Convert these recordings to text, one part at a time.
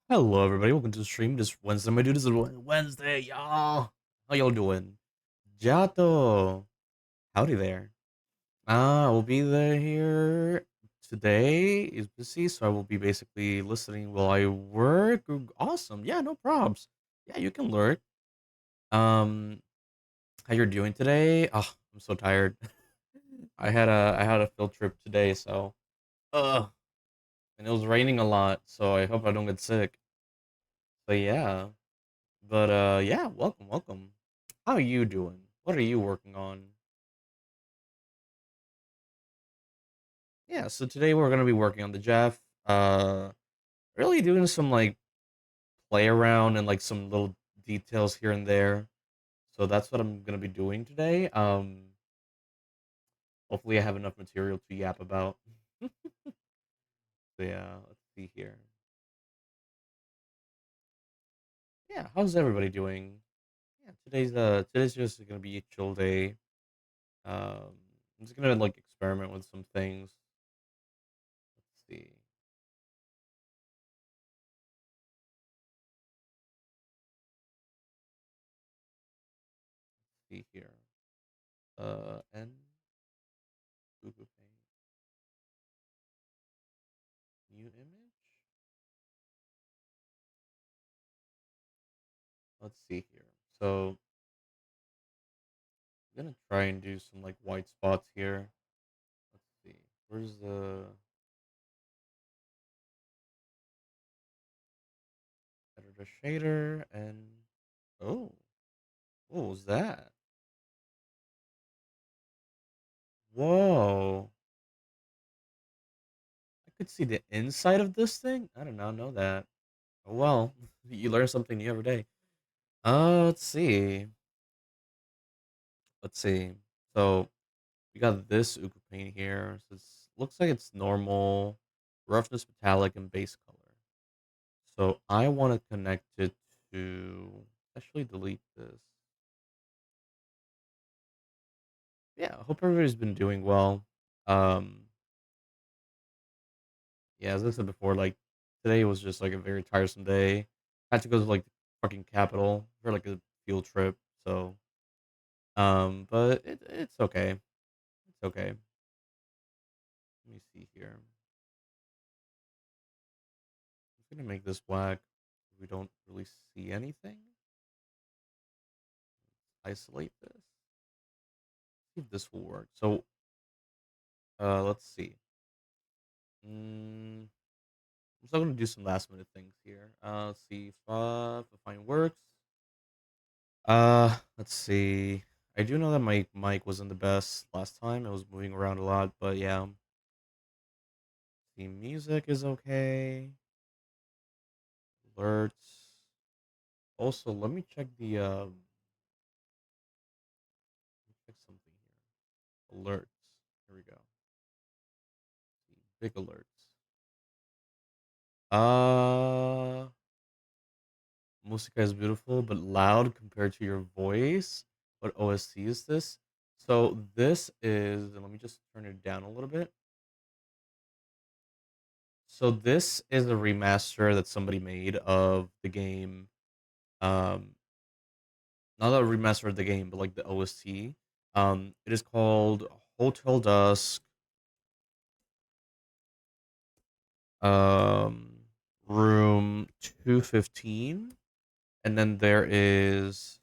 Hello, everybody. Welcome to the stream. This Wednesday, my dude. This is Wednesday, y'all. How y'all doing? Jato. Howdy there. I will be there here today. Is busy, so I will be basically listening while I work. Awesome. Yeah, no probs. Yeah, you can lurk. Um, how you're doing today? Oh, I'm so tired. I had a field trip today, so and it was raining a lot, so I hope I don't get sick. So yeah. But yeah, welcome. How are you doing? What are you working on? Yeah, so today we're gonna be working on the Jeff. Really doing some like play around and like some little details here and there. So that's what I'm gonna be doing today. Hopefully I have enough material to yap about. So yeah, let's see here. Yeah, how's everybody doing? Yeah, today's just gonna be a chill day. I'm just gonna like experiment with some things. Let's see. See here. And Google Paint. New image? Let's see here. So I'm gonna try and do some like white spots here. Let's see. Where's the editor shader and oh, what was that? Whoa. I could see the inside of this thing? I did not know that. Oh well. You learn something new every day. Let's see. Let's see. So we got this Uku paint here. So it's looks like it's normal, roughness metallic, and base color. So I want to connect it to actually delete this. Yeah, I hope everybody's been doing well. Um, yeah, as I said before, like today was just like a very tiresome day. I had to go to like the fucking capital for like a field trip. So, but it's okay. It's okay. Let me see here. I'm gonna make this black. We don't really see anything. Isolate this. See if this will work. So, let's see. Mm, I'm still gonna do some last minute things here. Let's see if Fine works. Let's see. I do know that my mic wasn't the best last time. It was moving around a lot, but yeah. The music is okay. Alerts. Also, let me check the check something here. Alerts. Here we go. Big alerts. Uh, Musica is beautiful but loud compared to your voice. What OST is this? So this is, and let me just turn it down a little bit. So this is a remaster that somebody made of the game. Um, Not a remaster of the game, but like the OST. It is called Hotel Dusk. Um, Room 215, and then there is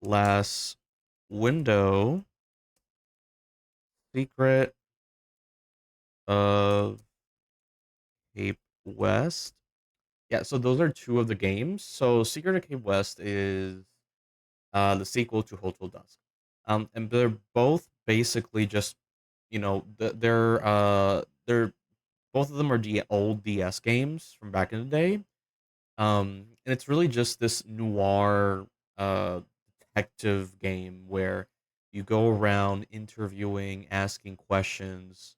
Last Window, Secret of Cape West. Yeah, so those are two of the games. So Secret of Cape West is the sequel to Hotel Dusk. And they're both basically just, they're both of them are old DS games from back in the day. And it's really just this noir uh detective game where you go around interviewing, asking questions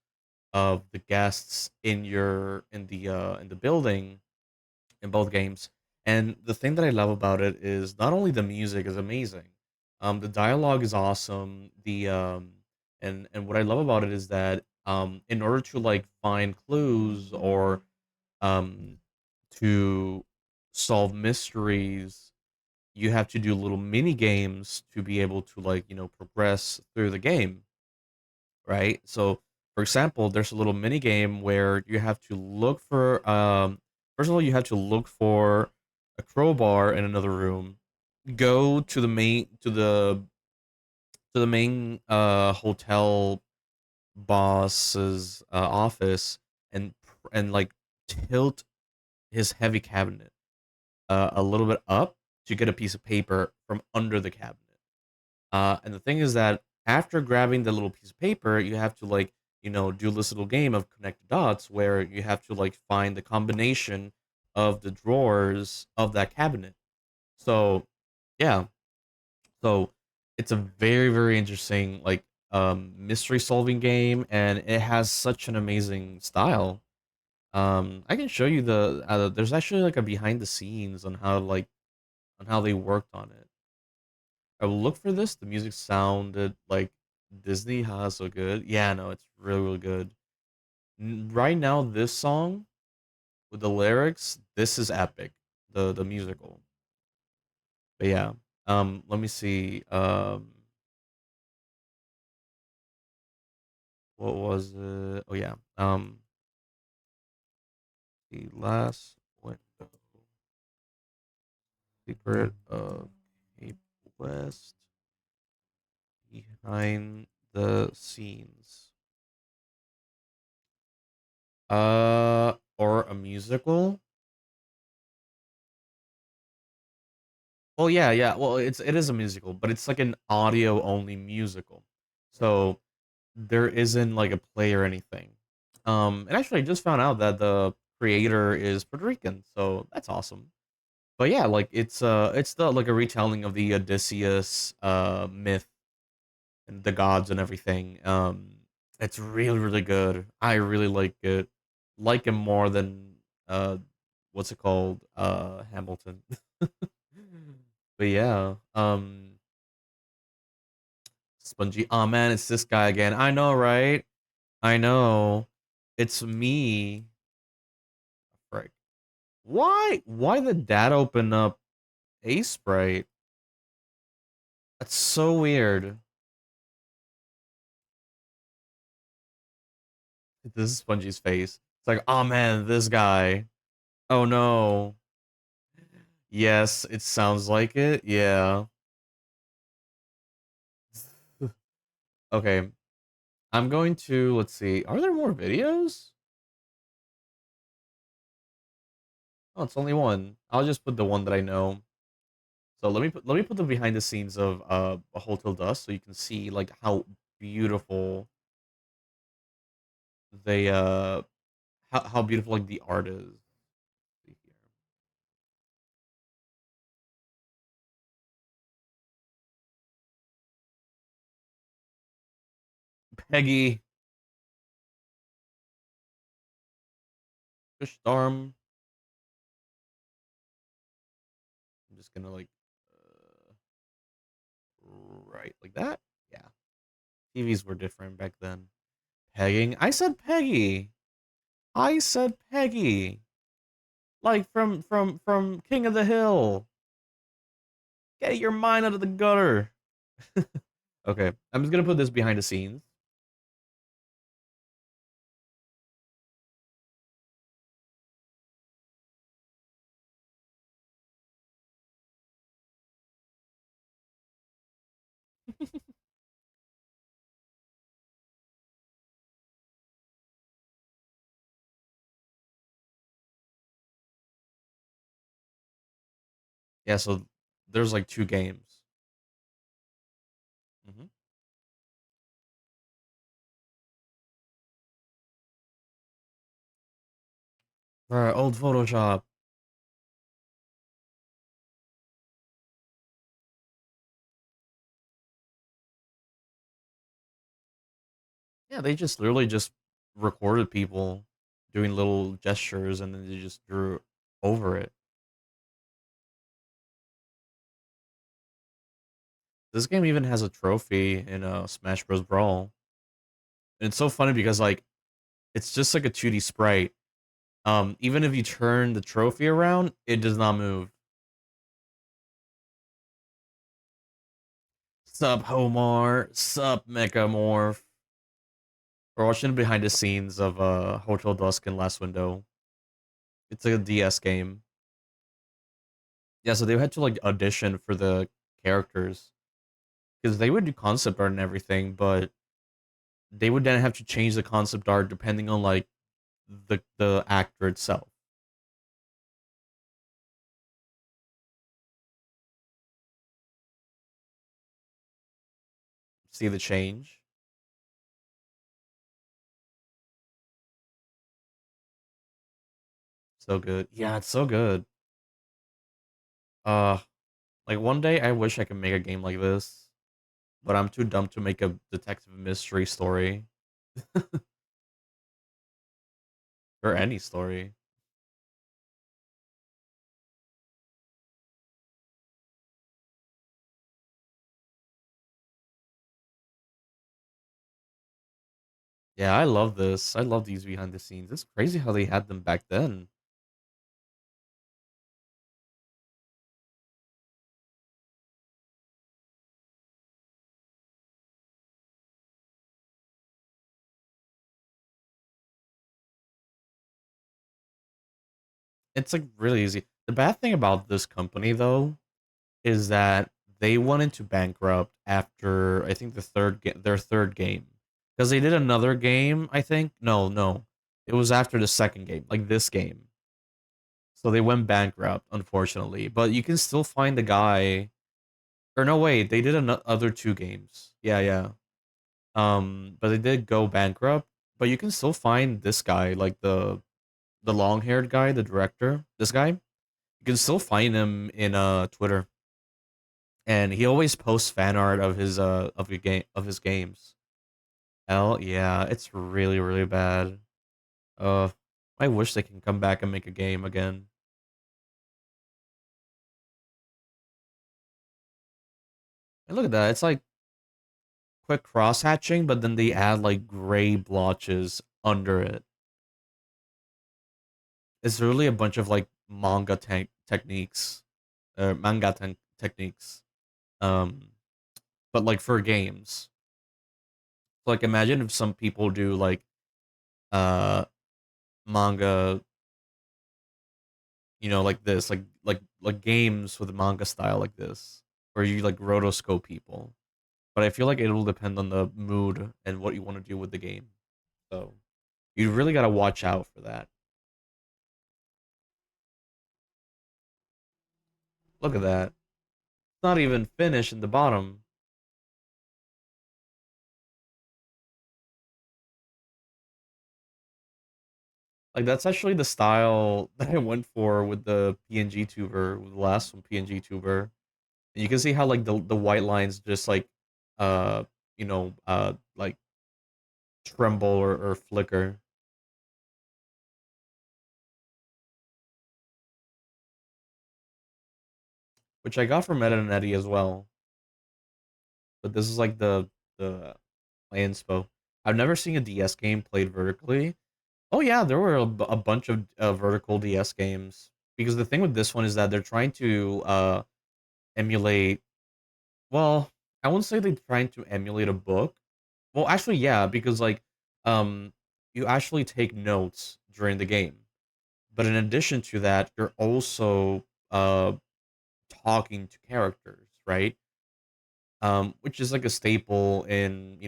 of the guests in the building in both games. And the thing that I love about it is not only the music is amazing, the dialogue is awesome. And what I love about it is that in order to like find clues or um to solve mysteries, you have to do little mini games to be able to like, progress through the game, right? So, for example, there's a little mini game where you have to look for first of all, you have to look for a crowbar in another room, go to the main hotel boss's office and like tilt his heavy cabinet a little bit up to get a piece of paper from under the cabinet. And the thing is that after grabbing the little piece of paper, you have to like, do this little game of connect the dots where you have to like find the combination of the drawers of that cabinet. So, yeah. So it's a very, very interesting like mystery solving game, and it has such an amazing style. I can show you there's actually like a behind the scenes on how they worked on it. I will look for this. The music sounded like Disney. Huh, so good. Yeah, no, it's really, really good. Right now, this song with the lyrics, this is epic. The musical. But yeah, let me see. What was it? Oh yeah. The last window, secret of Cape West, behind the scenes. Or a musical. Well, yeah, yeah. Well, it is a musical, but it's like an audio only musical. So there isn't like a play or anything. And actually I just found out that the creator is Puerto Rican, so that's awesome. But yeah, like it's the like a retelling of the Odysseus myth and the gods and everything. It's really, really good. I really like it. Like him more than what's it called? Hamilton. But yeah, Spongy. Oh man, it's this guy again. I know, right? I know. It's me. Frick. Why? Why did that open up a sprite? That's so weird. This is Spongy's face. It's like, oh man, this guy. Oh no. Yes, it sounds like it. Yeah. Okay. I'm going to, let's see. Are there more videos? Oh, it's only one. I'll just put the one that I know. So let me put the behind the scenes of a Hotel Dust so you can see like how beautiful they how beautiful like the art is. Peggy, fish arm. I'm just gonna like right like that. Yeah, TVs were different back then. Pegging. I said Peggy. I said Peggy. Like from King of the Hill. Get your mind out of the gutter. Okay, I'm just gonna put this behind the scenes. Yeah, so there's like two games. Mm-hmm. Right, old Photoshop. Yeah, they just literally just recorded people doing little gestures and then they just drew over it. This game even has a trophy in Smash Bros. Brawl. And it's so funny because like it's just like a 2D sprite, Even if you turn the trophy around, it does not move. Sup, Homar? Sup, Mechamorph? We're watching behind the scenes of Hotel Dusk and Last Window. It's a DS game. Yeah, so they had to like audition for the characters because they would do concept art and everything, but they would then have to change the concept art depending on like the actor itself. See the change? So good. Yeah, it's so good. Uh, like one day I wish I could make a game like this, but I'm too dumb to make a detective mystery story or any story. Yeah, I love this. I love these behind the scenes. It's crazy how they had them back then. It's like really easy. The bad thing about this company though is that they went into bankrupt after I think their third game because they did another game. I think no, it was after the second game, like this game. So they went bankrupt, unfortunately. But you can still find the guy. Or no, wait, they did another two games. Yeah, yeah. But they did go bankrupt. But you can still find this guy, like the long haired guy, the director. This guy, you can still find him in Twitter, and he always posts fan art of the game of his games. Hell yeah, it's really really bad. Uh, I wish they can come back and make a game again. And look at that, it's like quick cross hatching, but then they add like gray blotches under it. It's really a bunch of like techniques, techniques. Um, but like for games. So, like imagine if some people do like uh manga, like this, like games with manga style like this, where you like rotoscope people. But I feel like it'll depend on the mood and what you want to do with the game. So you really gotta watch out for that. Look at that. It's not even finished in the bottom. Like that's actually the style that I went for with the PNG tuber, with the last one PNG tuber. And you can see how like the white lines just like uh like tremble or flicker, which I got from Ed and Eddie as well. But this is like the my inspo. I've never seen a DS game played vertically. Oh yeah, there were a bunch of vertical DS games. Because the thing with this one is that they're trying to emulate. Well, I won't say they're trying to emulate a book. Well, actually, yeah, because like um, you actually take notes during the game. But in addition to that, you're also talking to characters, right? Which is like a staple in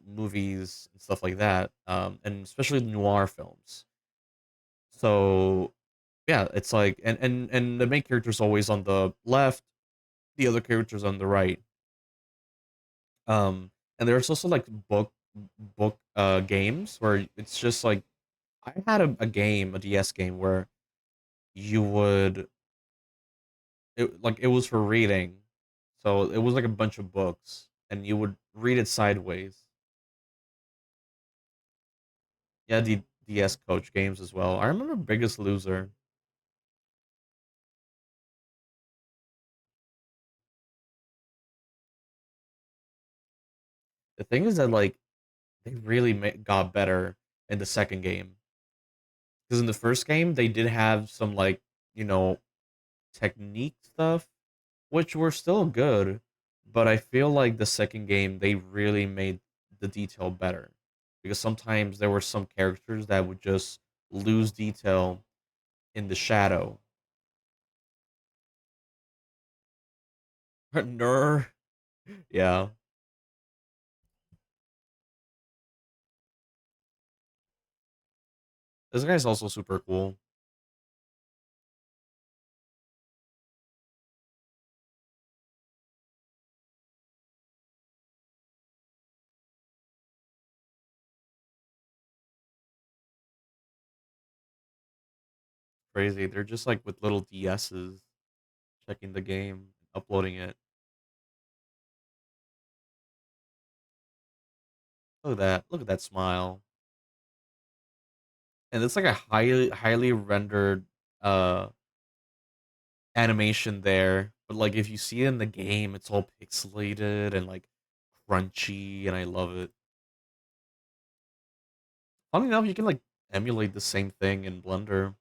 movies and stuff like that, and especially noir films. So yeah, it's like and the main character's always on the left, the other character's on the right. And there's also like book games where it's just like I had a game, a DS game where you would it was for reading. So it was like a bunch of books and you would read it sideways. Yeah, the DS coach games as well. I remember Biggest Loser. The thing is that like they really got better in the second game Because in the first game, they did have some like, you know, technique stuff, which were still good, but I feel like the second game they really made the detail better. Because sometimes there were some characters that would just lose detail in the shadow. Ner. Yeah. This guy's also super cool. Crazy. They're just like with little DSs checking the game, uploading it. Look at that. Look at that smile. And it's like a highly rendered uh animation there. But like if you see it in the game, it's all pixelated and like crunchy and I love it. Funny enough, you can like emulate the same thing in Blender.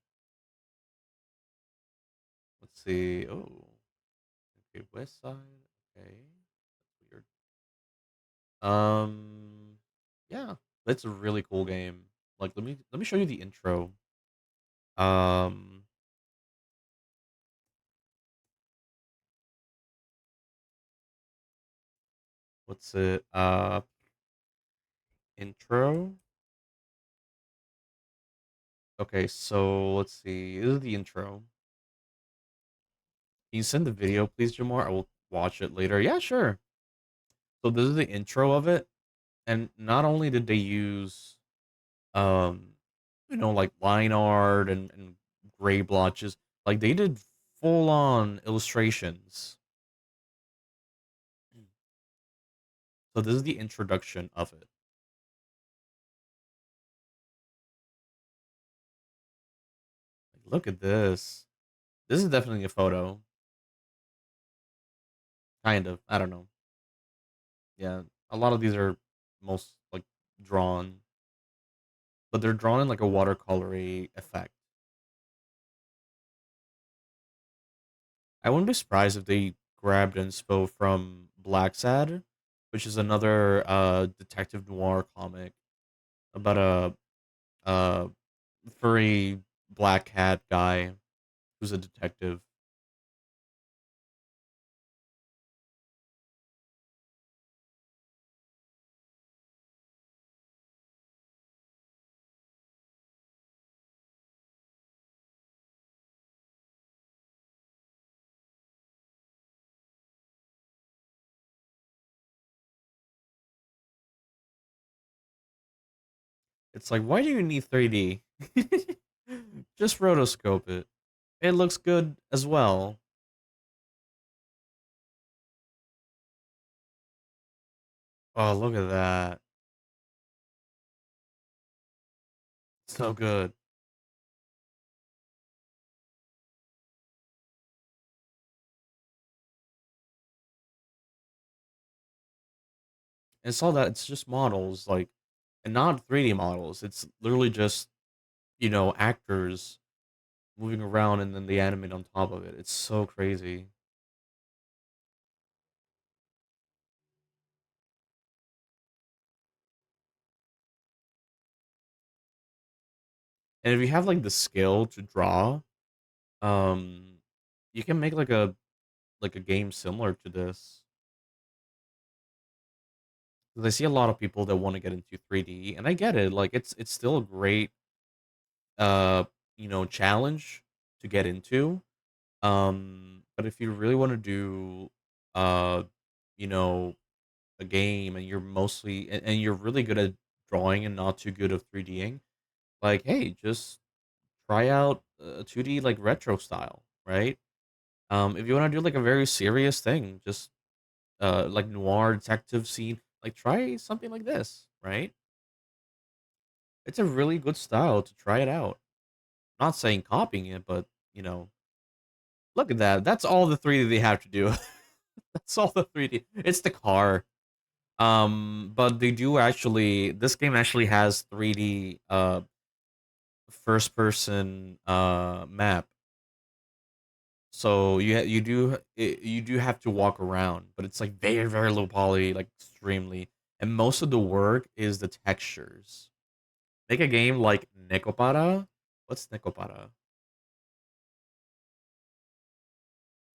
Let's see. Oh, okay, West Side. Okay. That's weird. Yeah, that's a really cool game. Like let me show you the intro. Um, what's it? Intro. Okay, so let's see. This is the intro. Can you send the video, please, Jamar? I will watch it later. Yeah, sure. So this is the intro of it, and not only did they use um, like line art and gray blotches, like they did full on illustrations. So this is the introduction of it. Like, look at this. This is definitely a photo, kind of. I don't know. Yeah, a lot of these are most like drawn, but they're drawn in like a watercolory effect. I wouldn't be surprised if they grabbed inspo from Black Sad, which is another detective noir comic about a furry black cat guy who's a detective. It's like, why do you need 3D? Just rotoscope it. It looks good as well. Oh, look at that. So good. And it's all that it's just models, like, and not 3D models. It's literally just, actors moving around and then they animate on top of it. It's so crazy. And if you have like the skill to draw, um, you can make like a game similar to this. 'Cause I see a lot of people that want to get into 3D, and I get it. Like it's still a great uh challenge to get into. But if you really want to do uh you know a game and you're mostly and you're really good at drawing and not too good at 3Ding, like hey, just try out a 2D like retro style, right? If you want to do like a very serious thing, just like noir detective scene, like try something like this, right? It's a really good style to try it out. Not saying copying it, but look at that. That's all the 3D they have to do. That's all the 3D. It's the car. But they do actually. This game actually has 3D first person map. So you do have to walk around, but it's like very low poly, like extremely. And most of the work is the textures. Make a game like Necopara. What's Necopara?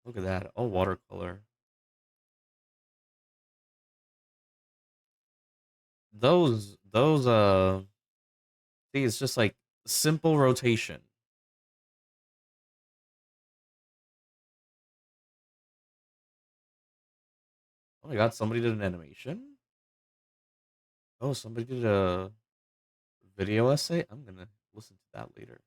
Look at that. Oh, watercolor. Those see, it's just like simple rotation. Oh my god, somebody did an animation? Oh, somebody did a video essay? I'm gonna listen to that later.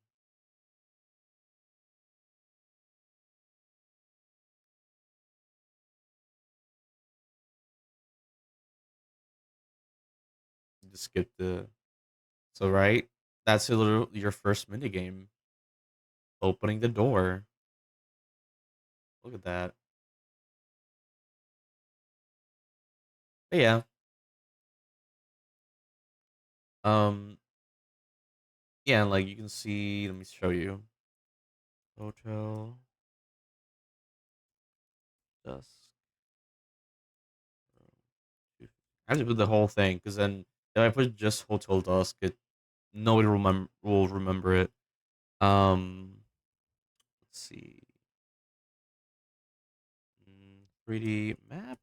Just skip the so right? That's your first minigame. Opening the door. Look at that. But yeah. Um yeah, and like you can see, let me show you. Hotel Dusk. I have to put the whole thing because then if I put just Hotel Dusk, nobody will remember it. Let's see. 3D map.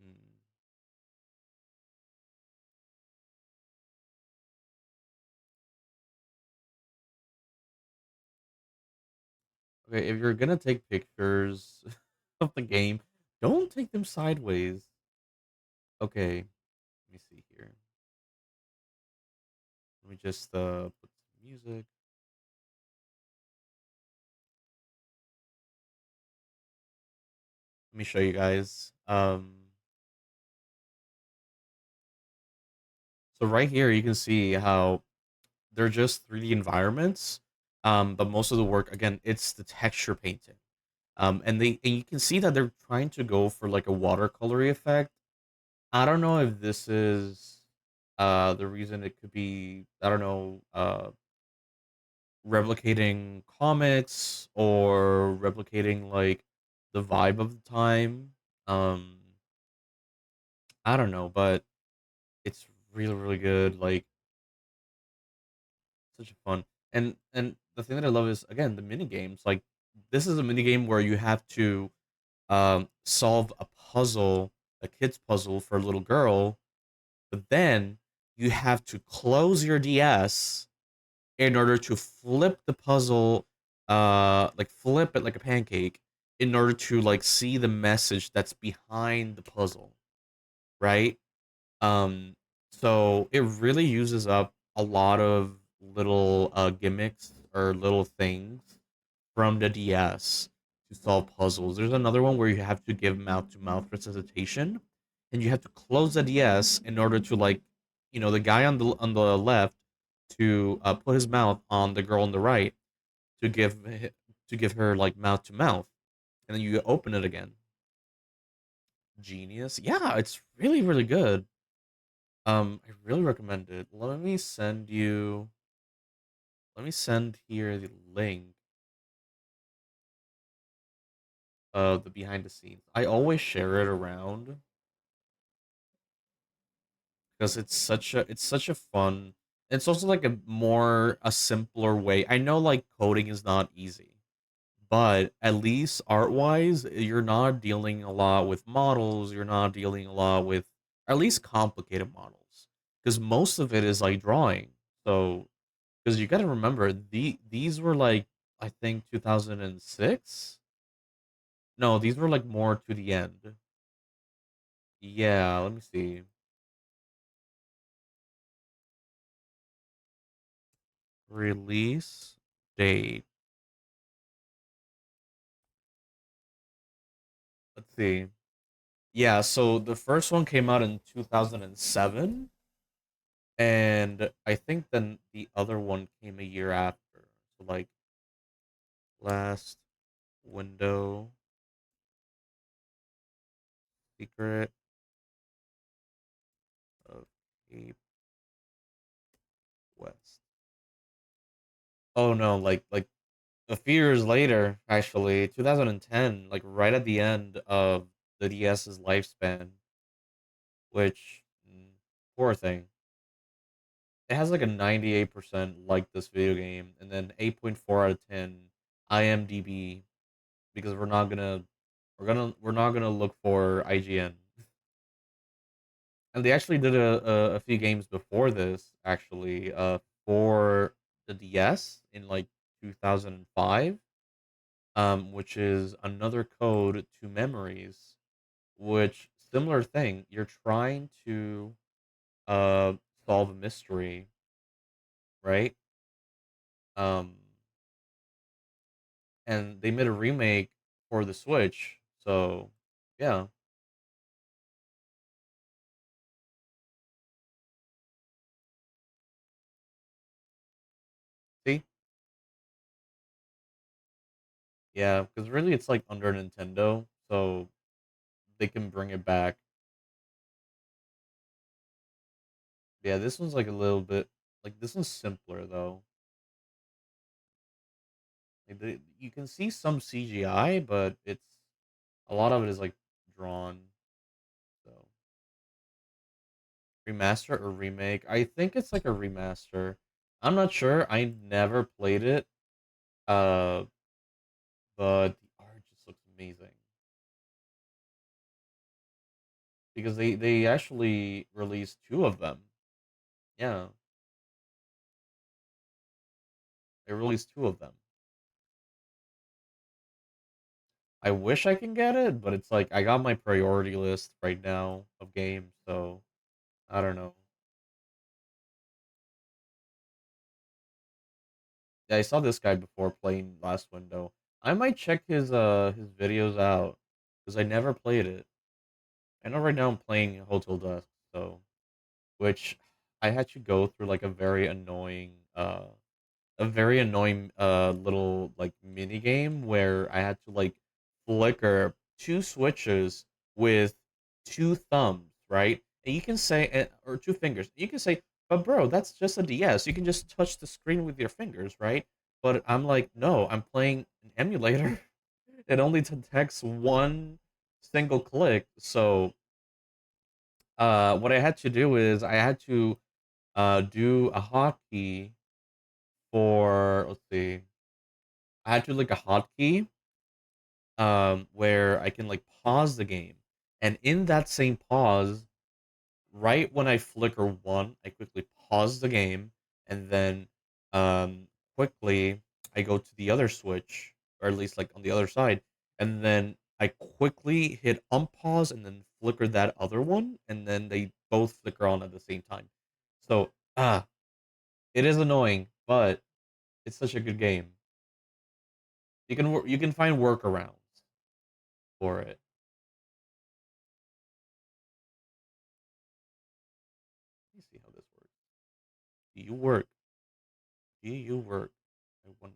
Mm. Okay, if you're gonna take pictures of the game, don't take them sideways. Okay, let me see here. Let me just put some music. Let me show you guys. So right here you can see how they're just 3D environments. But most of the work again, it's the texture painting. And you can see that they're trying to go for like a watercolory effect. I don't know if this is the reason. It could be, I don't know, replicating comics or replicating like the vibe of the time. Um I don't know, but it's really good. Like such a fun. And the thing that I love is again the mini games. Like this is a mini game where you have to solve a puzzle, a kid's puzzle for a little girl, but then you have to close your DS in order to flip the puzzle, like flip it like a pancake in order to like see the message that's behind the puzzle, right? Um, so it really uses up a lot of little gimmicks or little things from the DS to solve puzzles. There's another one where you have to give mouth to mouth resuscitation, and you have to close the DS in order to like, the guy on the left to put his mouth on the girl on the right to give her like mouth to mouth, and then you open it again. Genius, yeah, it's really good. I really recommend it. Let me send here the link of the behind the scenes. I always share it around because it's such a fun. It's also like a simpler way. I know like coding is not easy, but at least art wise, you're not dealing a lot with models. You're not dealing a lot with at least complicated models because most of it is like drawing. So because you got to remember these were like I think 2006. No, these were like more to the end. Yeah, let me see. Release date. Let's see. Yeah, so the first one came out in 2007, and I think then the other one came a year after. So like last window secret of Oh no, like a few years later, actually, 2010, like right at the end of the DS's lifespan, which poor thing. It has like a 98% like this video game, and then 8.4 out of 10 IMDb because we're not gonna look for IGN. And they actually did a few games before this, actually, for the DS in like 2005, which is another code to memories, which similar thing. You're trying to uh solve a mystery, right? Um, and they made a remake for the Switch, so yeah, see, yeah, because really it's like under Nintendo, so they can bring it back. Yeah, this one's like a little bit like this one's simpler though. Like you can see some CGI, but it's a lot of it is like drawn. So remaster or remake? I think it's like a remaster. I'm not sure. I never played it. Uh, but the art just looks amazing because they actually released two of them. Yeah, they released two of them. I wish I can get it, but it's like I got my priority list right now of games, so I don't know. Yeah, I saw this guy before playing Last Window. I might check his videos out because I never played it. I know right now I'm playing Hotel Dusk, so which I had to go through like a very annoying little like mini game where I had to like flicker two switches with two thumbs, right? And you can say or two fingers. You can say, "But bro, that's just a DS. You can just touch the screen with your fingers, right?" But I'm like, "No, I'm playing an emulator. It only detects one single click." So, what I had to do is I had to do a hotkey for let's see. I had to like a hotkey where I can like pause the game. And in that same pause, right when I flicker one, I quickly pause the game and then um quickly I go to the other switch, or at least like on the other side, and then I quickly hit unpause and then flicker that other one, and then they both flicker on at the same time. So it is annoying, but it's such a good game. You can find workarounds for it. Let me see how this works. Do you work? Do you work? I wonder.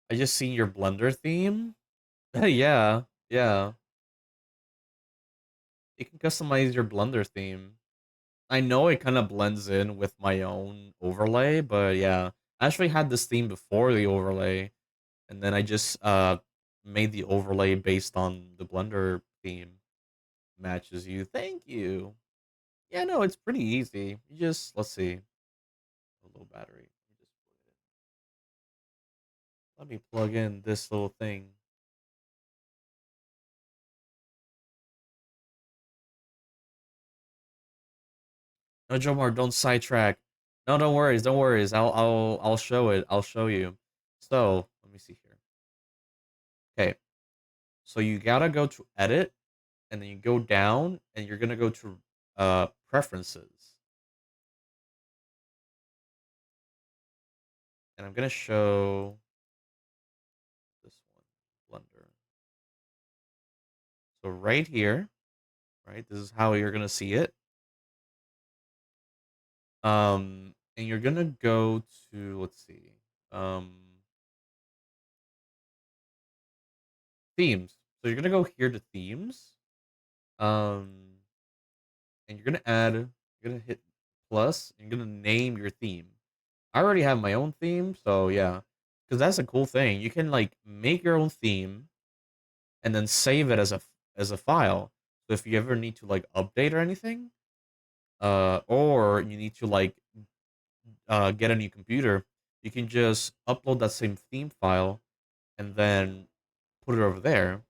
I just seen your Blender theme. Yeah, yeah. You can customize your Blender theme. I know it kind of blends in with my own overlay, but yeah, I actually had this theme before the overlay, and then I just made the overlay based on the Blender theme. Matches you. Thank you. Yeah, no, it's pretty easy. You just let's see. A low battery. Let me plug in this little thing. No, Jomar, don't sidetrack. No, don't worries, don't worries. I'll show it. I'll show you. So let me see here. Okay, so you gotta go to edit, and then you go down, and you're gonna go to preferences, and I'm gonna show this one, Blender. So right here, right, this is how you're gonna see it. And you're gonna go to let's see, um, themes. So you're gonna go here to themes. Um, and you're gonna add. You're gonna hit plus you're gonna name your theme. I already have my own theme, so yeah, because that's a cool thing. You can like make your own theme and then save it as a file. So if you ever need to like update or anything, or you need to like get a new computer, you can just upload that same theme file and then put it over there.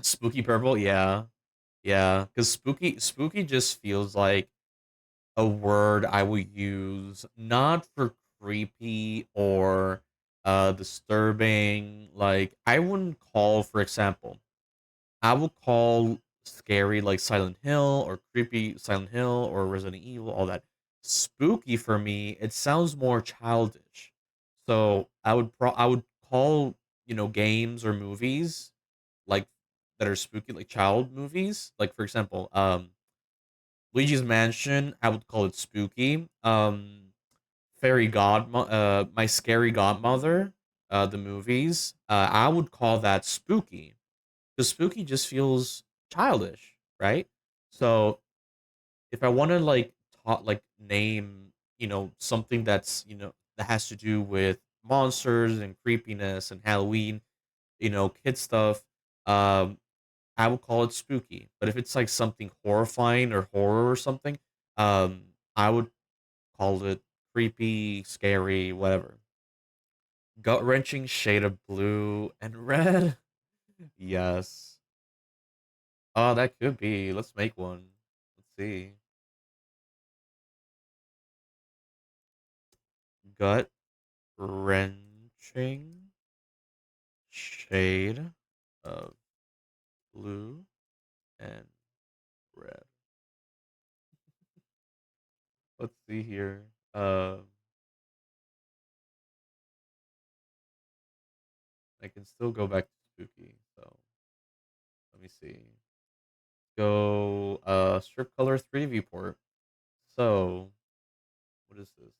Spooky purple, yeah, yeah, because spooky just feels like a word I would use not for creepy or disturbing. Like I wouldn't call, for example, I would call scary like Silent Hill or creepy Silent Hill or Resident Evil, all that. Spooky for me, it sounds more childish. So I would call, games or movies like that are spooky like child movies. Like for example, Luigi's Mansion, I would call it spooky. My Scary Godmother, the movies, I would call that spooky because spooky just feels childish, right? So if I want to like name, something that's that has to do with monsters and creepiness and Halloween, kid stuff, um, I would call it spooky. But if it's like something horrifying or horror or something, um, I would call it creepy, scary, whatever. Gut wrenching shade of blue and red. Yes. Oh, that could be. Let's make one. Let's see. Gut wrenching shade of blue and red. Let's see here. I can still go back to spooky. So let me see. Go strip color 3 viewport. So what is this?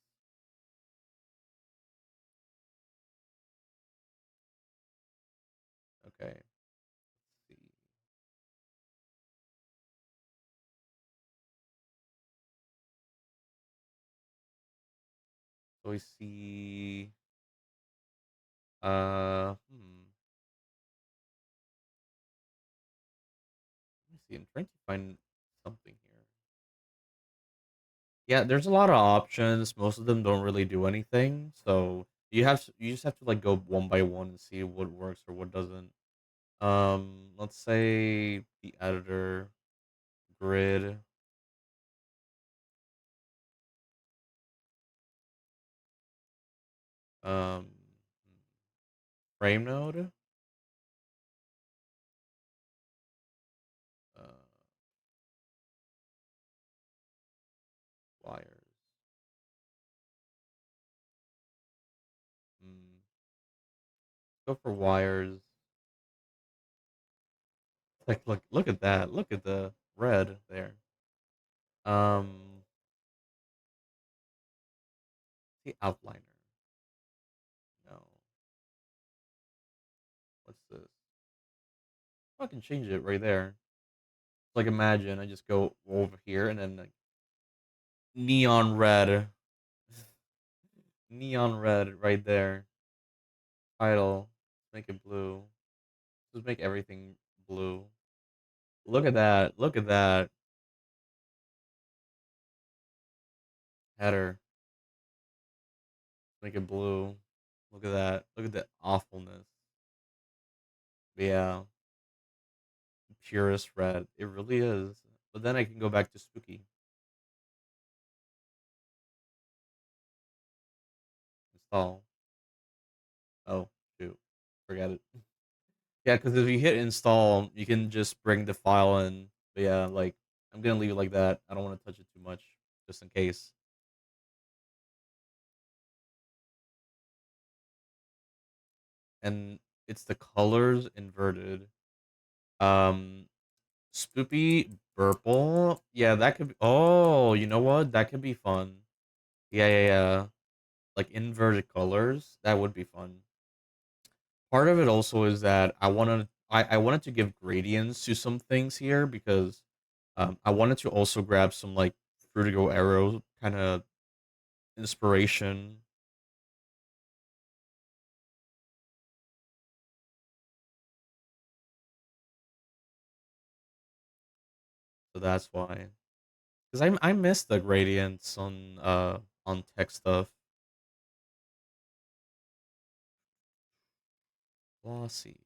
Okay. Let's see. So we see let me see. I'm trying to find something here. Yeah, there's a lot of options. Most of them don't really do anything. So you just have to like go one by one and see what works or what doesn't. Let's say the editor, grid, um, frame node, uh, wires. Mm, go for wires. Like look at that. Look at the red there. Um, the outliner. No, what's this? I can change it right there. Like imagine I just go over here and then like neon red, neon red right there. Title, make it blue. Just make everything blue. Look at that. Look at that. Header, make it blue. Look at that. Look at the awfulness. But yeah, purest red. It really is. But then I can go back to spooky. Install. Oh, shoot. Forget it. Yeah, because if you hit install, you can just bring the file in. But yeah, like I'm gonna leave it like that. I don't want to touch it too much, just in case. And it's the colors inverted. Um, Spoopy Purple. Yeah, that could be. Oh, you know what? That could be fun. Yeah, yeah, yeah. Like inverted colors. That would be fun. Part of it also is that I wanted to give gradients to some things here because I wanted to also grab some like Fruitigo Arrow kind of inspiration. So that's why. Because I miss the gradients on tech stuff. Glossy.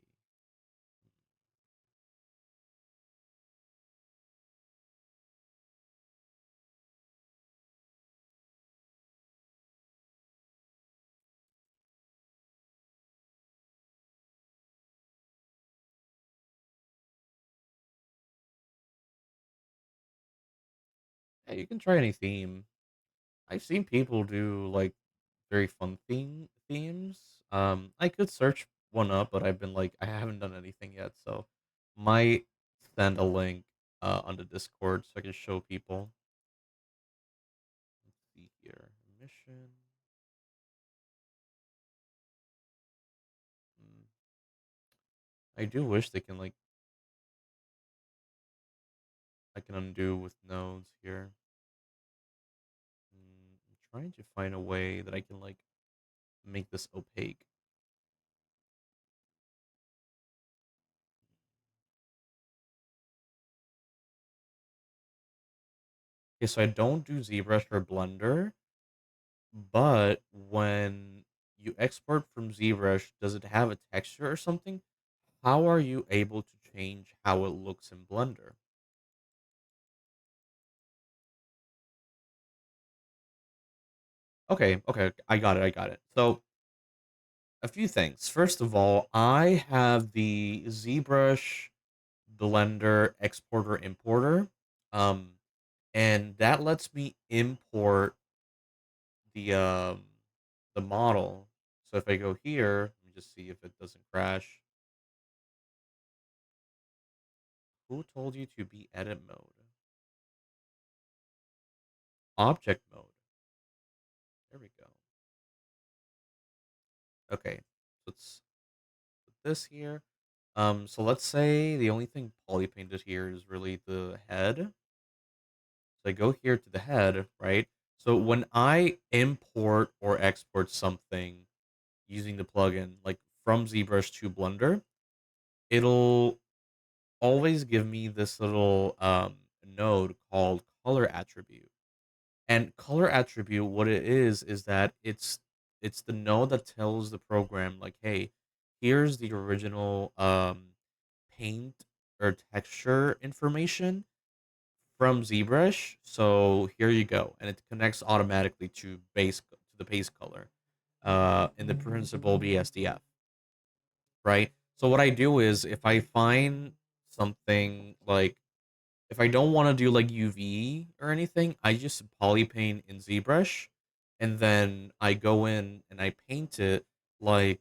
Yeah, you can try any theme. I've seen people do like very fun themes. I could search one up, but I've been like I haven't done anything yet, so might send a link on the Discord so I can show people. Let's see here. Mission. Hmm, I do wish they can like I can undo with nodes here. I'm trying to find a way that I can like make this opaque. Okay, so I don't do ZBrush or Blender, but when you export from ZBrush, does it have a texture or something? How are you able to change how it looks in Blender? Okay, I got it, I got it. So, a few things. First of all, I have the ZBrush Blender exporter importer. Um, and that lets me import the the model. So if I go here, let me just see if it doesn't crash. Who told you to be edit mode? Object mode. There we go. Okay, let's put this here. So let's say the only thing poly painted here is really the head. So I go here to the head, right? So when I import or export something using the plugin, like from ZBrush to Blender, it'll always give me this little node called color attribute. And color attribute, what it is that it's the node that tells the program like, hey, here's the original paint or texture information from ZBrush. So here you go, and it connects automatically to the base color in the principal BSDF, right? So what I do is if I find something like if I don't want to do like UV or anything, I just poly paint in ZBrush, and then I go in and I paint it like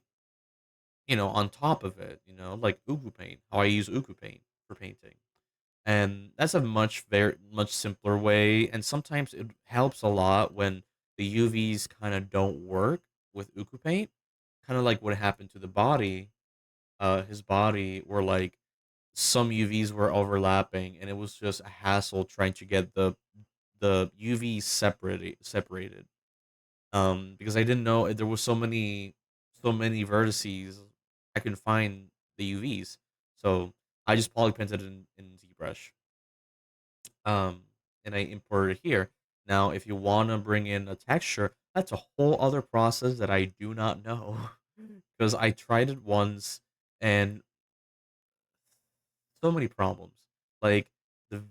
on top of it, like Ugu paint. How I use Ugu paint for painting, and that's a very much simpler way. And sometimes it helps a lot when the UVs kind of don't work with Ugu paint, kind of like what happened to the body. His body were like some UVs were overlapping, and it was just a hassle trying to get the UV separated. Because I didn't know there was so many vertices I can find the UVs, so I just poly painted in ZBrush. Um, and I imported it here. Now, if you want to bring in a texture, that's a whole other process that I do not know because I tried it once and so many problems. Like the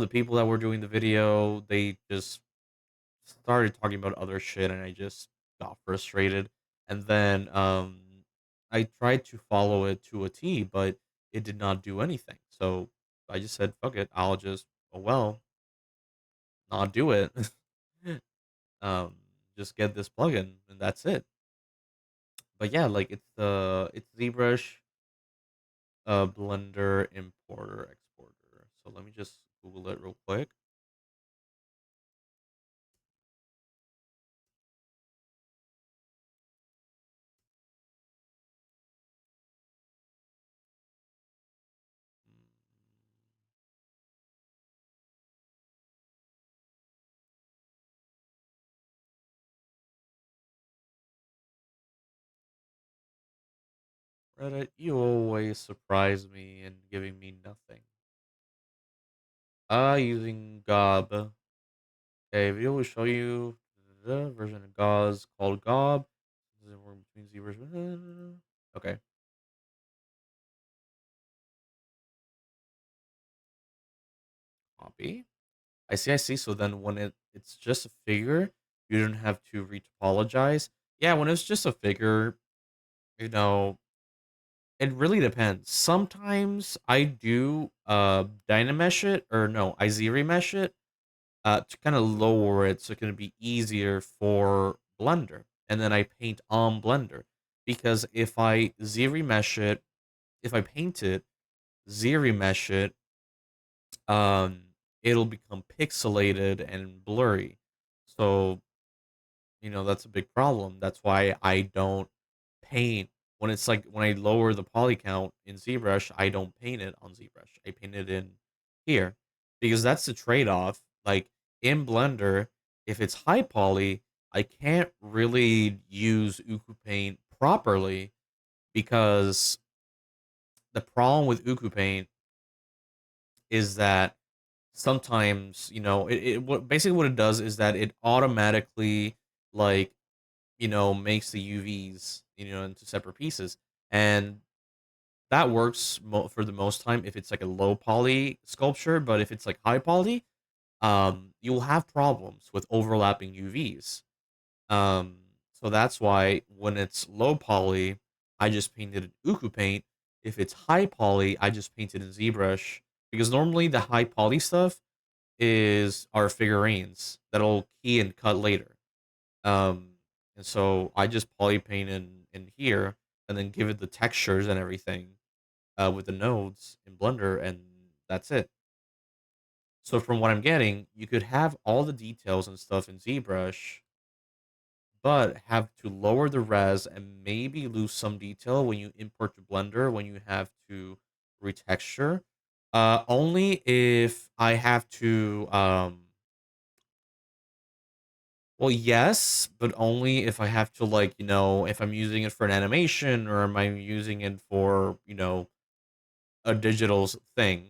people that were doing the video, they just started talking about other shit, and I just got frustrated. And then I tried to follow it to a T, but it did not do anything. So I just said, "Fuck it, I'll just not do it." um, just get this plugin, and that's it. But yeah, like it's ZBrush Blender importer exporter. So let me just Google it real quick. Reddit, you always surprise me in giving me nothing. Using Gob. Okay, video will show you the version of Gauze called Gob. Between Z version. Okay. Copy. I see, I see. So then when it's just a figure, you don't have to retopologize. Yeah, when it's just a figure, you know, it really depends. Sometimes I do Dynamesh it, or no, I Z-remesh it to kind of lower it so it can be easier for Blender. And then I paint on Blender. Because if I Z-remesh it, if I paint it, Z-remesh it, um, it'll become pixelated and blurry. So, that's a big problem. That's why I don't paint when it's like when I lower the poly count in ZBrush, I don't paint it on ZBrush. I paint it in here because that's the trade-off. Like in Blender, if it's high poly, I can't really use Uku Paint properly because the problem with Uku Paint is that sometimes, basically what it does is that it automatically like makes the UVs, into separate pieces. And that works for the most time if it's like a low poly sculpture, but if it's like high poly, you'll have problems with overlapping UVs. Um, so that's why when it's low poly, I just painted in Uku Paint. If it's high poly, I just painted in ZBrush because normally the high poly stuff is our figurines that'll key and cut later. Um, and so I just poly paint in here and then give it the textures and everything with the nodes in Blender, and that's it. So from what I'm getting, you could have all the details and stuff in ZBrush, but have to lower the res and maybe lose some detail when you import to Blender when you have to retexture. Only if I have to well, yes, but only if I have to, like, if I'm using it for an animation or am I using it for, a digital thing.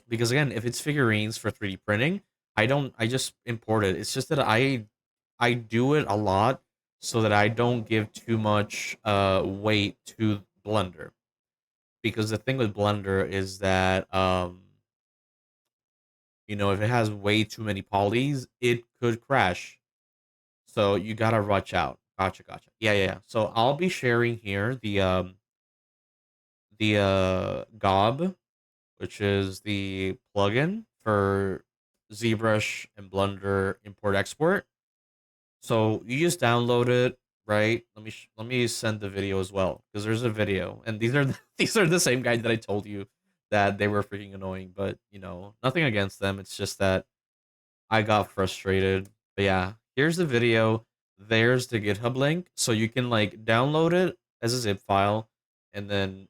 Because again, if it's figurines for 3D printing, I just import it. It's just that I do it a lot so that I don't give too much weight to Blender. Because the thing with Blender is that if it has way too many polys, it could crash. So you gotta watch out. Gotcha, gotcha. Yeah, yeah, yeah. So I'll be sharing here the Gob, which is the plugin for ZBrush and Blender import export. So you just download it, right? Let me send the video as well because there's a video, and these are these are the same guys that I told you that they were freaking annoying. But nothing against them. It's just that I got frustrated. But yeah, here's the video. There's the GitHub link. So you can like download it as a zip file and then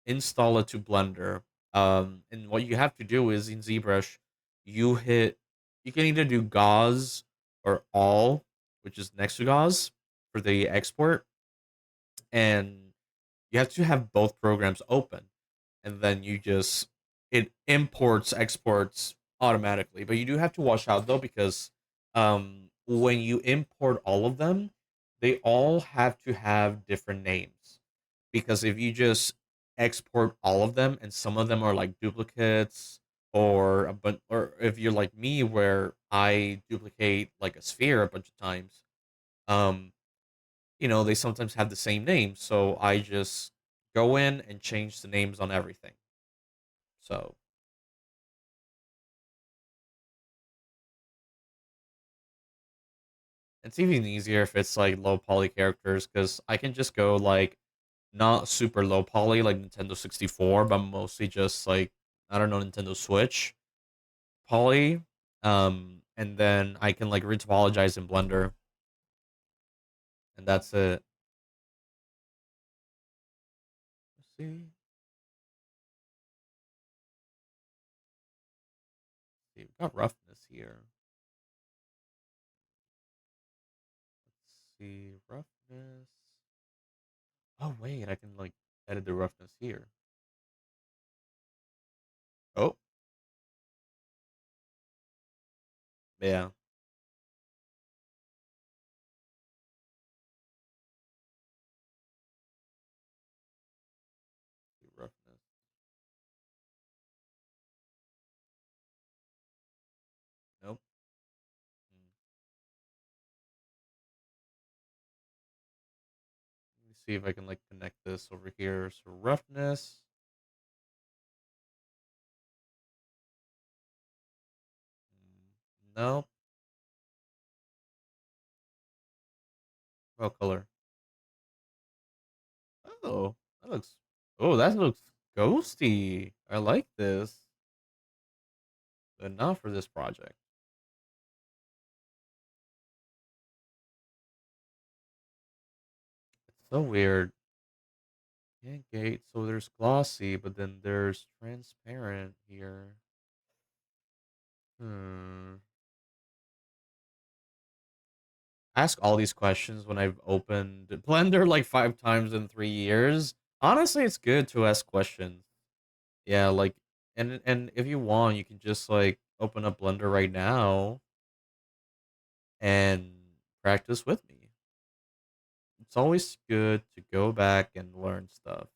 install it to Blender. And what you have to do is in ZBrush, you can either do gauze or all, which is next to gauze for the export. And you have to have both programs open. And then it imports, exports automatically. But you do have to watch out though, because when you import all of them, they all have to have different names. Because if you just export all of them and some of them are like duplicates, or if you're like me where I duplicate like a sphere a bunch of times, um, they sometimes have the same name. So I just go in and change the names on everything. So it's even easier if it's like low poly characters because I can just go like not super low poly like Nintendo 64, but mostly just like I don't know, Nintendo Switch poly. And then I can like retopologize in Blender, and that's it. Let's see. We got roughness here. Let's see roughness. Oh wait, I can like edit the roughness here. Oh yeah, roughness. Nope. Mm. Let me see if I can like connect this over here. So roughness. Nope. What color? Oh, that looks. Oh, that looks ghosty. I like this, but not for this project. It's so weird. Yeah, gate. So there's glossy, but then there's transparent here. Hmm. Ask all these questions when I've opened Blender like 5 times in 3 years. Honestly, it's good to ask questions. Yeah, like, and if you want, you can just like open up Blender right now and practice with me. It's always good to go back and learn stuff.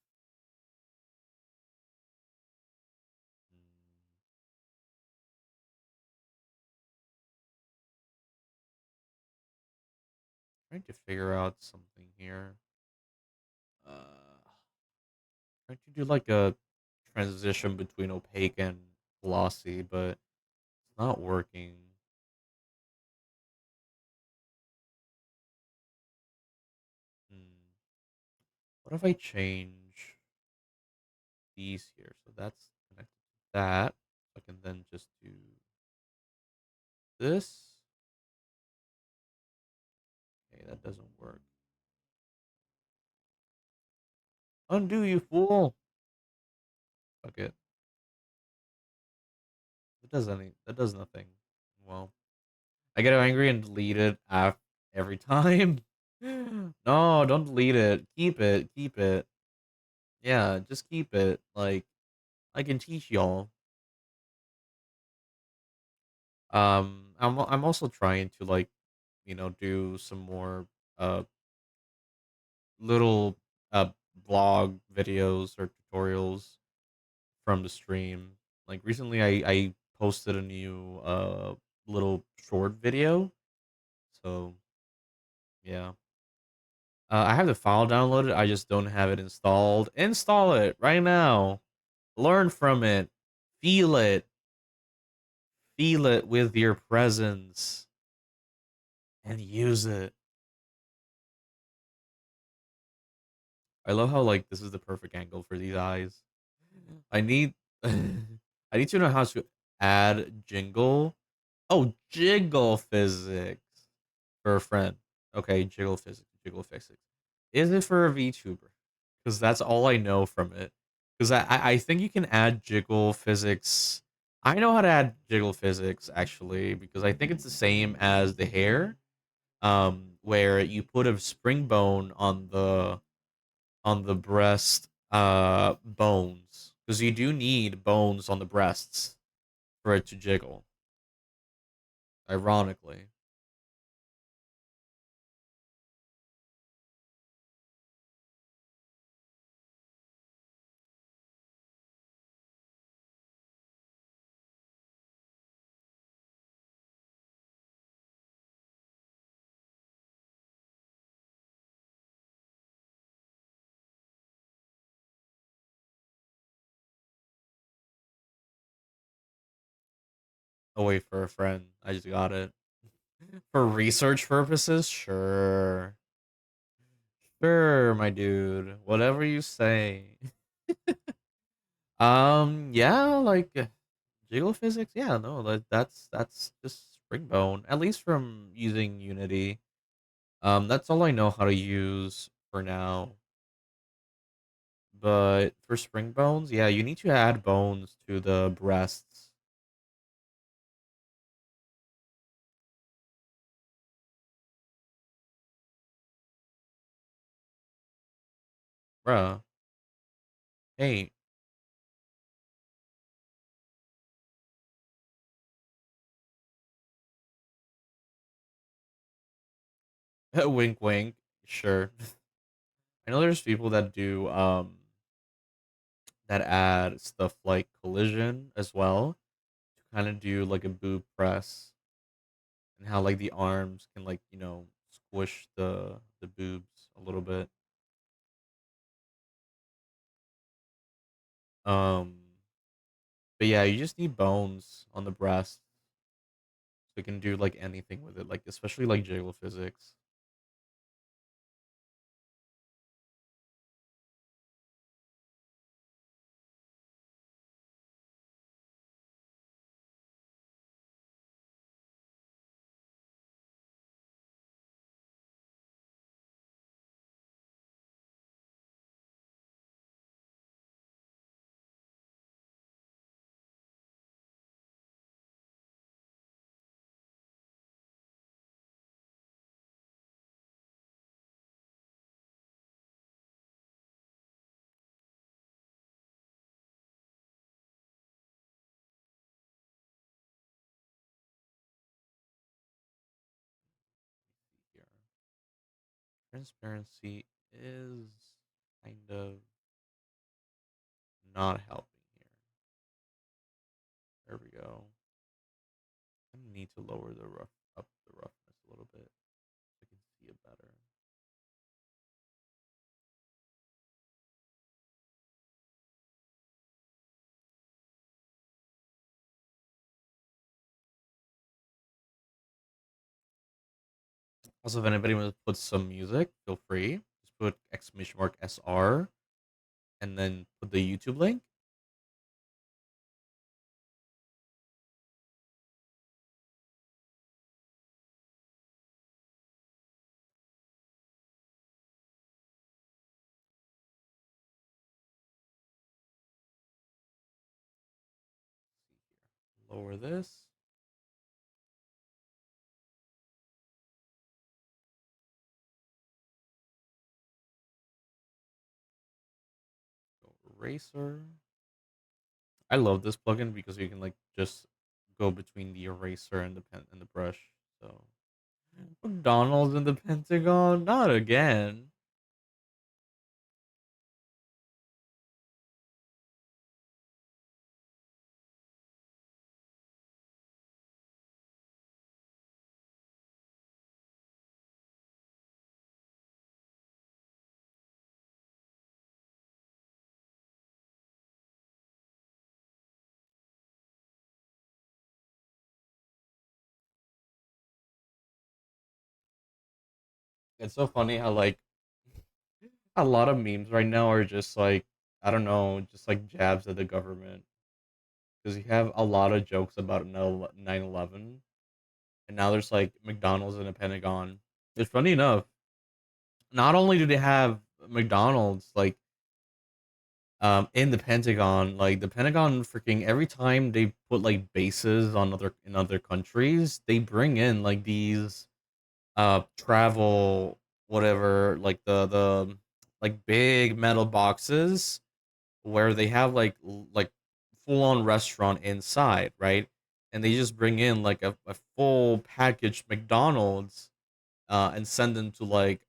Trying to figure out something here. Trying to do like a transition between opaque and glossy, but it's not working. Hmm. What if I change these here? So that's connected to that. I can then just do this. Okay, that doesn't work. Undo, you fool! Okay, that does any. That does nothing. Well, I get angry and delete it every time. No, don't delete it. Keep it. Keep it. Yeah, just keep it. Like I can teach y'all. I'm also trying to like, do some more uh little uh vlog videos or tutorials from the stream. Like recently I posted a new little short video. So, yeah. I have the file downloaded. I just don't have it installed. Install it right now. Learn from it. Feel it. Feel it with your presence and use it. I love how like this is the perfect angle for these eyes. I need I need to know how to add jingle. Oh, jiggle physics for a friend. Okay, jiggle physics, jiggle physics. Is it for a VTuber? Because that's all I know from it. Because I think you can add jiggle physics. I know how to add jiggle physics actually because I think it's the same as the hair, where you put a spring bone on the breast bones because you do need bones on the breasts for it to jiggle. Ironically, away for a friend. I just got it for research purposes. Sure, sure, my dude. Whatever you say. Yeah, like jiggle physics. Yeah, no, that's just spring bone. At least from using Unity. That's all I know how to use for now. But for spring bones, yeah, you need to add bones to the breasts. Bruh. Hey, wink, wink. Sure. I know there's people that do that add stuff like collision as well to kind of do like a boob press and how like the arms can like squish the boobs a little bit. Um, but yeah, you just need bones on the breast so you can do like anything with it, like especially like jiggle physics. Here, transparency is kind of not helping here. There we go. I need to lower the roughness a little bit so I can see it better. Also, if anybody wants to put some music, feel free. Just put exclamation mark SR and then put the YouTube link. Lower this. Go eraser. I love this plugin because you can like just go between the eraser and the pen and the brush. So McDonald's and the Pentagon, not again. It's so funny how like a lot of memes right now are just like I don't know, just like jabs at the government because you have a lot of jokes about 9/11, and now there's like McDonald's and the Pentagon. It's funny enough. Not only do they have McDonald's like in the Pentagon, like the Pentagon freaking every time they put like bases on other countries, they bring in like these travel whatever like the like big metal boxes where they have like full on restaurant inside, right? And they just bring in like a full packaged McDonald's and send them to like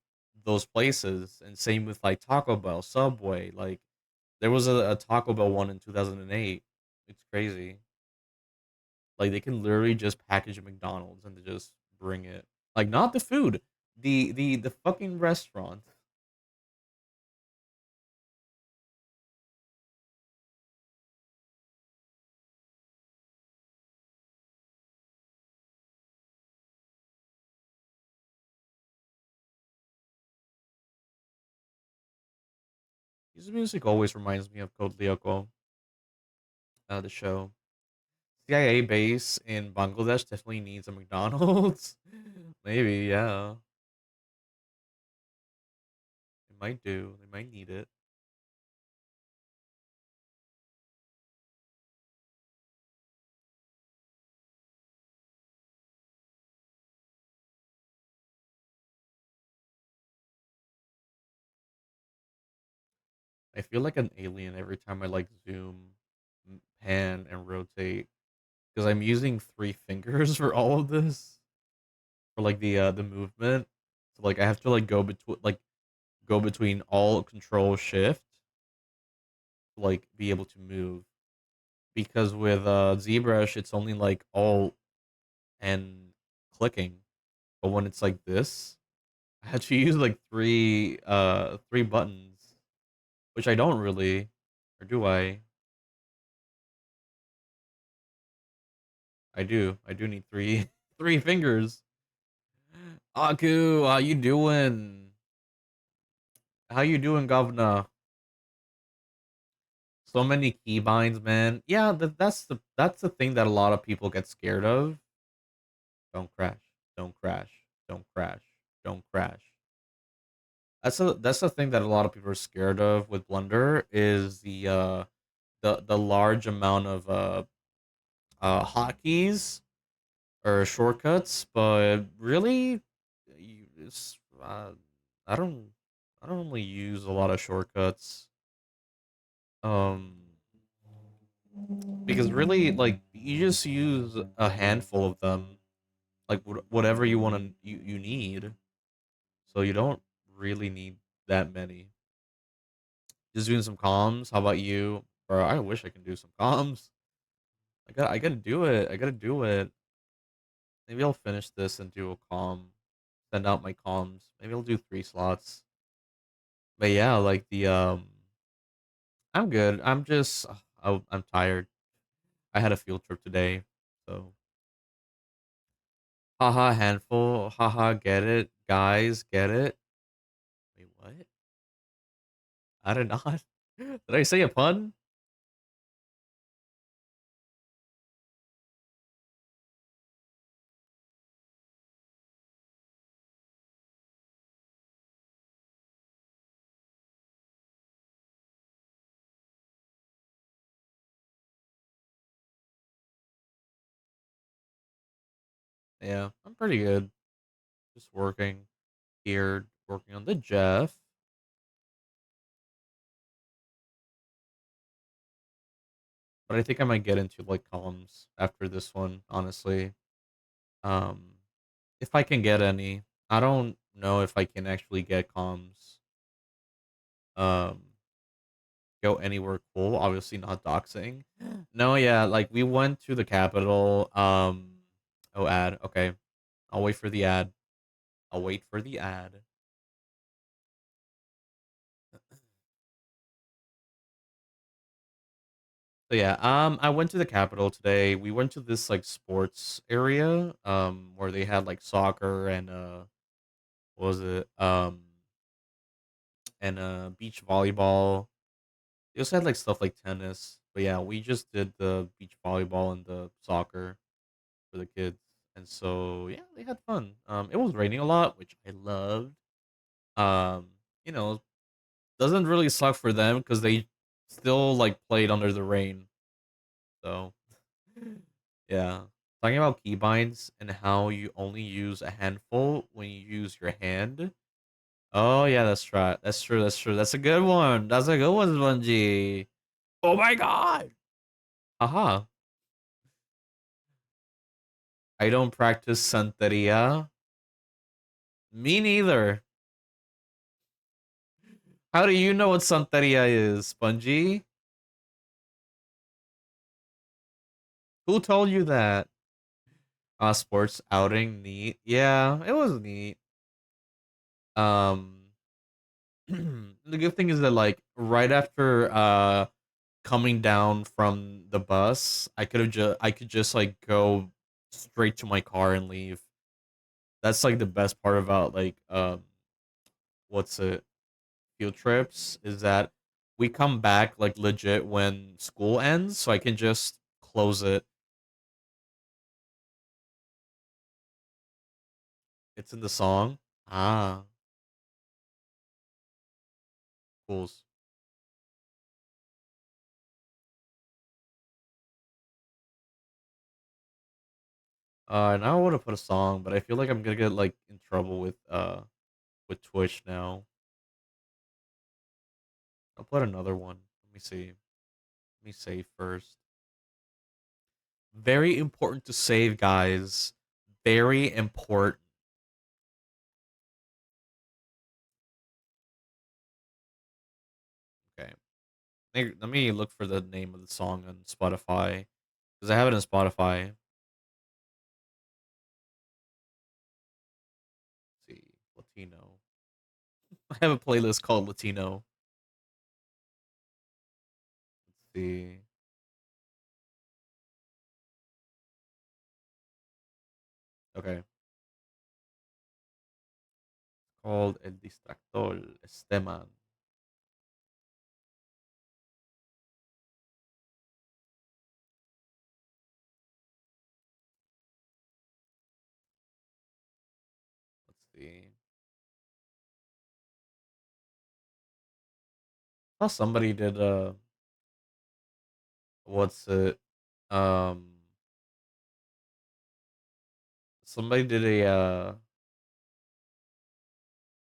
those places. And same with like Taco Bell, Subway. Like there was a Taco Bell one in 2008. It's crazy. Like they can literally just package a McDonald's and just bring it. Like not the food, the fucking restaurant. His music always reminds me of Code Lyoko, the show. CIA base in Bangladesh definitely needs a McDonald's. Maybe, yeah. They might do. They might need it. I feel like an alien every time I like zoom, pan, and rotate because I'm using three fingers for all of this for like the movement. So like I have to like go between all control shift to like be able to move because with ZBrush it's only like alt and clicking, but when it's like this, I had to use like three buttons, which I don't really, or do I? I do need three three fingers. Aku, how you doing? How you doing, governor? So many keybinds, man. Yeah, that's the thing that a lot of people get scared of. Don't crash. Don't crash. Don't crash. Don't crash. That's the thing that a lot of people are scared of with Blender is the large amount of hotkeys or shortcuts, but really, it's I don't I don't really use a lot of shortcuts. Um, because really, like you just use a handful of them, like whatever you want to you need. So you don't really need that many. Just doing some comms. How about you, bro? I wish I can do some comms. I gotta do it. I gotta do it. Maybe I'll finish this and do a comm. Send out my comms. Maybe I'll do 3 slots. But yeah, like I'm good. I'm just I'm tired. I had a field trip today, so haha handful. Haha, get it, guys, get it. Wait, what? I did not. Did I say a pun? Yeah, I'm pretty good. Just working here, working on the Jeff. But I think I might get into like columns after this one, honestly. Um, if I can get any. I don't know if I can actually get comms. Um, go anywhere cool. Obviously not doxing. No, yeah, like we went to the capital. Oh, ad. Okay, I'll wait for the ad. I'll wait for the ad. So yeah, I went to the capital today. We went to this like sports area, where they had like soccer and what was it? And beach volleyball. They also had like stuff like tennis. But yeah, we just did the beach volleyball and the soccer for the kids. And so yeah, they had fun. It was raining a lot, which I loved. Um, you know, doesn't really suck for them because they still like played under the rain. So yeah. Talking about keybinds and how you only use a handful when you use your hand. Oh yeah, that's right. That's true. That's true. That's a good one. That's a good one, Spongy. Oh my god. Haha. I don't practice Santeria. Me neither. How do you know what Santeria is, Spongy? Who told you that? Sports outing, neat. Yeah, it was neat. Um, the good thing is that like right after coming down from the bus, I could just like go straight to my car and leave. That's like the best part about like what's it field trips is that we come back like legit when school ends, so I can just close it. It's in the song. Ah, cools. Now I want to put a song, but I feel like I'm gonna get like in trouble with Twitch now. I'll put another one. Let me see. Let me save first. Very important to save, guys. Very important. Okay. Let me look for the name of the song on Spotify because I have it on Spotify. Let's see, Latino. I have a playlist called Latino. Let's see. Okay. Called El Distractor. Esteman. Let's see. Oh, somebody did what's it? Um somebody did a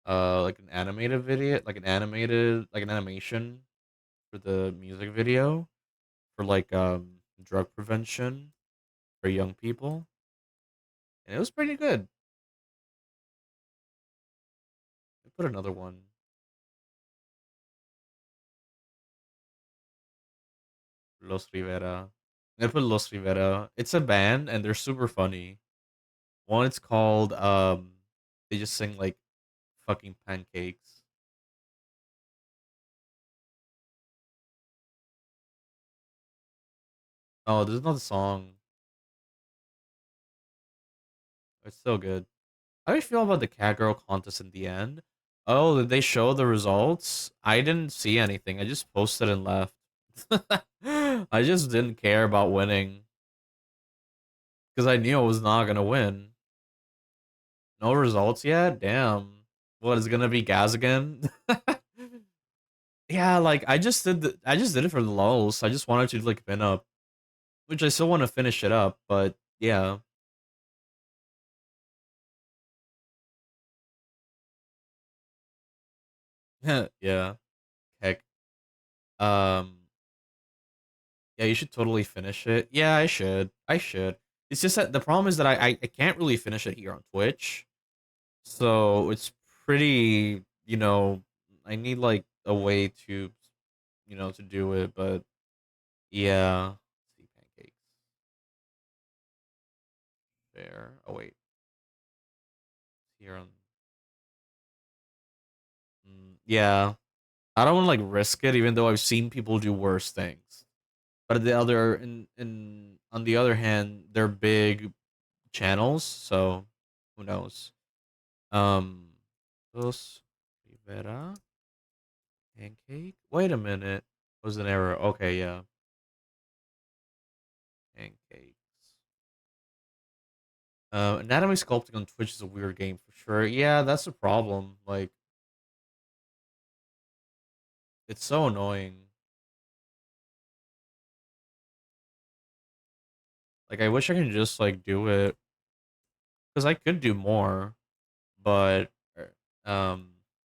like an animated video, like an animation for the music video for like drug prevention for young people, and it was pretty good. I put another one, Los Rivera. I put Los Rivera. It's a band and they're super funny. One, it's called they just sing like fucking pancakes. Oh, there's another song. It's so good. How do you feel about the cat girl contest in the end? Oh, did they show the results? I didn't see anything. I just posted and left. I just didn't care about winning because I knew I was not gonna win. No results yet? Damn. What is it gonna be Gaz again? Yeah, like I just did it for the lulz. I just wanted to like pin up, which I still want to finish it up, but yeah. Yeah. Heck. Um yeah, you should totally finish it. Yeah, I should. I should. It's just that the problem is that I can't really finish it here on Twitch. So it's pretty, I need like a way to, to do it, but yeah. Let's see, pancakes. There. Oh wait. Here on yeah. I don't want to like risk it even though I've seen people do worse things. But the other in on the other hand, they're big channels, so who knows? Um Dos Rivera pancake? Wait a minute. Was an error. Okay, yeah. Pancakes. Anatomy sculpting on Twitch is a weird game for sure. Yeah, that's the problem. Like, it's so annoying. Like, I wish I could just like do it because I could do more, but um,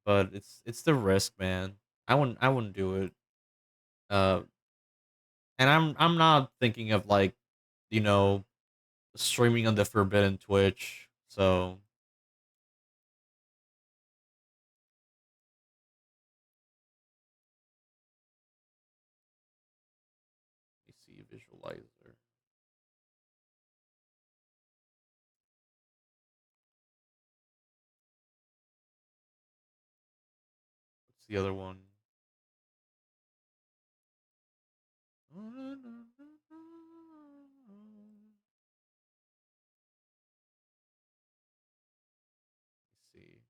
but it's the risk, man. I wouldn't do it. Uh, and I'm not thinking of like, you know, streaming on the forbidden Twitch. So let me see visualizer. What's the other one? Let's see.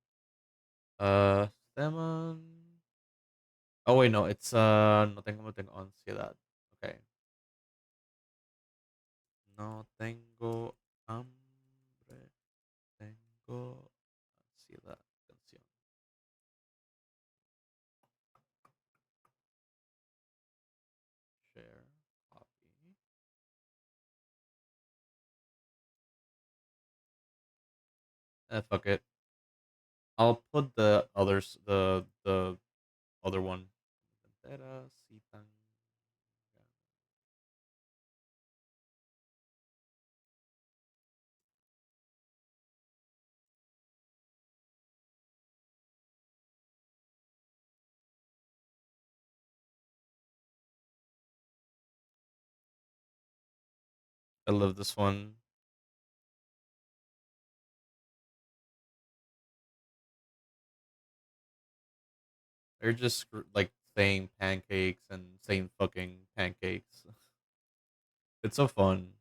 Lemon. Oh wait, no, it's no tengo ansiedad. Okay. No tengo hambre. Tengo ansiedad. Canción. Share. Copy. Fuck it. I'll put the other one. Terasitang. I love this one. They're just like saying pancakes and saying fucking pancakes. It's so fun.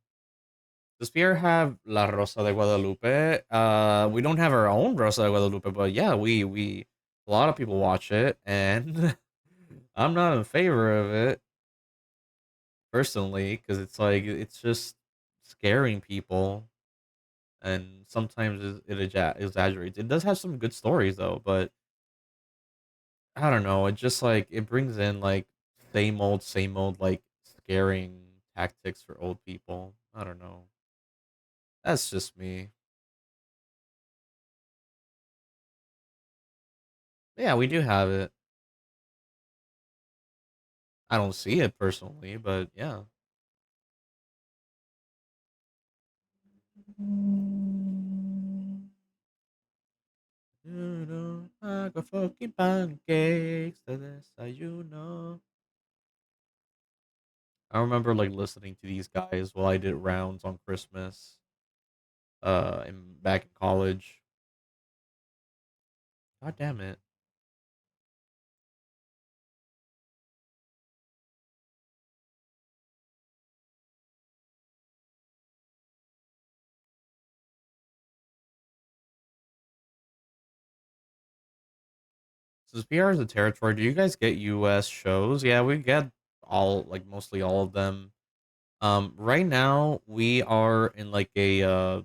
Does Pierre have La Rosa de Guadalupe? We don't have our own Rosa de Guadalupe, but yeah, we a lot of people watch it, and I'm not in favor of it personally because it's like it's just scaring people, and sometimes it exaggerates. It does have some good stories though, but I don't know. It just like it brings in like same old like scaring tactics for old people. I don't know. That's just me. Yeah, we do have it. I don't see it personally, but yeah. You know, I got fucking pancakes to desayuno. I remember like listening to these guys while I did rounds on Christmas. In back in college. God damn it. Since PR is a territory, do you guys get US shows? Yeah, we get all like mostly all of them. Right now we are in like a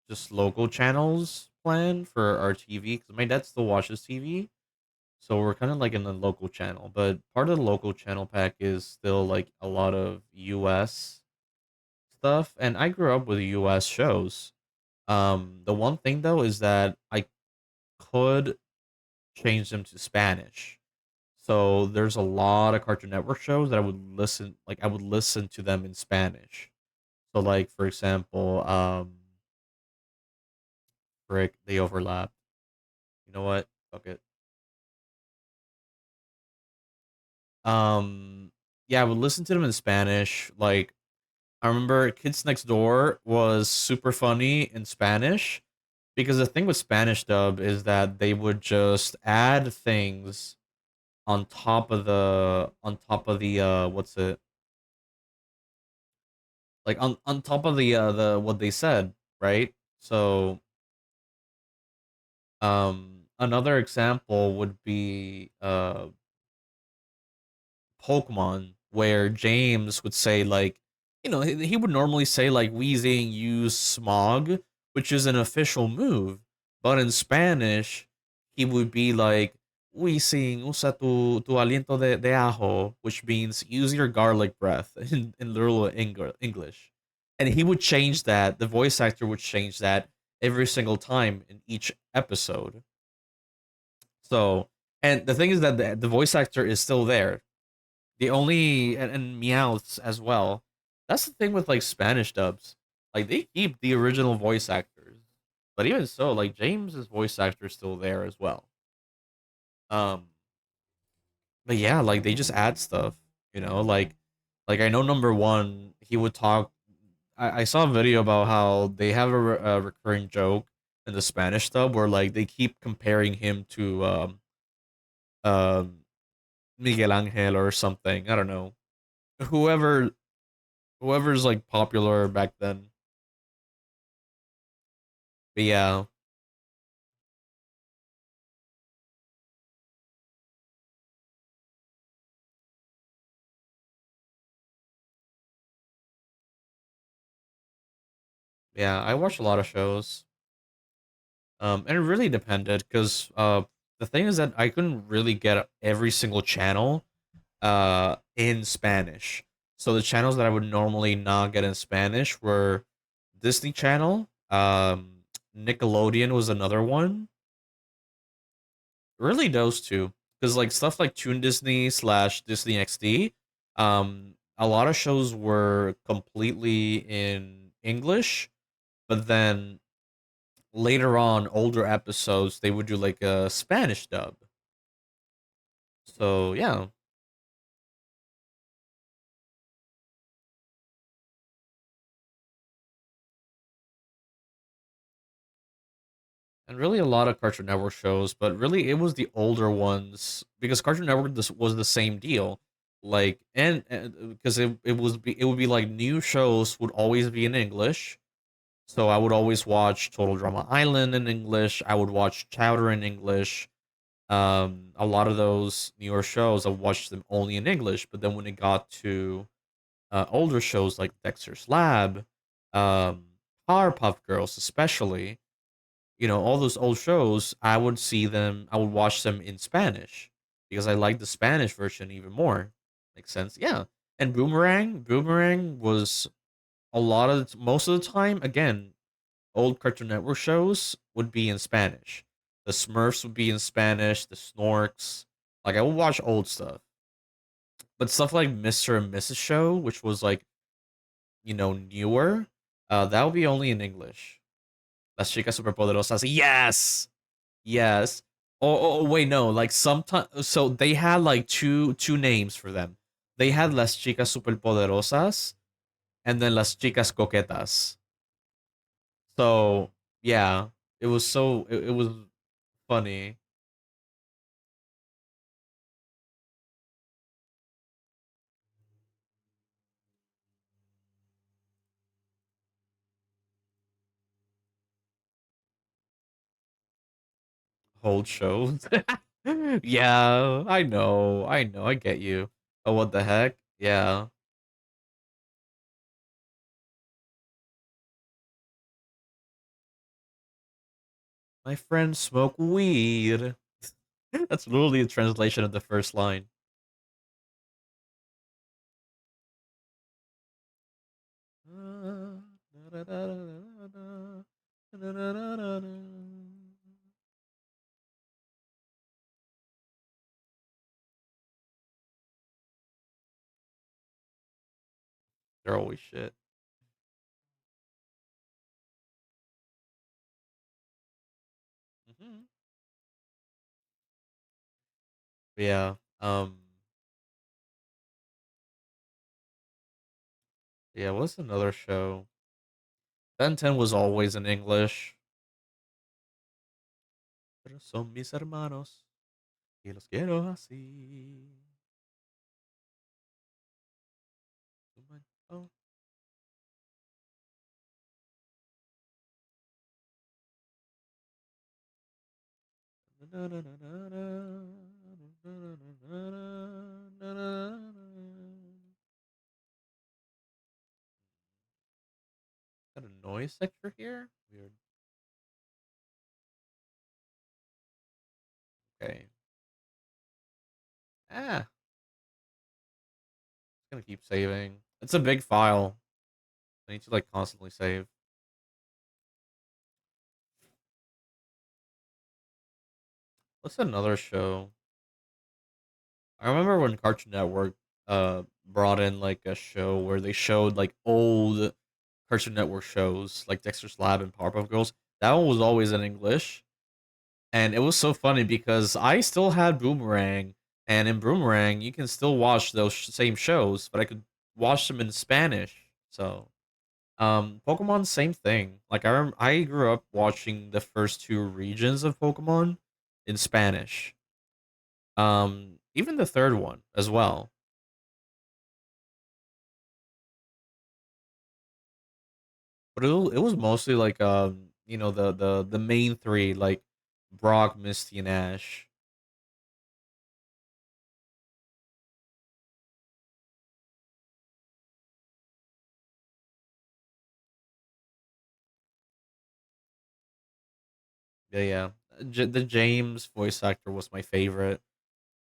just local channels plan for our TV because my dad still watches TV. So we're kind of like in the local channel, but part of the local channel pack is still like a lot of US stuff. And I grew up with US shows. The one thing though is that I could change them to Spanish. So there's a lot of Cartoon Network shows that I would listen to them in Spanish. So like for example, frick, they overlap. You know what? Fuck it. Um, yeah, I would listen to them in Spanish. Like I remember Kids Next Door was super funny in Spanish because the thing with Spanish dub is that they would just add things on top of the what's it like on top of the what they said, right? So another example would be Pokemon, where James would say like, he would normally say like Weezing use smog, which is an official move, but in Spanish, he would be like Weezing usa tu aliento de ajo, which means use your garlic breath in literal English, and he would change that. The voice actor would change that every single time in each episode. So, and the thing is that the voice actor is still there. The only and Meowths as well. That's the thing with like Spanish dubs. Like they keep the original voice actors. But even so, like James's voice actor is still there as well. Um but yeah, like they just add stuff, like I know number one, he would talk I saw a video about how they have a recurring joke in the Spanish dub where like they keep comparing him to um Miguel Angel or something. I don't know. Whoever whoever's like popular back then. But yeah, yeah, I watched a lot of shows. And it really depended because the thing is that I couldn't really get every single channel in Spanish. So the channels that I would normally not get in Spanish were Disney Channel, Nickelodeon was another one. Really those two. because like stuff like Toon Disney slash Disney XD, a lot of shows were completely in English, but then later on, older episodes they would do like a Spanish dub. So yeah, and really a lot of Cartoon Network shows, but really it was the older ones because Cartoon Network this was the same deal. Like and because it would be like new shows would always be in English. So I would always watch Total Drama Island in English. I would watch Chowder in English. A lot of those newer shows I watched them only in English. But then when it got to older shows like Dexter's Lab, um, Powerpuff Girls, especially, all those old shows, I would see them, I would watch them in Spanish because I like the Spanish version even more. Makes sense, yeah. And Boomerang was a lot of most of the time, again, old Cartoon Network shows would be in Spanish. The Smurfs would be in Spanish. The Snorks, like I would watch old stuff, but stuff like Mr. and Mrs. Show, which was like newer, that would be only in English. Las chicas superpoderosas. Yes, yes. Oh, wait, no. Like sometimes, so they had like two names for them. They had las chicas superpoderosas and then las chicas coquetas. So yeah, it was funny. Whole shows. Yeah, I get you. Oh, what the heck? Yeah, my friends smoke weed. That's literally a translation of the first line. They're always shit. Mhm. Yeah. Yeah. What's another show? Ben 10 was always in English. Pero son mis hermanos y los quiero así. Oh. Got a noise sector here? Weird. Okay. Ah, it's gonna keep saving. It's a big file. I need to like constantly save. What's another show? I remember when Cartoon Network brought in like a show where they showed like old Cartoon Network shows like Dexter's Lab and Powerpuff Girls. That one was always in English. And it was so funny because I still had Boomerang, and in Boomerang you can still watch those same shows, but I could watch them in Spanish. So, Pokemon, same thing. Like I grew up watching the first two regions of Pokemon in Spanish. Even the third one as well. But it was mostly like the main three like Brock, Misty, and Ash. Yeah, yeah. The James voice actor was my favorite.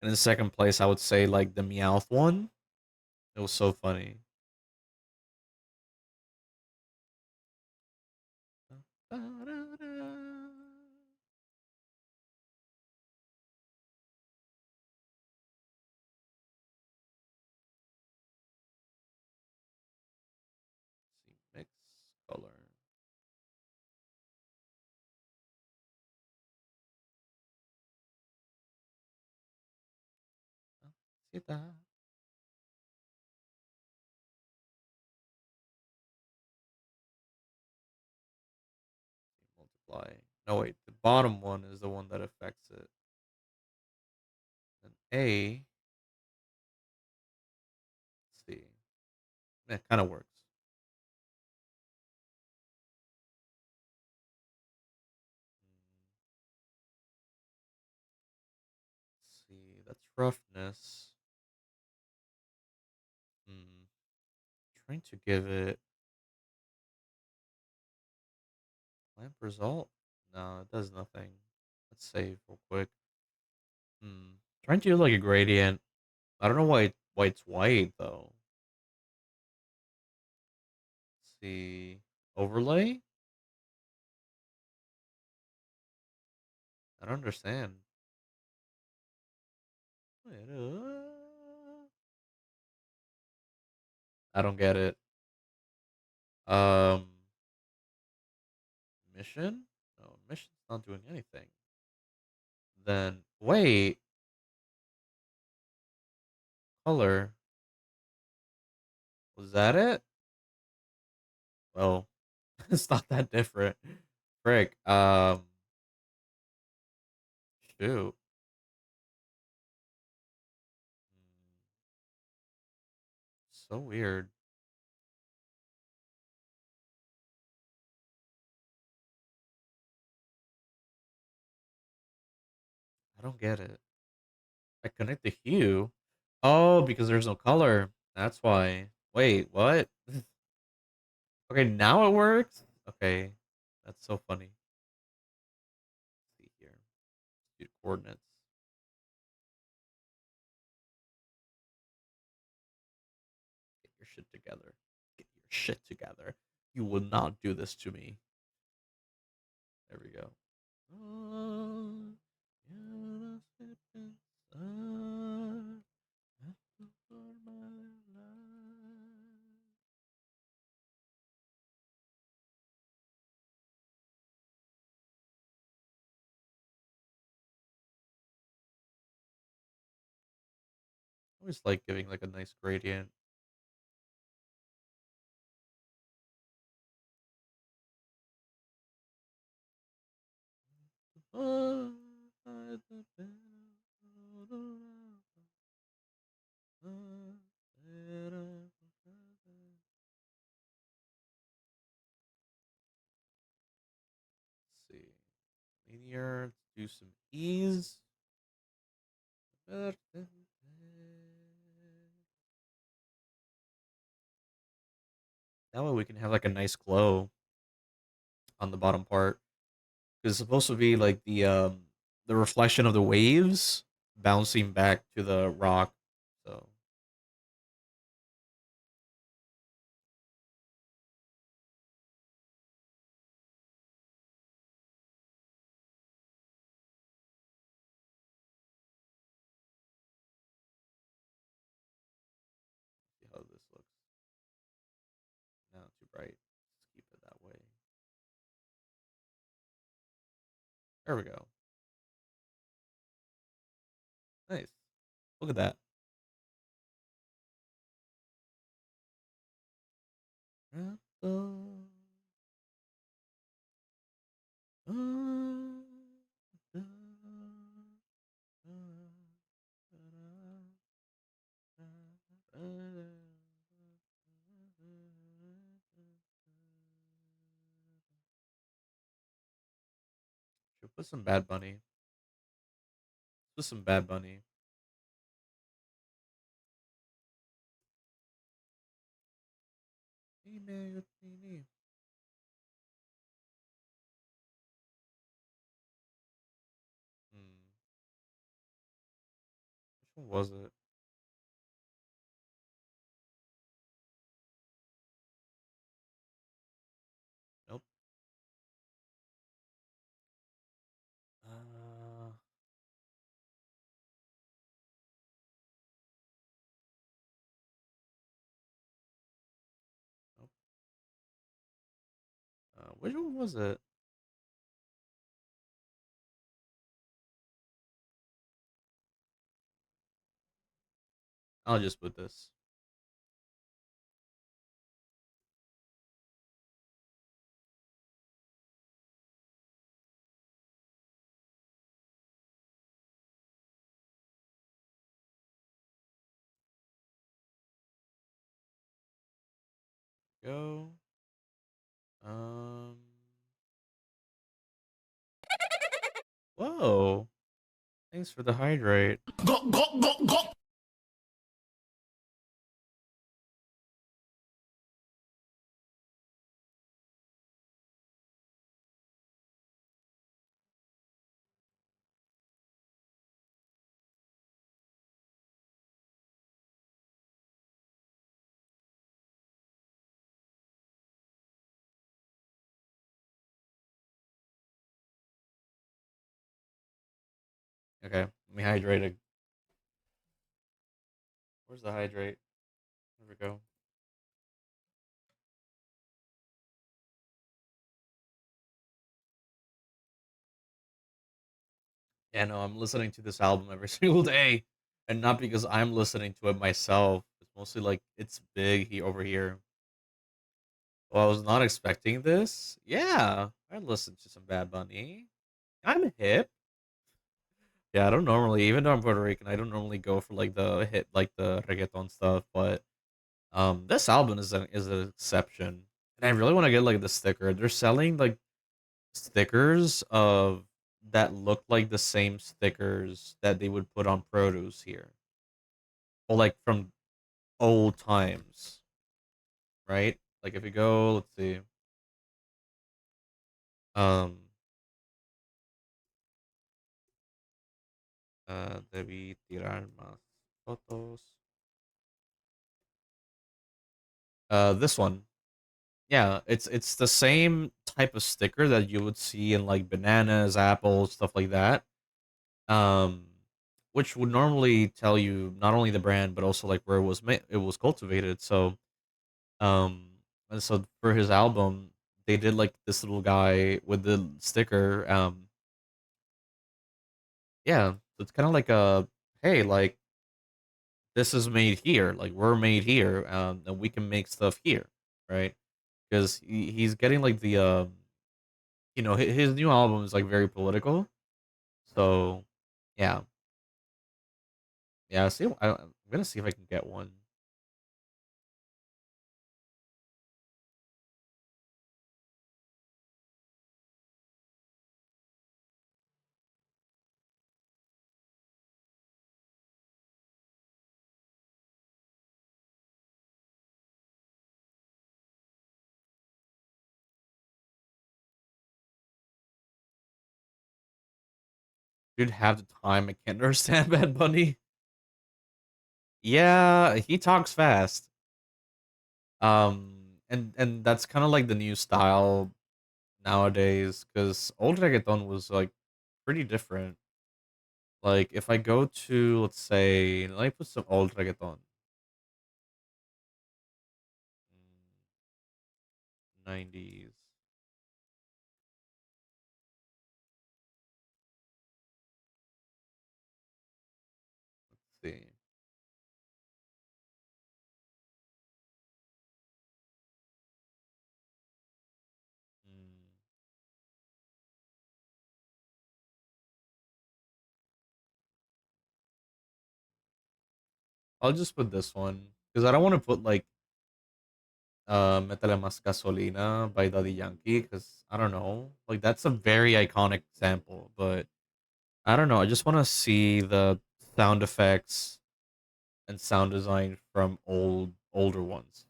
And in second place, I would say like the Meowth one. It was so funny. color. See that? Multiply. No, wait. The bottom one is the one that affects it. And A, let's see. That kind of works. Let's see. That's roughness. Hmm. Trying to give it lamp result. No, it does nothing. Let's save real quick. Hmm. Trying to do like a gradient. I don't know why it's white though. Let's see. Overlay? I don't understand. Wait, I don't get it. Um, mission? No, mission's not doing anything. Then wait, color. Was that it? Well, it's not that different. Frick. Shoot. So weird. I don't get it. I connect the hue. Oh, because there's no color. That's why. Wait, what? Okay, now it works. Okay, that's so funny. Let's see here. Let's do coordinates. Get your shit together. Get your shit together. You will not do this to me. There we go. Oh, you're the sleeping star at the bottom of the line. I always like giving like a nice gradient. Oh, I the let's see. Linear. Let's do some ease. That way we can have like a nice glow on the bottom part. It's supposed to be like the reflection of the waves bouncing back to the rock. So see how this looks. Not too bright. Let's keep it that way. There we go. Nice. Look at that. Should put some Bad Bunny. Put some Bad Bunny. Hmm. Which one was it? Nope. Uh, nope. Which one was it? I'll just put this. Go. Um. Whoa. Thanks for the hydrate. Okay. Let me hydrate. Where's the hydrate? There we go. Yeah, no, I'm listening to this album every single day, and not because I'm listening to it myself. It's mostly like it's big over here. Well, I was not expecting this. Yeah, I listened to some Bad Bunny. I'm hip. Yeah, I don't normally, even though I'm Puerto Rican, I don't normally go for like the hit, like the reggaeton stuff. But this album is an exception, and I really want to get like the sticker. They're selling like stickers of that look like the same stickers that they would put on produce here, or like from old times, right? Like if you go, let's see, um, debí tirar más fotos. This one, yeah, it's the same type of sticker that you would see in like bananas, apples, stuff like that. Um, which would normally tell you not only the brand but also like where it was cultivated. So Um, and so for his album, they did like this little guy with the sticker. Yeah, so it's kind of like a hey, like this is made here, like we're made here, and we can make stuff here, right? Because he's getting like the his new album is like very political. So yeah, yeah. See, I'm gonna see if I can get one. Dude, have the time. I can't understand Bad Bunny. Yeah, he talks fast. And that's kind of like the new style nowadays because old reggaeton was like pretty different. Like if I go to let's say let me put some old reggaeton. 90s. Let's see. Mm, I'll just put this one because I don't want to put like Metale Más Gasolina by Daddy Yankee because I don't know. Like that's a very iconic sample, but I don't know. I just want to see the sound effects and sound design from older ones.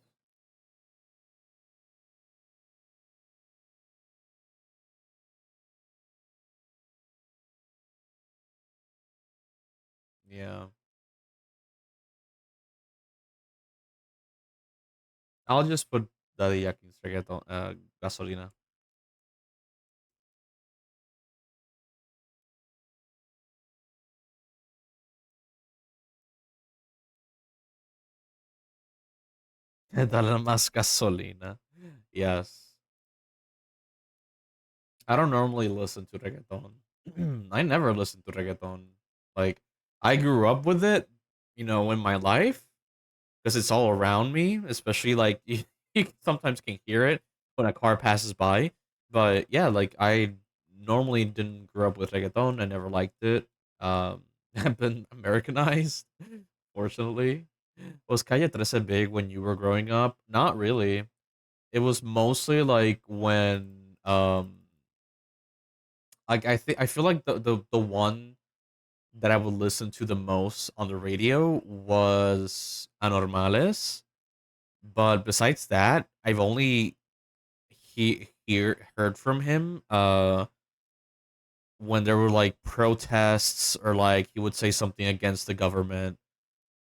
Yeah. I'll just put Daddy Yankee's reggaeton, gasolina. Dale más gasolina. Yes. I don't normally listen to reggaeton. I never listen to reggaeton. Like I grew up with it, in my life because it's all around me. Especially like you sometimes can hear it when a car passes by. But yeah, like I normally didn't grow up with reggaeton. I never liked it. I've been Americanized, fortunately. Was Calle 13 big when you were growing up? Not really. It was mostly like when like I feel like the one that I would listen to the most on the radio was Anormales. But besides that, I've only heard from him when there were like protests or like he would say something against the government,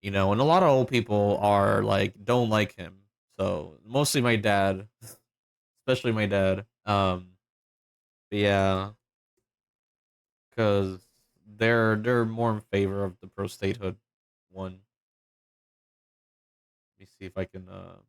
and a lot of old people are like don't like him. So mostly my dad, especially my dad. But yeah, because they're more in favor of the pro statehood one. Let me see if I can mm,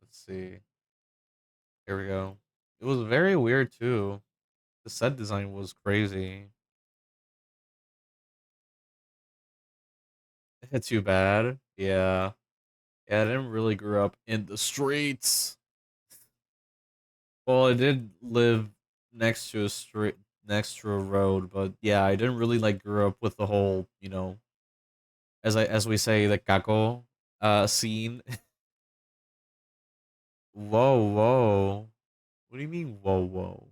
let's see. Here we go. It was very weird too. The set design was crazy. Too bad. Yeah. Yeah, I didn't really grow up in the streets. Well, I did live next to a street, next to a road, but yeah, I didn't really like grow up with the whole, as we say, the caco scene. Whoa, whoa. What do you mean, whoa, whoa?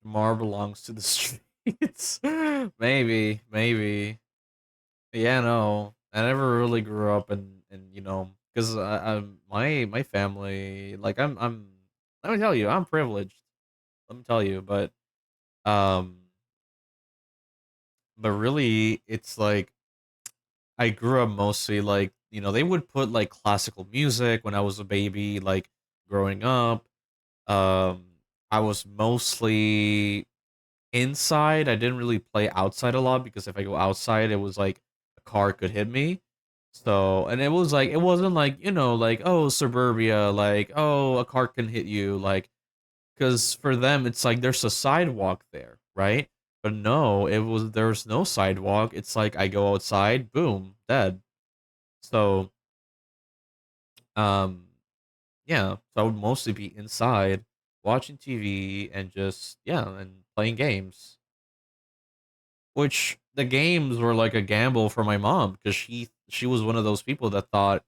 Mar belongs to the streets. Maybe, maybe. Yeah, no, I never really grew up in because my family, like let me tell you, I'm privileged. Let me tell you, um, but really, it's like I grew up mostly like they would put like classical music when I was a baby, like growing up. Um, I was mostly inside. I didn't really play outside a lot because if I go outside, it was like a car could hit me. So, and it was like it wasn't like, like oh, suburbia, like oh, a car can hit you, like cuz for them it's like there's a sidewalk there, right? But no, there's no sidewalk. It's like I go outside, boom, dead. So, um yeah, so I would mostly be inside watching TV and just and playing games. Which the games were like a gamble for my mom because she was one of those people that thought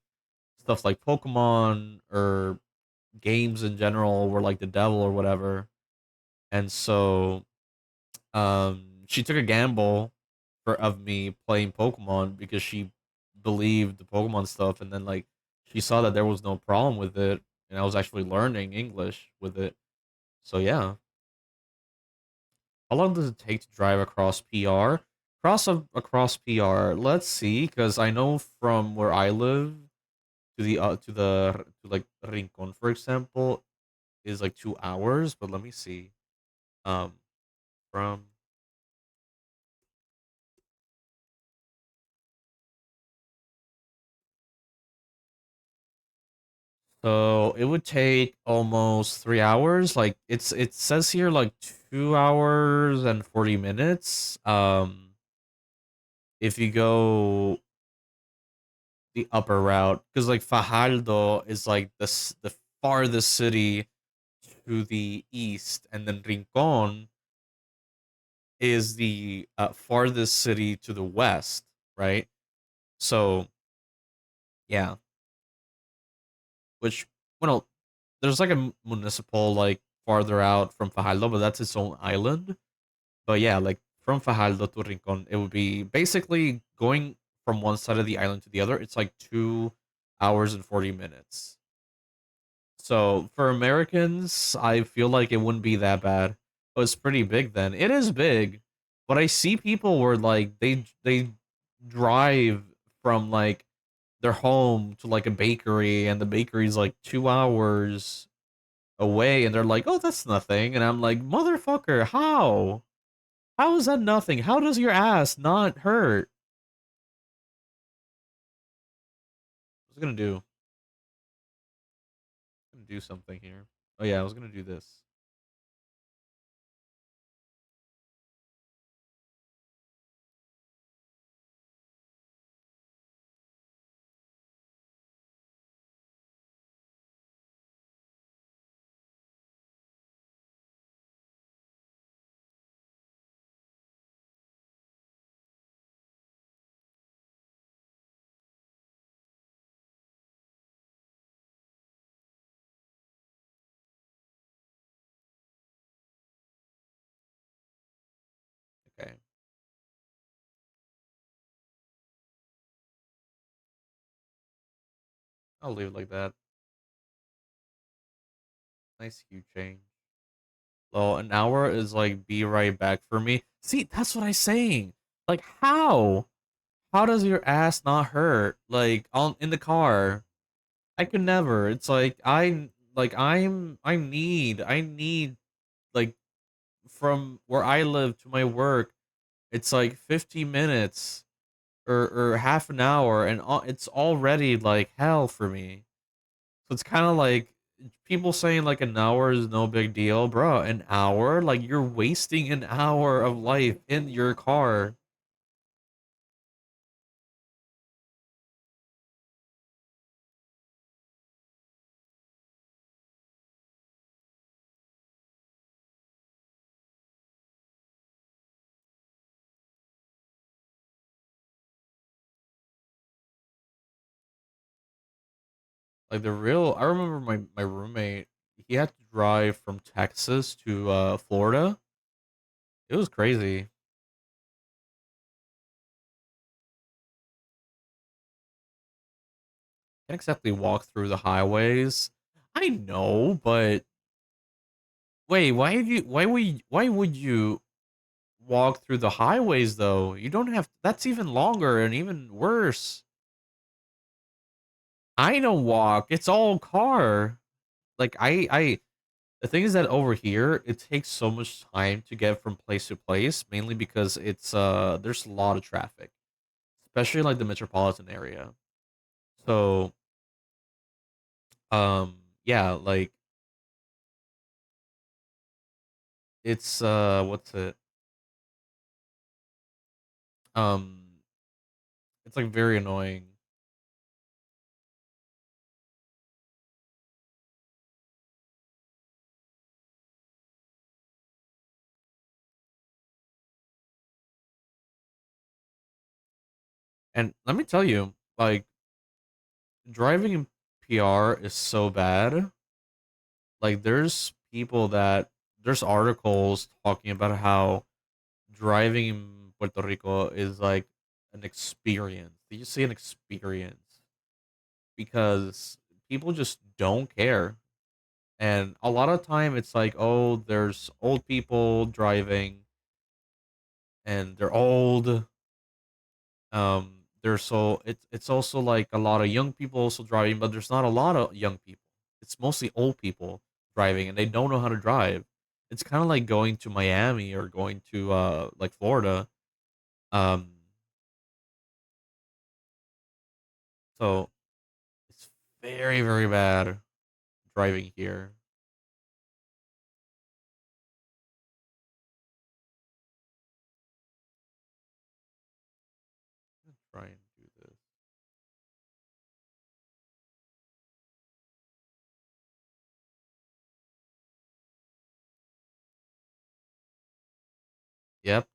stuff like Pokemon or games in general were like the devil or whatever. And so she took a gamble of me playing Pokemon because she believed the Pokemon stuff and then like she saw that there was no problem with it and I was actually learning English with it. So yeah. How long does it take to drive across PR? Across PR. Let's see, because I know from where I live to like Rincon, for example, is like 2 hours. But let me see. Um, from so it would take almost 3 hours. Like it says here like 2 hours and 40 minutes. If you go the upper route, because like Fajardo is like the farthest city to the east, and then Rincon is the farthest city to the west, right? So yeah, which well, there's like a municipal like farther out from Fajardo, but that's its own island. But yeah, like from Fajardo to Rincon, it would be basically going from one side of the island to the other. It's like 2 hours and 40 minutes. So for Americans, I feel like it wouldn't be that bad. But it's pretty big then. It is big, but I see people where like they drive from like their home to like a bakery, and the bakery's like 2 hours away, and they're like, "Oh, that's nothing," and I'm like, "Motherfucker, how? How is that nothing? How does your ass not hurt?" I was gonna do something here. Oh yeah, I was gonna do this. Okay, I'll leave it like that. Nice huge change. Well, an hour is like be right back for me. See, that's what I'm saying. Like, how? How does your ass not hurt? Like on in the car. I could never. It's like I need like from where I live to my work, it's like 50 minutes or half an hour, and it's already like hell for me. So it's kind of like people saying like an hour is no big deal, bro. An hour? Like you're wasting an hour of life in your car. Like the real I remember my roommate, he had to drive from Texas to Florida. It was crazy. Can't exactly walk through the highways. I know, but wait, why would you walk through the highways though? You don't have that's even longer and even worse. I don't walk. It's all car. Like I the thing is that over here it takes so much time to get from place to place, mainly because it's there's a lot of traffic, especially in like the metropolitan area. So yeah, like it's what's it? Um it's like very annoying. And let me tell you, like driving in PR is so bad. Like there's articles talking about how driving in Puerto Rico is like an experience. Did you say an experience? Because people just don't care. And a lot of time it's like, oh, there's old people driving and they're old. There's so it's also like a lot of young people also driving, but there's not a lot of young people. It's mostly old people driving and they don't know how to drive. It's kind of like going to Miami or going to like Florida. Um so it's very very bad driving here. Try and do this. Yep.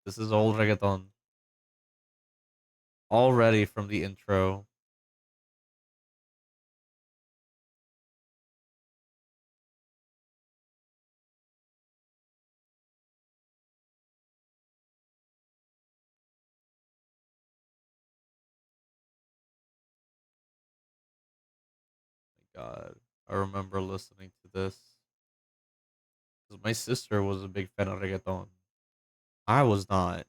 This is old reggaeton already from the intro. god. I remember listening to this because my sister was a big fan of reggaeton. I was not.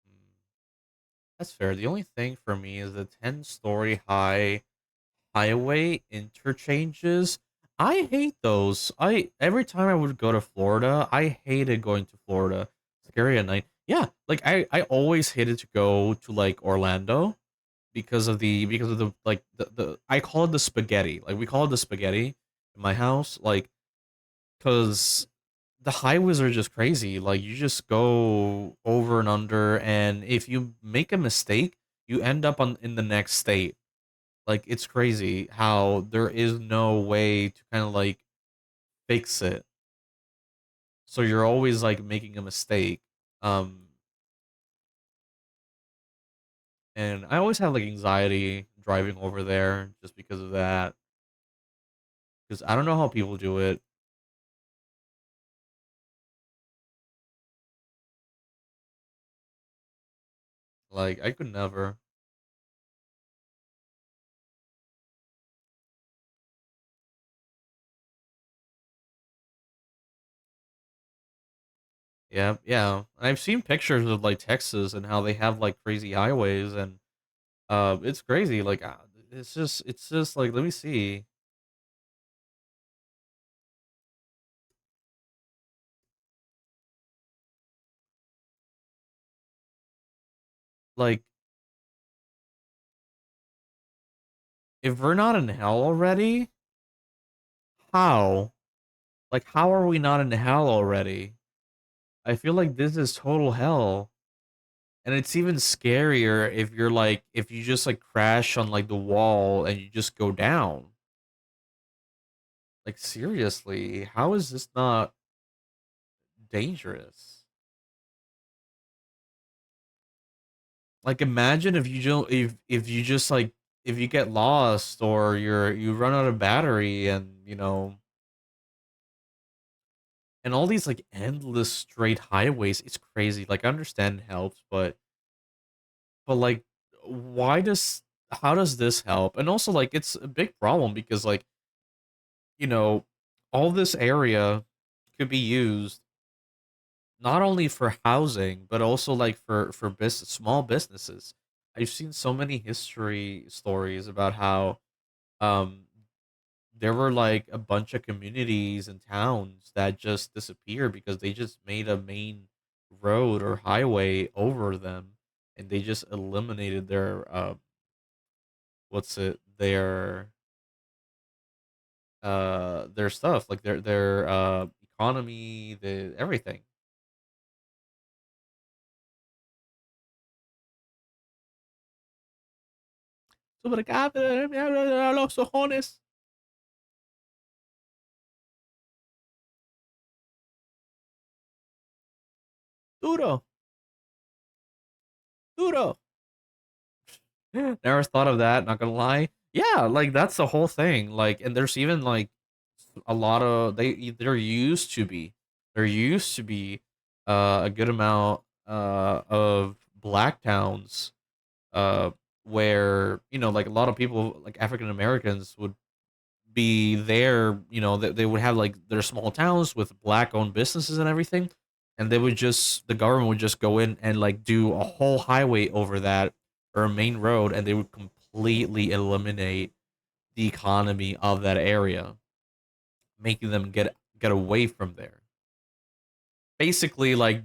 Mm, That's fair. The only thing for me is the 10-story high highway interchanges. I hate those. I every time I would go to Florida, I hated going to Florida. Scary at night. Yeah, like I always hated to go to like Orlando because of the like the I call it the spaghetti. Like we call it the spaghetti in my house. Like because the highways are just crazy. Like you just go over and under, and if you make a mistake, you end up on in the next state. Like it's crazy how there is no way to kind of like fix it. So you're always like making a mistake. Um and I always have like anxiety driving over there just because of that. Because I don't know how people do it. Like I could never. Yeah, yeah. I've seen pictures of like Texas and how they have like crazy highways and it's crazy. Like it's just like let me see. Like if we're not in hell already, how? Like how are we not in hell already? I feel like this is total hell. And it's even scarier if you're like if you just like crash on like the wall and you just go down. Like seriously, how is this not dangerous? Like imagine if you don't if you just like if you get lost or you run out of battery and and all these like endless straight highways, it's crazy. Like I understand it helps, but like why does how does this help? And also like it's a big problem because like, you know, all this area could be used not only for housing but also like for business small businesses. I've seen so many history stories about how um there were like a bunch of communities and towns that just disappeared because they just made a main road or highway over them and they just eliminated their what's it their stuff like their economy, the everything. Los cojones. Duro, duro. Never thought of that, not gonna lie. Yeah, like that's the whole thing. Like, and there's even like a lot of there used to be a good amount of black towns uh where like a lot of people like African Americans would be there, they would have like their small towns with black owned businesses and everything. And the government would just go in and like do a whole highway over that or a main road and they would completely eliminate the economy of that area, making them get away from there. Basically like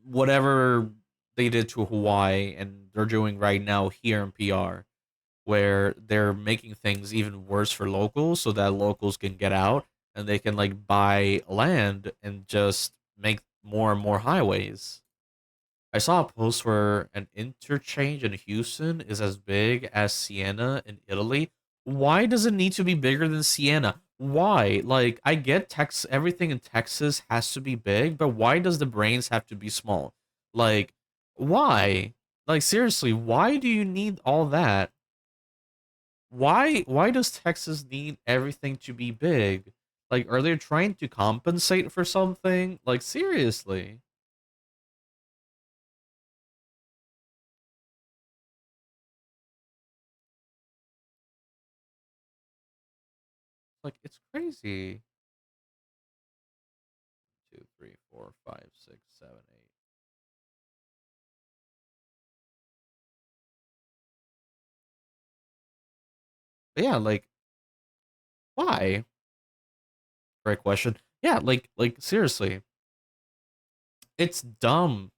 whatever they did to Hawaii and they're doing right now here in PR, where they're making things even worse for locals so that locals can get out and they can like buy land and just make more and more highways. I saw a post where an interchange in Houston is as big as Siena in Italy. Why does it need to be bigger than Siena? Why? Like, I get everything in Texas has to be big, but why does the brains have to be small? Like, why? Like, seriously, why do you need all that? Why does Texas need everything to be big? Like, are they trying to compensate for something? Like, seriously. Like, it's crazy. Two, three, four, five, six, seven, eight. But yeah, like, why? Great question. Yeah, like seriously, it's dumb.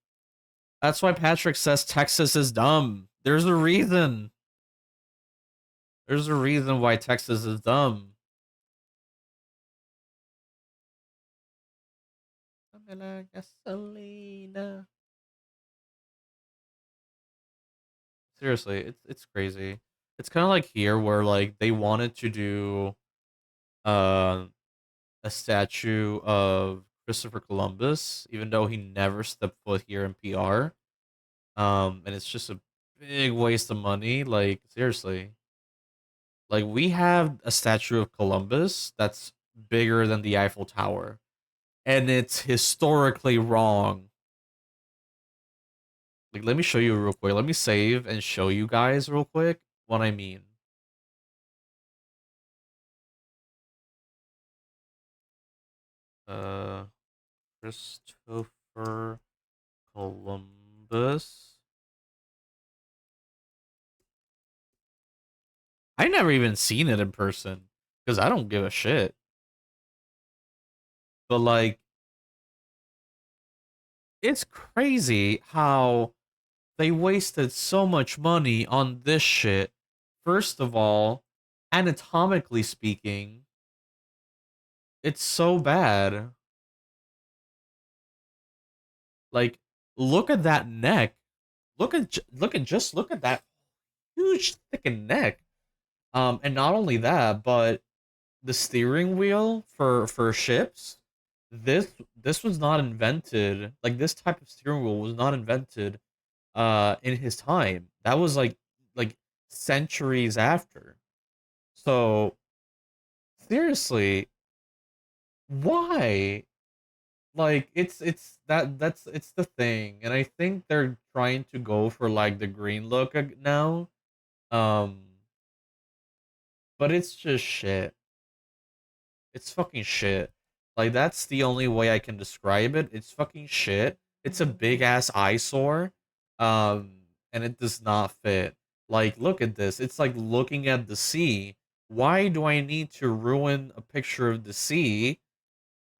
That's why Patrick says Texas is dumb. There's a reason. There's a reason why Texas is dumb. Something like gasolina. Seriously, it's crazy. It's kind of like here where like they wanted to do uh, a statue of Christopher Columbus, even though he never stepped foot here in PR. And it's just a big waste of money. Like seriously, like we have a statue of Columbus that's bigger than the Eiffel Tower, and it's historically wrong. Like let me show you real quick. Let me save and show you guys real quick what I mean. Uh, Christopher Columbus. I never even seen it in person because I don't give a shit. But like, it's crazy how they wasted so much money on this shit. First of all, anatomically speaking, it's so bad. Like, look at that neck. Look at that huge thickened neck. And not only that, but the steering wheel for ships. This was not invented. Like this type of steering wheel was not invented in his time. That was like centuries after. So seriously, why? Like it's the thing, and I think they're trying to go for like the green look now. Um, but it's just shit. It's fucking shit. Like that's the only way I can describe it. It's fucking shit. It's a big ass eyesore. And it does not fit. Like look at this. It's like looking at the sea. Why do I need to ruin a picture of the sea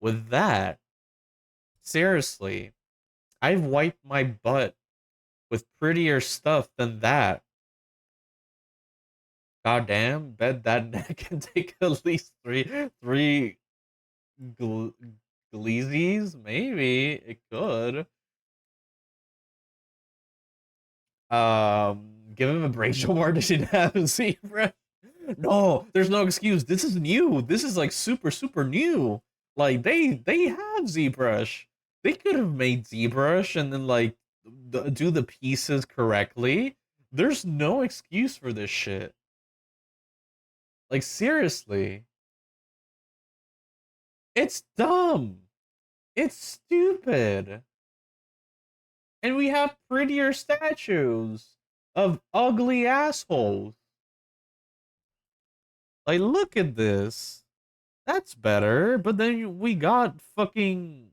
with that? Seriously. I've wiped my butt with prettier stuff than that. Goddamn, bet that neck can take at least three gl- Gleezies? Maybe it could. Give him a break. Jomar didn't have a zebra. No, there's no excuse. This is new. This is like super new. Like they have ZBrush. They could have made ZBrush and then like do the pieces correctly. There's no excuse for this shit. Like seriously, it's dumb. It's stupid. And we have prettier statues of ugly assholes. Like, look at this. That's better. But then we got the fucking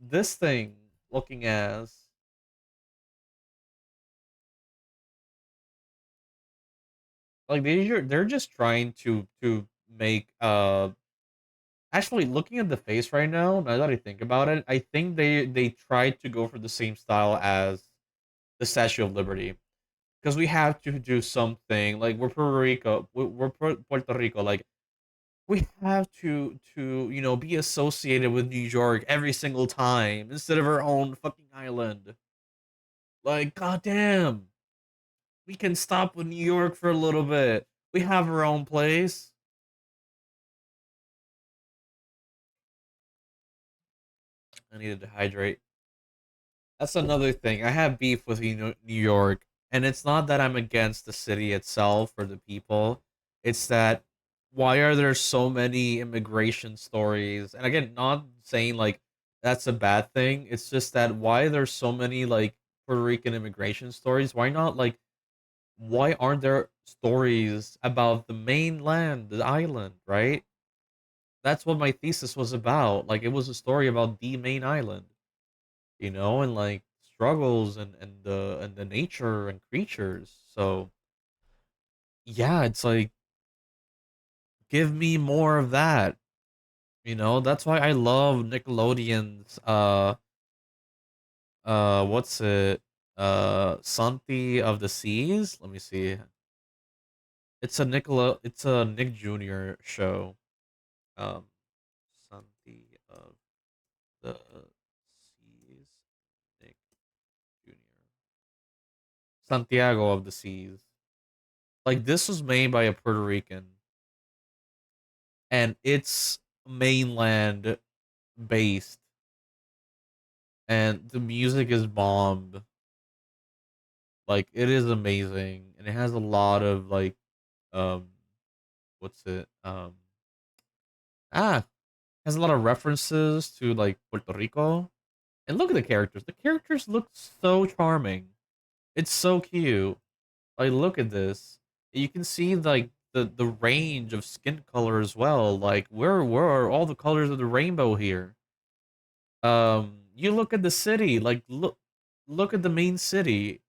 this thing looking as like they're just trying to make actually looking at the face right now that I think about it, I think they tried to go for the same style as the Statue of Liberty because we have to do something like we're Puerto Rico, Puerto Rico, like we have to be associated with New York every single time instead of our own fucking island. Like, goddamn, we can stop with New York for a little bit. We have our own place. I needed to hydrate. That's another thing. I have beef with New York, and it's not that I'm against the city itself or the people. It's that why are there so many immigration stories? And again, not saying like that's a bad thing. It's just that why are there so many like Puerto Rican immigration stories? Why not like why aren't there stories about the mainland, the island, right? That's what my thesis was about. Like it was a story about the main island, and like struggles and the nature and creatures. So yeah, it's like give me more of that. That's why I love Nickelodeon's what's it? Santi of the Seas. Let me see. It's a Nick Jr. show. Um Santi of the Seas. Nick Jr. Santiago of the Seas. Like this was made by a Puerto Rican, and it's mainland based, and the music is bomb. Like it is amazing, and it has a lot of like um what's it has a lot of references to like Puerto Rico. And look at the characters. The characters look so charming. It's so cute. Like look at this. You can see like the range of skin color as well. Like where are all the colors of the rainbow here? You look at the city, like look at the main city.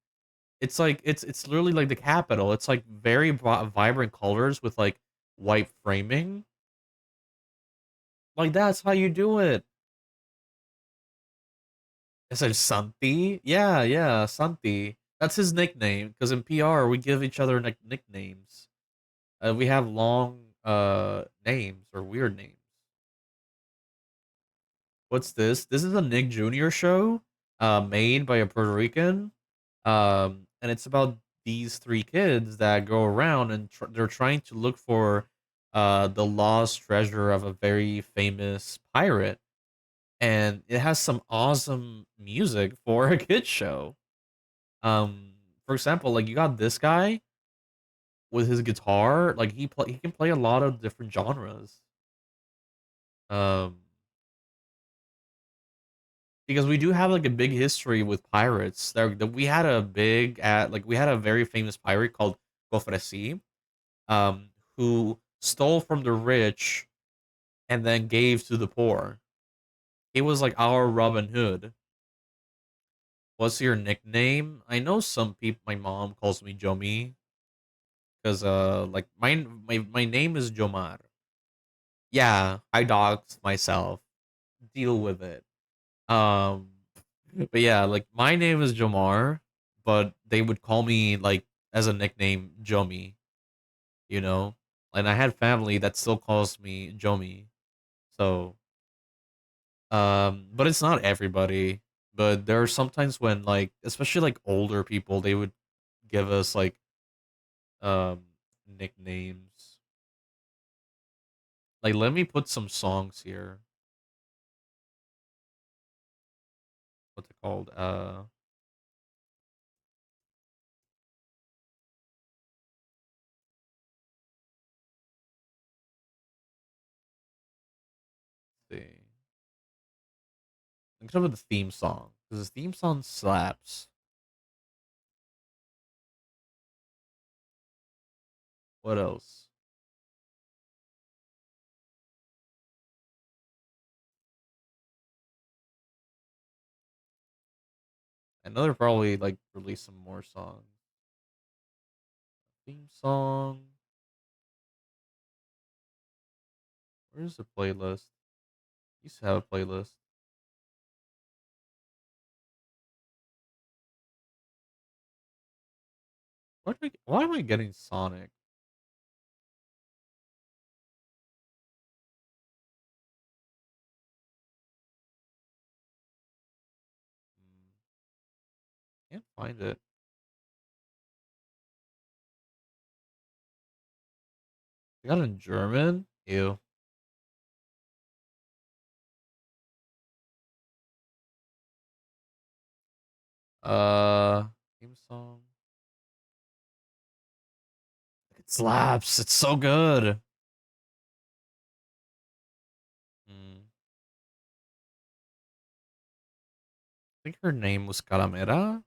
It's like it's literally like the capital. It's like very vibrant colors with like white framing. Like that's how you do it. It's like Santi. Yeah, yeah, Santi. That's his nickname because in PR we give each other nicknames. We have long names or weird names. What's this? This is a Nick Jr. show, made by a Puerto Rican, and it's about these three kids that go around and they're trying to look for, the lost treasure of a very famous pirate, and it has some awesome music for a kid show. Um, for example, like you got this guy with his guitar, like he can play a lot of different genres. Um, because we do have like a big history with pirates. We had a big at like we had a very famous pirate called Cofresi, um, who stole from the rich and then gave to the poor. He was like our Robin Hood. What's your nickname? I know some people. My mom calls me Jomi because like my name is Jomar. Yeah, I doxed myself. Deal with it. Um, but yeah, like my name is Jomar, but they would call me like as a nickname Jomi, you know? And I had family that still calls me Jomi. So, but it's not everybody. But there are sometimes when like especially like older people, they would give us like um nicknames. Like let me put some songs here. What's it called? Let's see. I'm gonna with the theme song because the theme song slaps. What else? I know they're probably like release some more songs. Theme song. Where's the playlist? Used to have a playlist. Why am I getting Sonic? Hmm, can't find it. I got it in German. Ew. Uh, theme song. It slaps. It's so good. Hmm. I think her name was Caramera.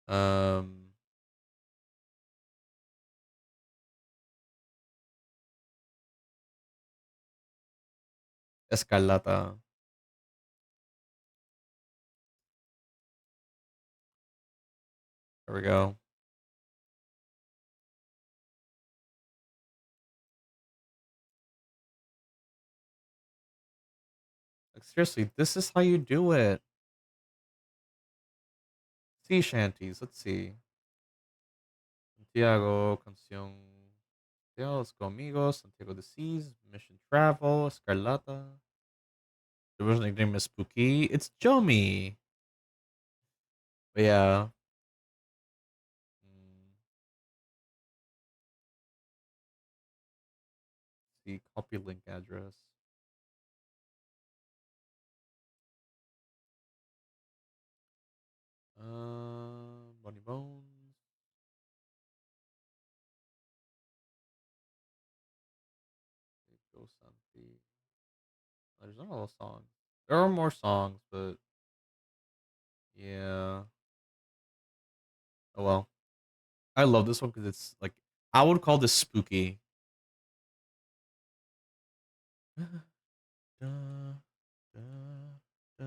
Um, Escalata. There we go. Like, seriously, this is how you do it. Sea shanties. Let's see. Santiago, canción. Santiago's conmigo. Santiago de Seas. Mission Travel. Escarlata. The original nickname is Spooky. It's Jomi. But yeah. Mm, see, copy link address. Bunny Bones. Go Santi. There's not a lot of songs. There are more songs, but yeah. Oh well. I love this one because it's like I would call this spooky. Da, da, da.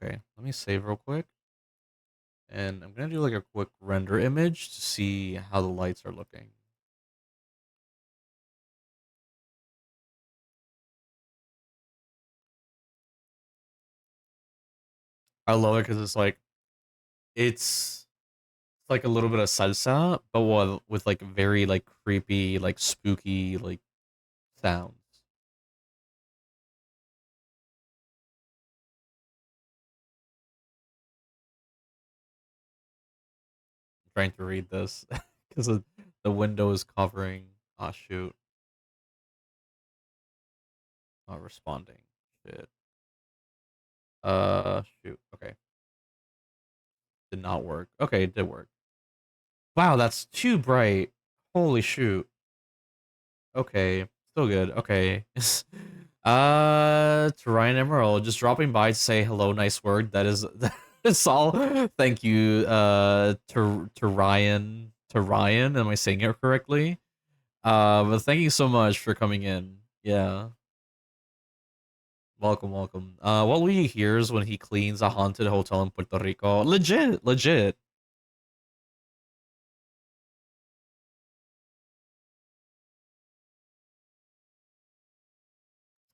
Okay, let me save real quick. And I'm gonna do like a quick render image to see how the lights are looking. I love it because it's like a little bit of salsa, but with like very like creepy, like spooky like sounds. I'm trying to read this because the window is covering. Oh shoot, not responding. Shit. Shoot. Okay, did not work. Okay, it did work. Wow, that's too bright. Holy shoot. Okay, still good. Okay. To Ryan Emerald, just dropping by to say hello, nice word. That's all. Thank you, to Ryan. Am I saying it correctly? But thank you so much for coming in. Yeah, welcome, welcome. What Lee hears when he cleans a haunted hotel in Puerto Rico. Legit, legit.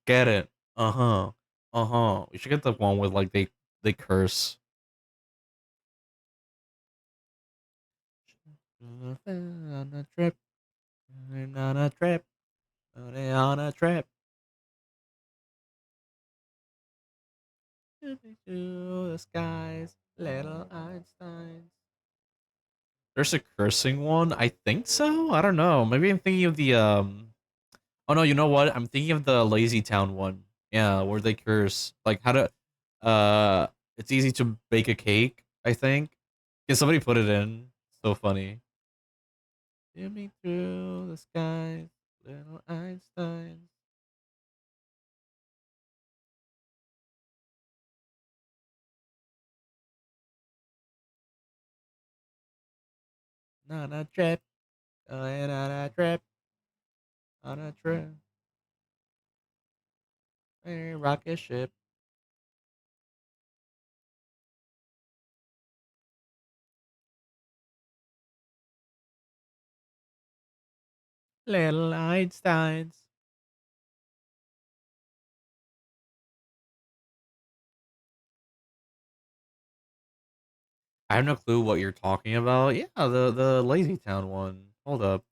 Get it. Uh huh. Uh huh. We should get the one with like they curse. On a trip, on a trip, on a trip. To the skies, little Einsteins. There's a cursing one. I think so. I don't know. Maybe I'm thinking of the Oh no, you know what? I'm thinking of the Lazy Town one. Yeah, where they curse. Like how to uh it's easy to bake a cake, I think. Can somebody put it in? So funny. Zooming through the skies, little Einsteins. On a trip, going on a trip, a rocket ship. Little Einsteins. I have no clue what you're talking about. Yeah, the Lazy Town one. Hold up.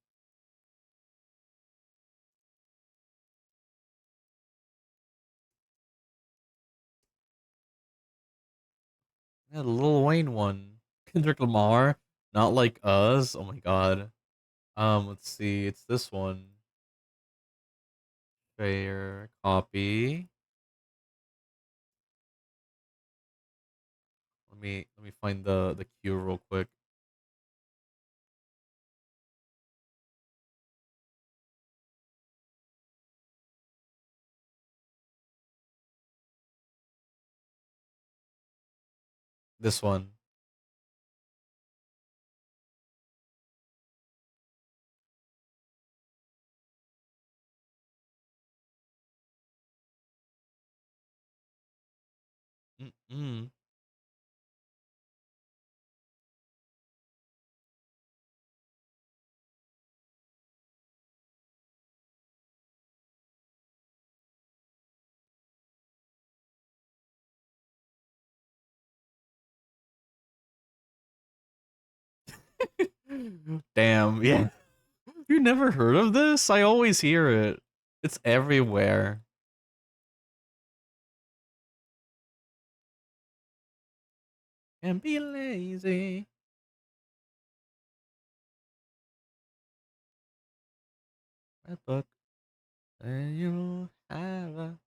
Yeah, the Lil Wayne one. Kendrick Lamar. Not like us. Oh my god. Let's see. It's this one. Fair copy. Let me find the cue real quick. This one. Mm-mm. Damn, yeah. You never heard of this? I always hear it. It's everywhere. And be lazy. That book. And you have a.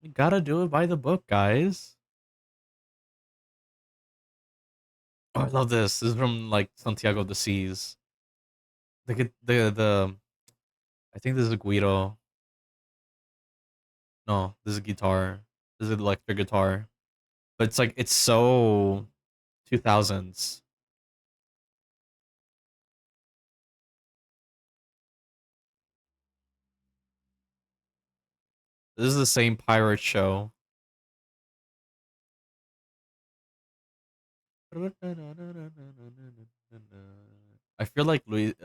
You gotta do it by the book, guys. Oh, I love this. This is from like Santiago de Seas. The I think this is a Guido. No, this is a guitar. This is an electric guitar. But it's like it's so 2000s. This is the same pirate show. I feel like Luis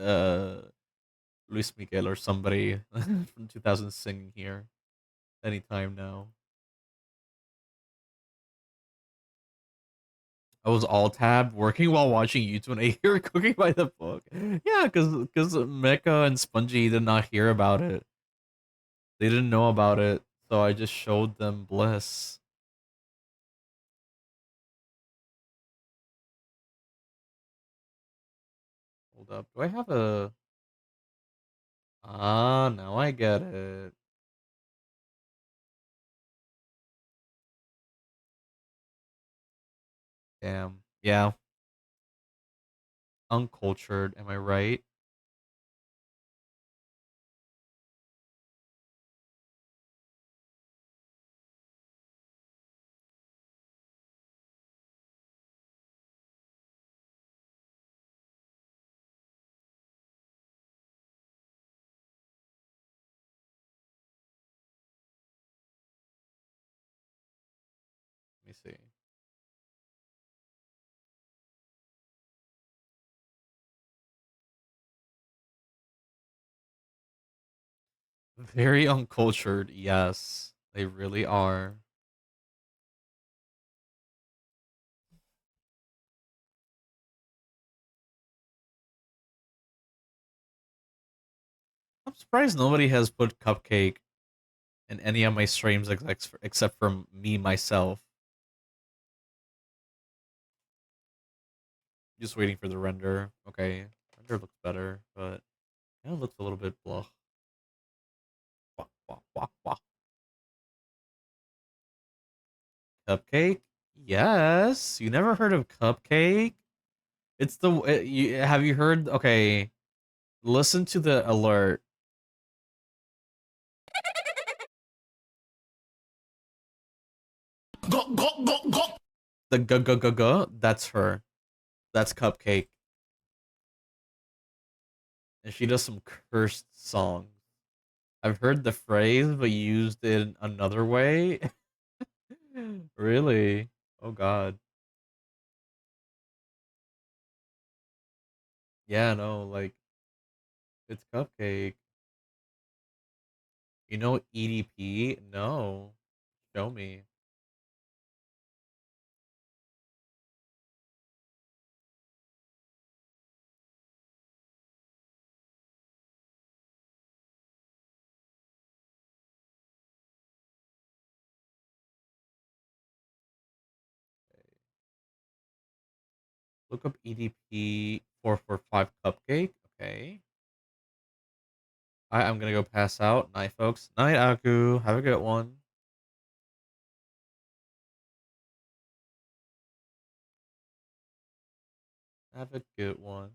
Miguel or somebody from 2000 singing here anytime now. I was all tab working while watching YouTube and I hear cooking by the book. Yeah, because Mecca and Spongy did not hear about it. They didn't know about it, so I just showed them Bliss. Hold up. Do I have a Ah, now I get it. Damn. Yeah. Uncultured, am I right? Let me see. Very uncultured, yes. They really are. I'm surprised nobody has put Cupcake in any of my streams except for me myself. Just waiting for the render. Okay, render looks better, but yeah, it looks a little bit blah. Wah, wah, wah, wah. Cupcake? Yes. You never heard of Cupcake? It's the have you heard? Okay, listen to the alert. Go go go go. The go go go go. That's her. That's Cupcake, and she does some cursed songs. I've heard the phrase, but used it another way. Really? Oh God. Yeah, no, like it's Cupcake. You know EDP? No. Show me. Look up EDP 445 cupcake. Okay. I'm gonna go pass out. Night, folks. Night, Aku. Have a good one. Have a good one.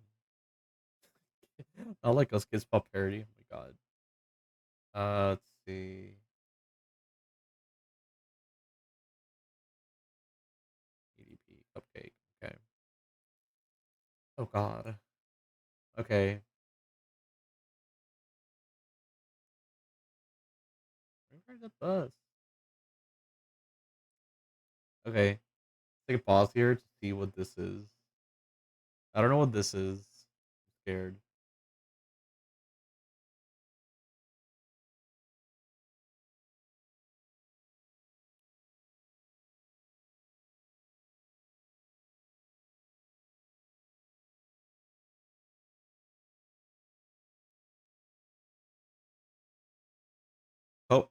I like us kids pop parody. Oh my god. Let's see. EDP cupcake. Okay. Oh god. Okay. Where's the bus? Okay. Take a pause here to see what this is. I don't know what this is. I'm scared. Oh,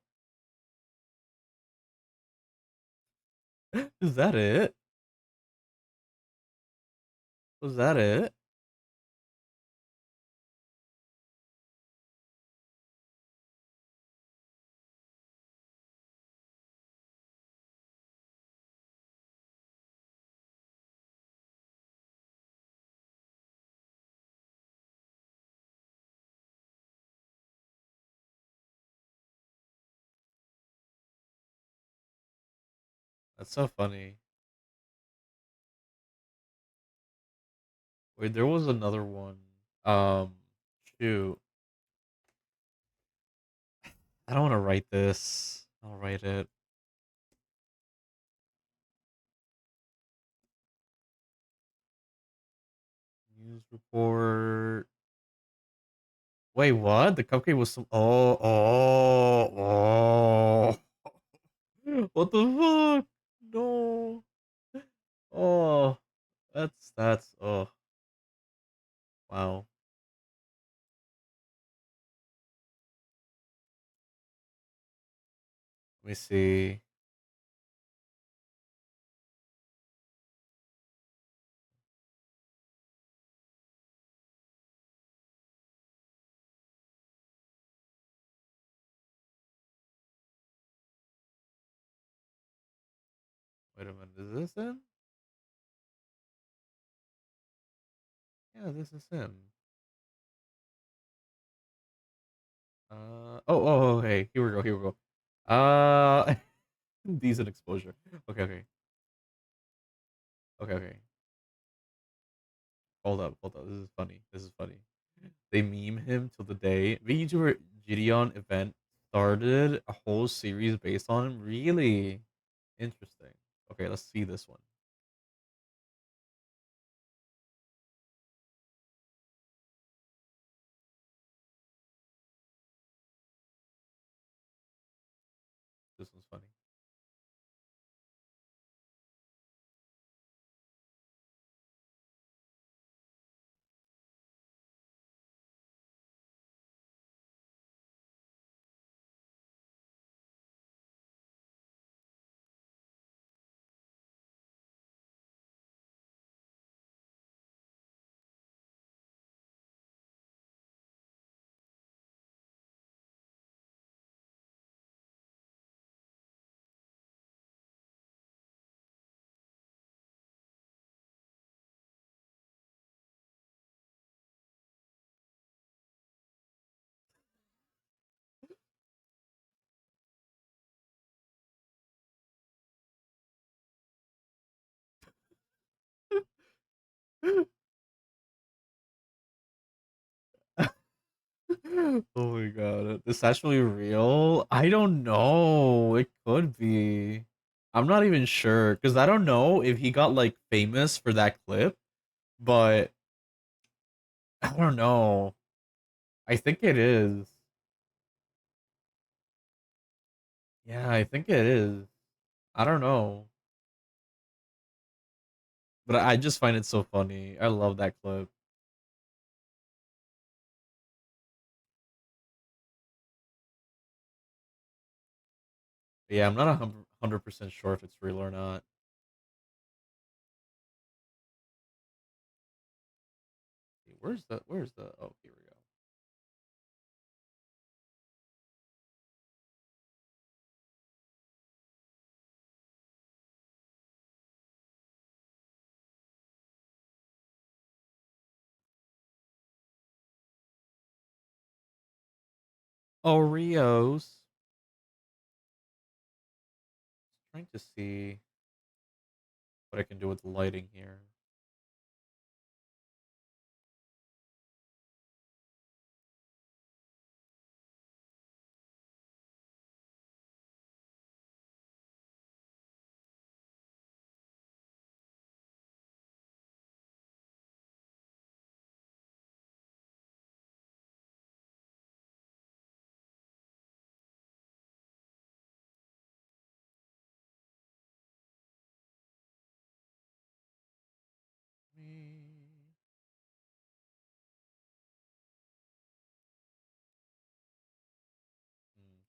is that it? Was that it? That's so funny. Wait, there was another one. Um, shoot. I don't want to write this. I'll write it. News report. Wait, what? The cupcake was some. Oh, oh, oh. What the fuck? No. Oh, that's. Oh, wow. Let me see. Wait a minute. Is this him? Yeah, this is him. Oh, hey, here we go, here we go. Decent exposure. Okay, okay, okay. Hold up. This is funny. This is funny. They meme him till the day. VTuber Gideon event started a whole series based on him. Really interesting. Okay, let's see this one. This one's funny. Oh my god, this actually real? I don't know. It could be. I'm not even sure because I don't know if he got like famous for that clip, but I don't know. I think it is. Yeah, I think it is. I don't know, but I just find it so funny. I love that clip. But yeah, I'm not 100% sure if it's real or not. Where's the oh, here we go. Oreos. Trying to see what I can do with the lighting here. Me-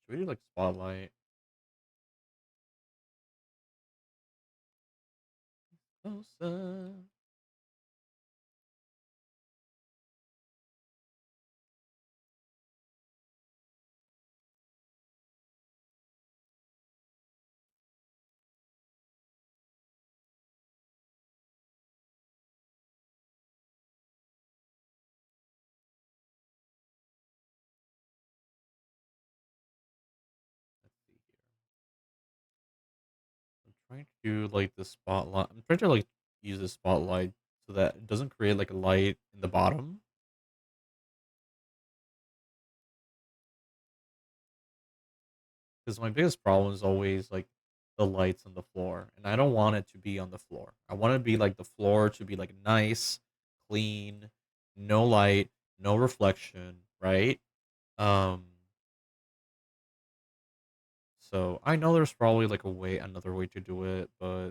Should we do like spotlight? Closer. Let's see here. I'm trying to do like the spotlight. I'm trying to like use the spotlight so that it doesn't create like a light in the bottom. Because my biggest problem is always like the lights on the floor, and I don't want it to be on the floor. I want it to be like the floor to be like nice, clean, no light, no reflection, right? Um, so I know there's probably like another way to do it, but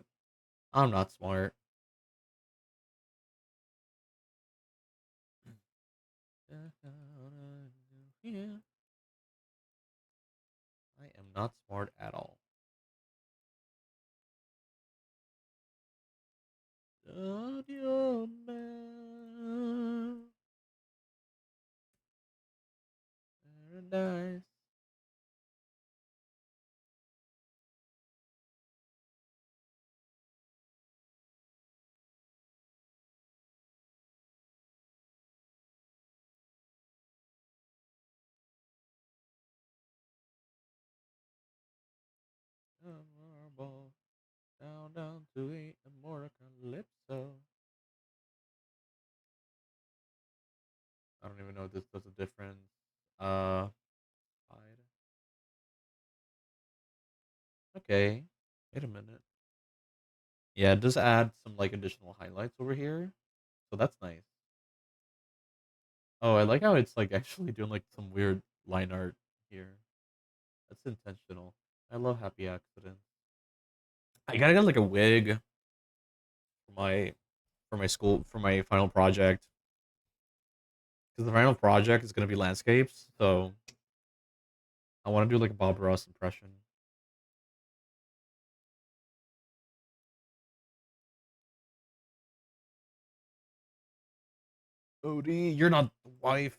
I'm not smart. Yeah, I am not smart at all. Audio man, paradise. Marble, down, down to a immortal calypso. I don't even know if this does a difference. Hide. Okay. Wait a minute. Yeah, it does add some like additional highlights over here. So that's nice. Oh, I like how it's like actually doing like some weird line art here. That's intentional. I love happy accidents. I gotta get like a wig for my school for my final project because the final project is gonna be landscapes. So I want to do like a Bob Ross impression. Odie, you're not the wife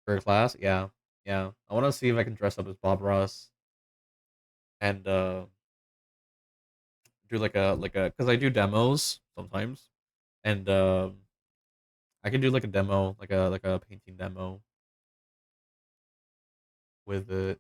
for a class. Yeah, yeah. I want to see if I can dress up as Bob Ross and do like a because I do demos sometimes, and I can do like a demo, like a painting demo with it.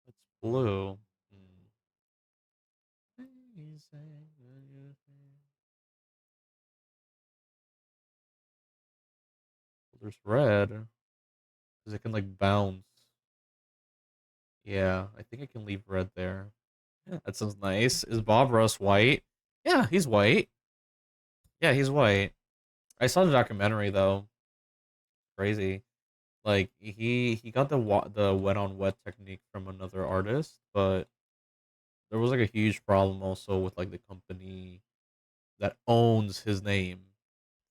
It's blue. Hmm. There's red because it can like bounce. Yeah, I think I can leave red there. That sounds nice. Is Bob Ross white? Yeah, he's white. Yeah, he's white. I saw the documentary though. Crazy. Like he got the wet on wet technique from another artist, but there was like a huge problem also with like the company that owns his name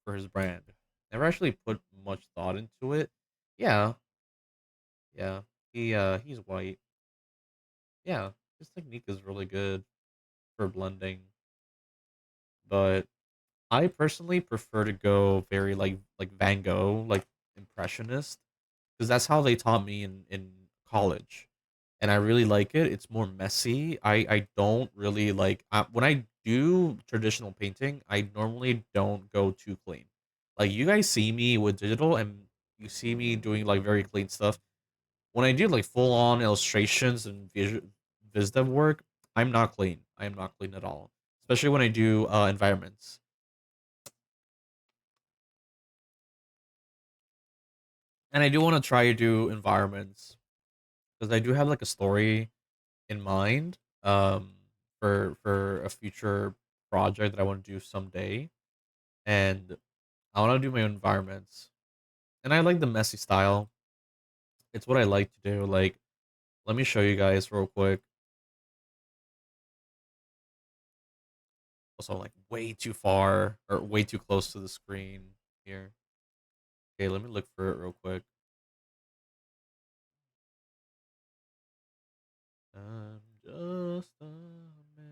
for his brand. Never actually put much thought into it. Yeah, yeah. He's white. Yeah, his technique is really good for blending, but I personally prefer to go very like Van Gogh, like impressionist, because that's how they taught me in college, and I really like it. It's more messy. I don't really like when I do traditional painting. I normally don't go too clean. Like you guys see me with digital, and you see me doing like very clean stuff. When I do like full on illustrations and vis dev work, I'm not clean. I am not clean at all. Especially when I do environments. And I do want to try to do environments because I do have like a story in mind for a future project that I want to do someday, and I want to do my own environments. And I like the messy style. It's what I like to do. Like, let me show you guys real quick. Also, like way too far or way too close to the screen here. Okay, let me look for it real quick. I'm just a man.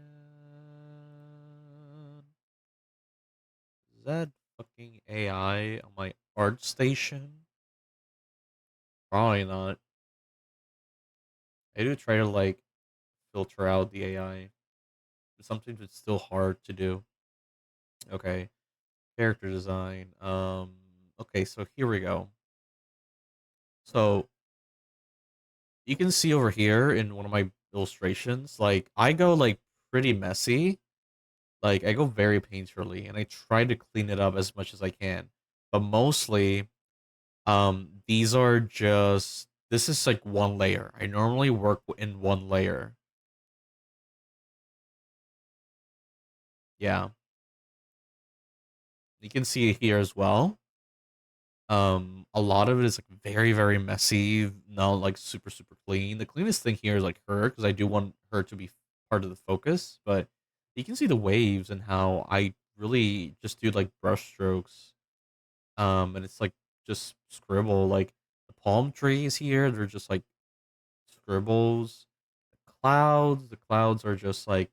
Is that fucking AI on my art station? Probably not. I do try to like filter out the AI, but sometimes it's still hard to do. Okay, character design. Okay, so here we go. So you can see over here in one of my illustrations, like I go like pretty messy. Like I go very painterly, and I try to clean it up as much as I can. But mostly, these are just this is like one layer. I normally work in one layer. Yeah, you can see it here as well. A lot of it is like very, very messy, not like super, super clean. The cleanest thing here is like her, because I do want her to be part of the focus, but you can see the waves and how I really just do like brush strokes. And it's like just scribble, like the palm trees here, they're just like scribbles. The clouds are just like,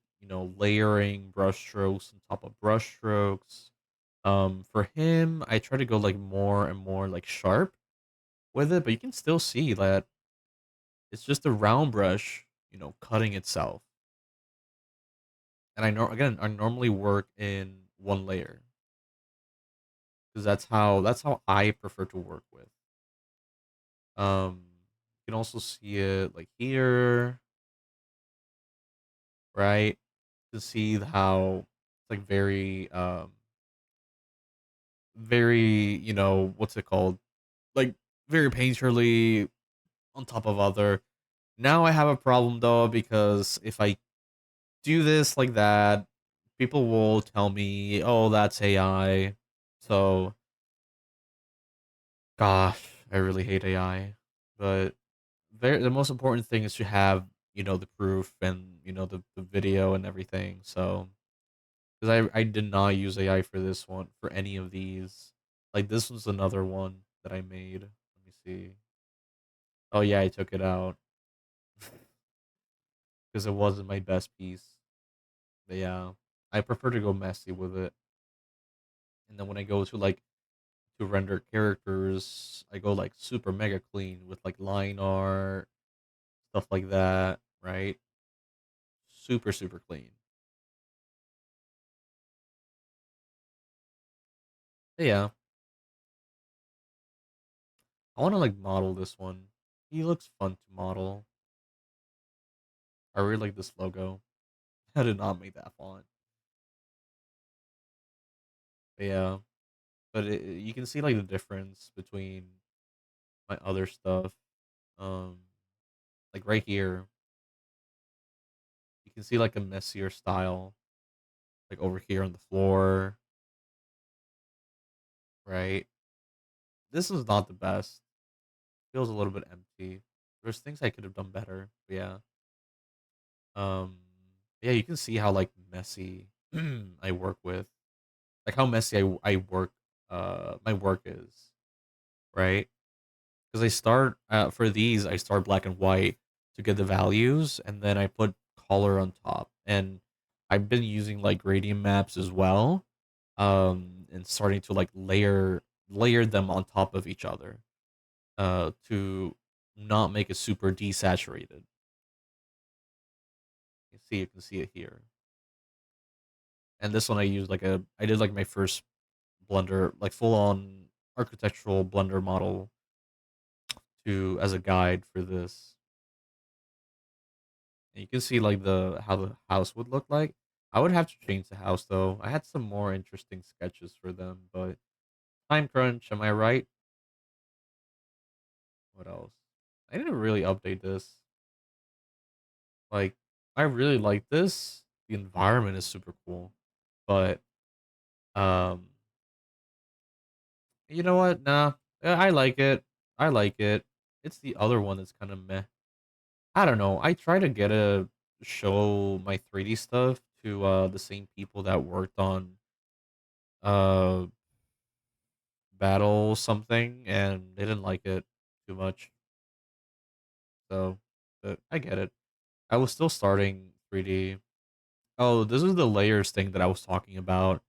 layering brush strokes on top of brush strokes. For him, I try to go like more and more like sharp with it, but you can still see that it's just a round brush, cutting itself. And I normally work in one layer because that's how I prefer to work with. You can also see it like here, right? To see how it's like very, what's it called? Like very painterly on top of other. Now I have a problem though because if I do this like that, people will tell me, "Oh, that's AI." So, gosh, I really hate AI. But the most important thing is to have, the proof and, the video and everything. So, because I did not use AI for this one, for any of these. Like, this was another one that I made. Let me see. Oh, yeah, I took it out because it wasn't my best piece. But yeah, I prefer to go messy with it. And then when I go to render characters, I go like super mega clean with like line art, stuff like that, right? Super, super clean. But yeah, I want to like model this one. He looks fun to model. I really like this logo. I did not make that font. But yeah, but you can see like the difference between my other stuff. Um, like right here, can see like a messier style, like over here on the floor, right? This is not the best. Feels a little bit empty. There's things I could have done better. But yeah. Um yeah, you can see how like messy I work with. Like how messy I work my work is, right? Because I start for these I start black and white to get the values and then I put color on top. And I've been using like gradient maps as well. And starting to like layer them on top of each other to not make it super desaturated. You can see it here. And this one I did like my first Blender, like full on architectural Blender model to as a guide for this. And you can see like the how the house would look like. I would have to change the house though. I had some more interesting sketches for them, but time crunch, am I right? What else? I didn't really update this. Like, I really like this. The environment is super cool. But um you know what? Nah. I like it. I like it. It's the other one that's kind of meh. I don't know. I try to get a show my 3D stuff to the same people that worked on uh Battle something and they didn't like it too much. So, but I get it. I was still starting 3D. Oh, this is the layers thing that I was talking about.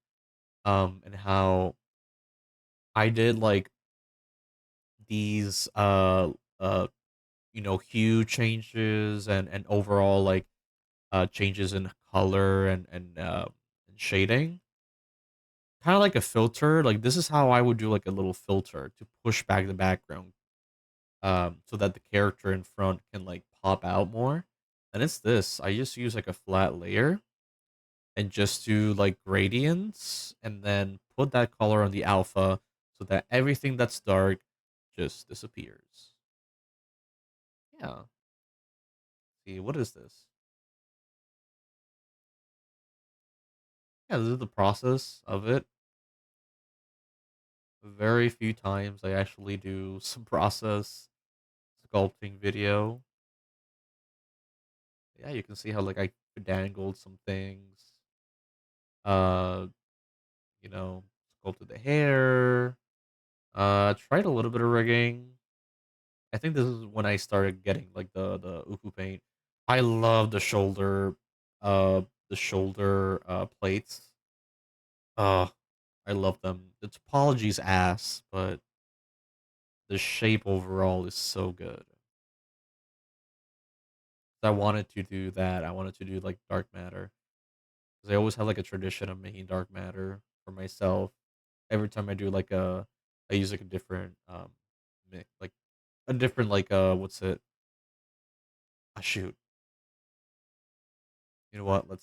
And how I did like these hue changes and overall like changes in color and shading, kind of like a filter. Like this is how I would do like a little filter to push back the background so that the character in front can like pop out more. And it's this, I just use like a flat layer and just do like gradients and then put that color on the alpha so that everything that's dark just disappears. Yeah. See, what is this? Yeah, this is the process of it. Very few times I actually do some process sculpting video. Yeah, you can see how like I dangled some things. Uh, sculpted the hair. Tried a little bit of rigging. I think this is when I started getting like the uku paint. I love the shoulder plates. Uh I love them. The topology's ass, but the shape overall is so good. I wanted to do that. I wanted to do like dark matter because I always had like a tradition of making dark matter for myself. Every time I do I use like a different like a different like what's it? Ah, shoot. You know what? Let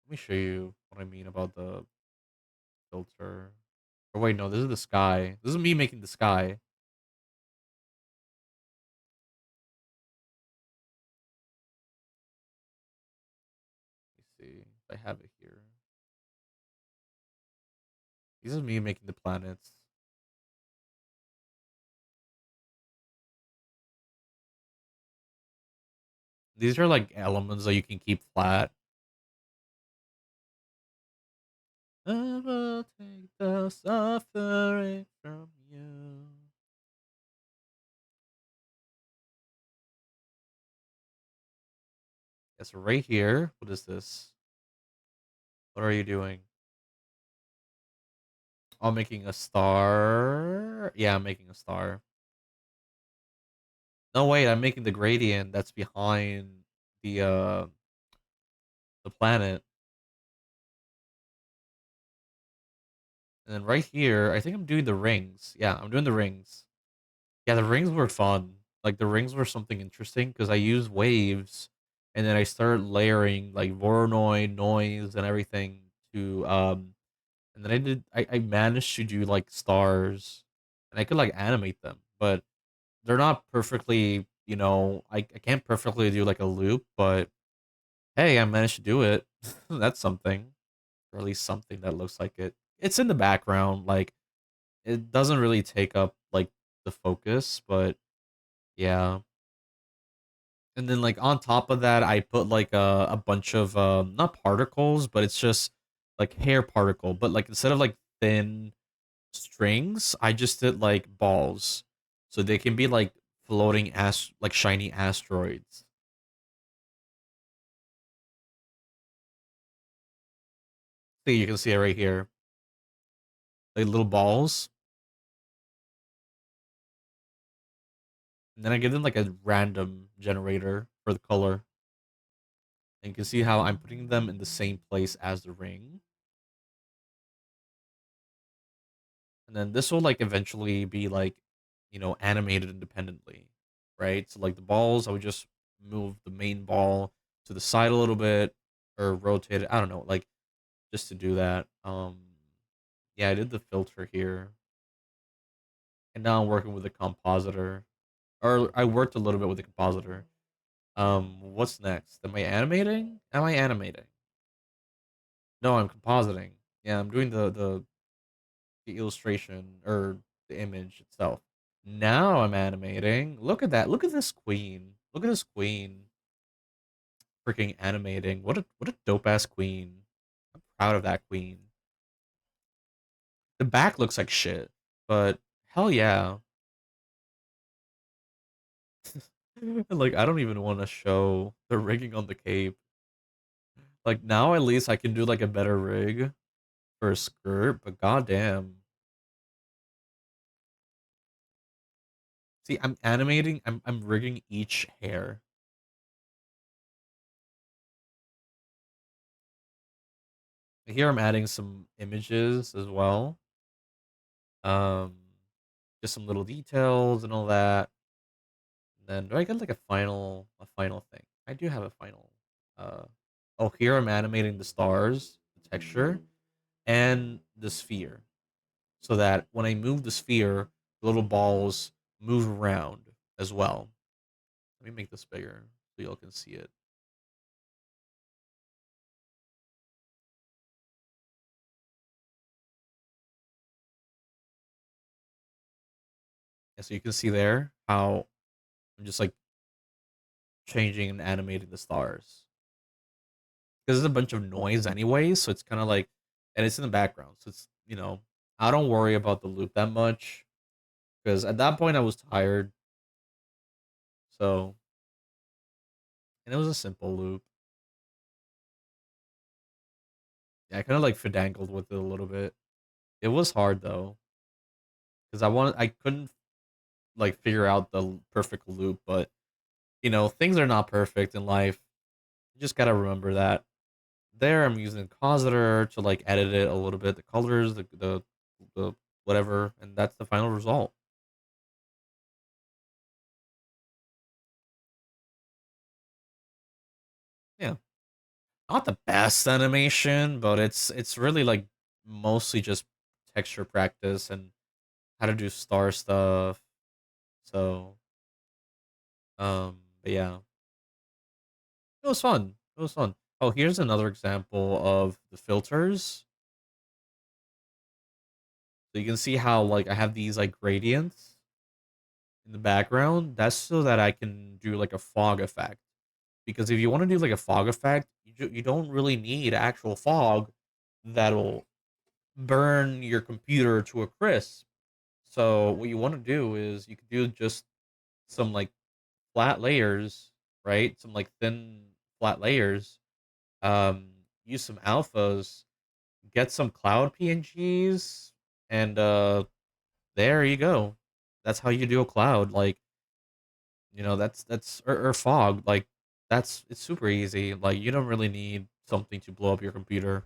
me show you what I mean about the filter. Or wait, no, this is the sky. This is me making the sky. Let me see if I have it here. This is me making the planets. These are like elements that you can keep flat. I will take the suffering from you. Yeah, so right here, what is this? What are you doing? Oh, I'm making a star. Yeah, I'm making a star. No, wait, I'm making the gradient that's behind the planet. And then right here, I think I'm doing the rings. Yeah, I'm doing the rings. Yeah, the rings were fun. Like the rings were something interesting because I used waves and then I started layering like Voronoi noise and everything to and then I managed to do like stars and I could like animate them, but they're not perfectly I can't perfectly do like a loop, but hey, I managed to do it. That's something, or at least something that looks like it. It's in the background, like it doesn't really take up like the focus, but yeah. And then like on top of that, I put like a bunch of not particles, but it's just like hair particle, but like instead of like thin strings, I just did like balls. So they can be like floating like shiny asteroids. See, you can see it right here. Like little balls. And then I give them like a random generator for the color. And you can see how I'm putting them in the same place as the ring. And then this will like eventually be like, animated independently, right? So like the balls, I would just move the main ball to the side a little bit or rotate it. I don't know, like just to do that. Yeah, I did the filter here, and now I'm working with the compositor, or I worked a little bit with the compositor. What's next? Am I animating? Am I animating? No, I'm compositing. Yeah, I'm doing the illustration or the image itself. Now I'm animating. Look at that. Look at this queen. Look at this queen. Freaking animating. What a dope ass queen. I'm proud of that queen. The back looks like shit, but hell yeah. Like I don't even want to show the rigging on the cape. Like now at least I can do like a better rig for a skirt, but goddamn. See, I'm animating, I'm rigging each hair. Here I'm adding some images as well. Um just some little details and all that. And then do I get like a final thing? I do have a final uh oh, here I'm animating the stars, the texture, and the sphere. So that when I move the sphere, the little balls move around as well. Let me make this bigger so y'all can see it. And so you can see there how I'm just like changing and animating the stars. Because there's a bunch of noise anyway, so it's kind of like, and it's in the background. So I don't worry about the loop that much. Because at that point I was tired. So, and it was a simple loop. Yeah, I kind of like fidangled with it a little bit. It was hard though. Because I couldn't like figure out the perfect loop, but things are not perfect in life. You just gotta remember that. There, I'm using Compositor to like edit it a little bit, the colors, the whatever, and that's the final result. Yeah, not the best animation, but it's really like mostly just texture practice and how to do star stuff. So, but yeah, it was fun. It was fun. Oh, here's another example of the filters. So you can see how like I have these like gradients in the background. That's so that I can do like a fog effect. Because if you want to do like a fog effect, you don't really need actual fog that'll burn your computer to a crisp. So what you want to do is you can do just some like flat layers, right? Some like thin flat layers. Um, use some alphas, get some cloud PNGs, and there you go. That's how you do a cloud. Like, that's or fog. Like, it's super easy. Like, you don't really need something to blow up your computer.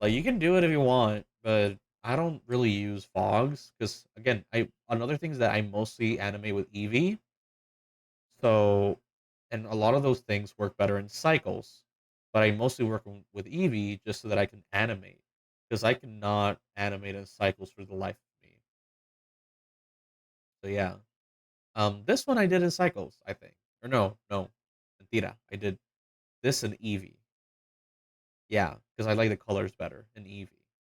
Like, you can do it if you want, but I don't really use fogs because again, I another things that I mostly animate with Eevee. So, and a lot of those things work better in cycles, but I mostly work with Eevee just so that I can animate because I cannot animate in cycles for the life of me. So yeah. This one I did in cycles, I think. Or no, mentira. I did this in Eevee. Yeah, because I like the colors better in Eevee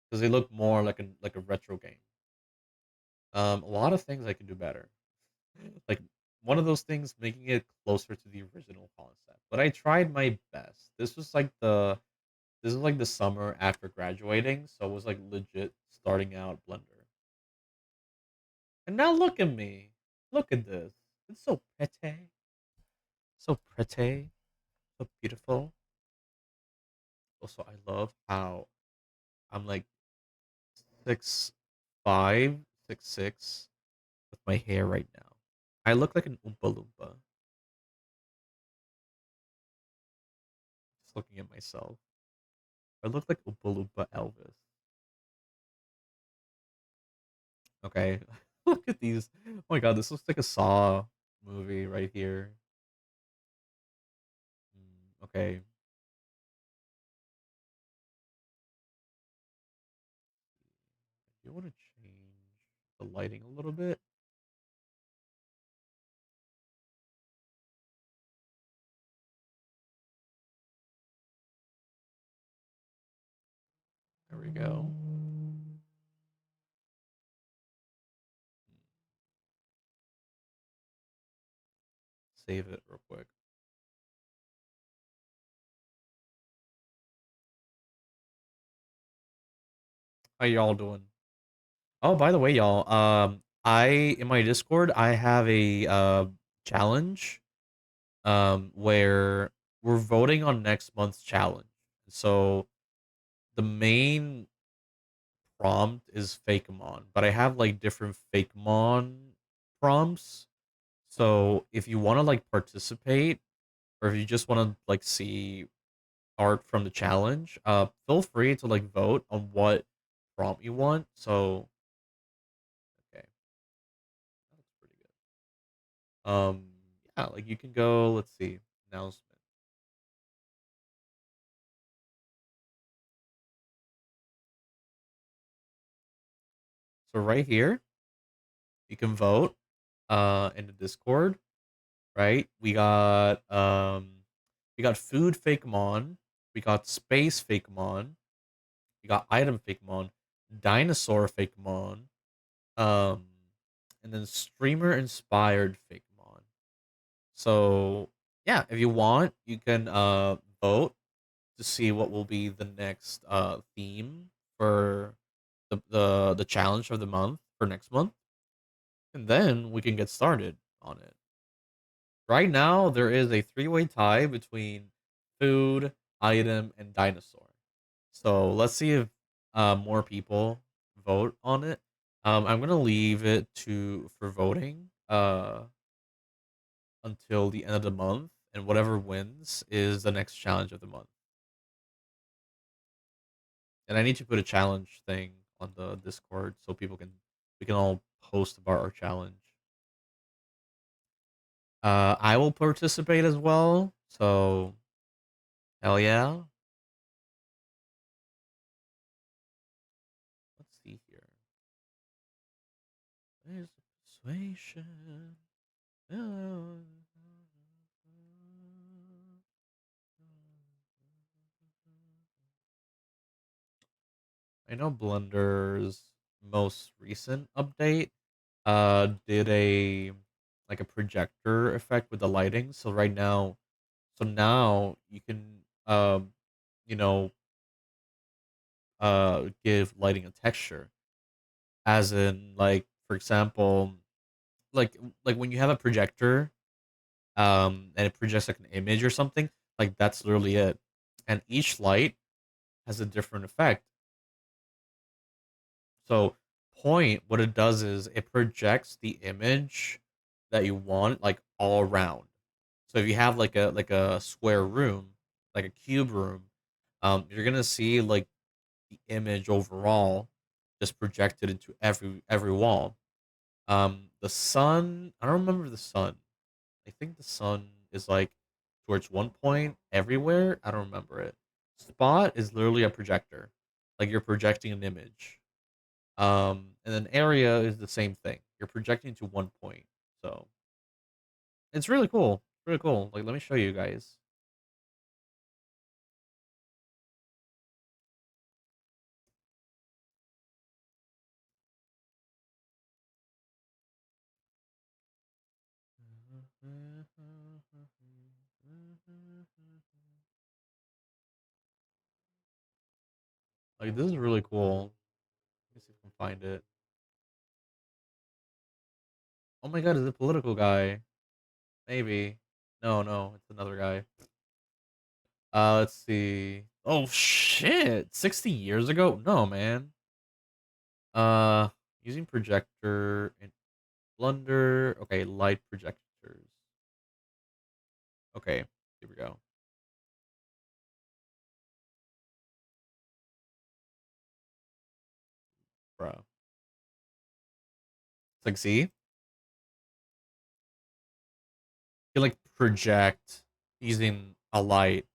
because they look more like a retro game. A lot of things I can do better. Like one of those things, making it closer to the original concept. But I tried my best. This is like the summer after graduating, so it was like legit starting out Blender. And now look at me. Look at this. It's so pretty. So pretty. So beautiful. Also, I love how I'm like 6'5", 6'6" with my hair right now. I look like an Oompa Loompa. Just looking at myself. I look like Oompa Loompa Elvis. Okay. Look at these. Oh my god, this looks like a Saw movie right here. Okay. You want to change the lighting a little bit? There we go. Save it real quick. How y'all doing? Oh, by the way, y'all, I in my Discord, I have a challenge where we're voting on next month's challenge. So the main prompt is Fakemon, but I have like different Fakemon prompts. So if you want to like participate, or if you just want to like see art from the challenge, feel free to like vote on what prompt you want. So okay, that looks pretty good. Yeah, like you can go. Let's see, announcement. So right here, you can vote. In the Discord, right? We got food Fakemon, we got space Fakemon, we got item Fakemon, dinosaur Fakemon, um, and then streamer inspired Fakemon. So yeah, if you want, you can vote to see what will be the next theme for the challenge of the month for next month, and then we can get started on it. Right now, there is a three-way tie between food, item, and dinosaur. So let's see if more people vote on it. I'm gonna leave it to for voting until the end of the month, and whatever wins is the next challenge of the month. And I need to put a challenge thing on the Discord so people can we can all post about our challenge. I will participate as well. So hell yeah. Let's see here. There's persuasion. I know Blender's most recent update did a like a projector effect with the lighting. So right now, so now you can you know give lighting a texture, as in like for example like when you have a projector and it projects like an image or something, like that's literally it. And each light has a different effect. So point, what it does is it projects the image that you want like all around. So if you have like a square room, like a cube room, you're gonna see like the image overall just projected into every wall. The sun, I don't remember the sun. I think the sun is like towards one point everywhere. I don't remember it. Spot is literally a projector, like you're projecting an image. And then area is the same thing. You're projecting to one point. So It's really cool. Really cool. Like, let me show you guys. Like, this is really cool. Let me see if I can find it. Oh my god, is it a political guy? Maybe. No, no, it's another guy. Let's see. Oh shit! 60 years ago? No, man. Uh, using projector and Blender. Okay, light projectors. Okay, here we go. Bro. It's like, see? You like project using a light.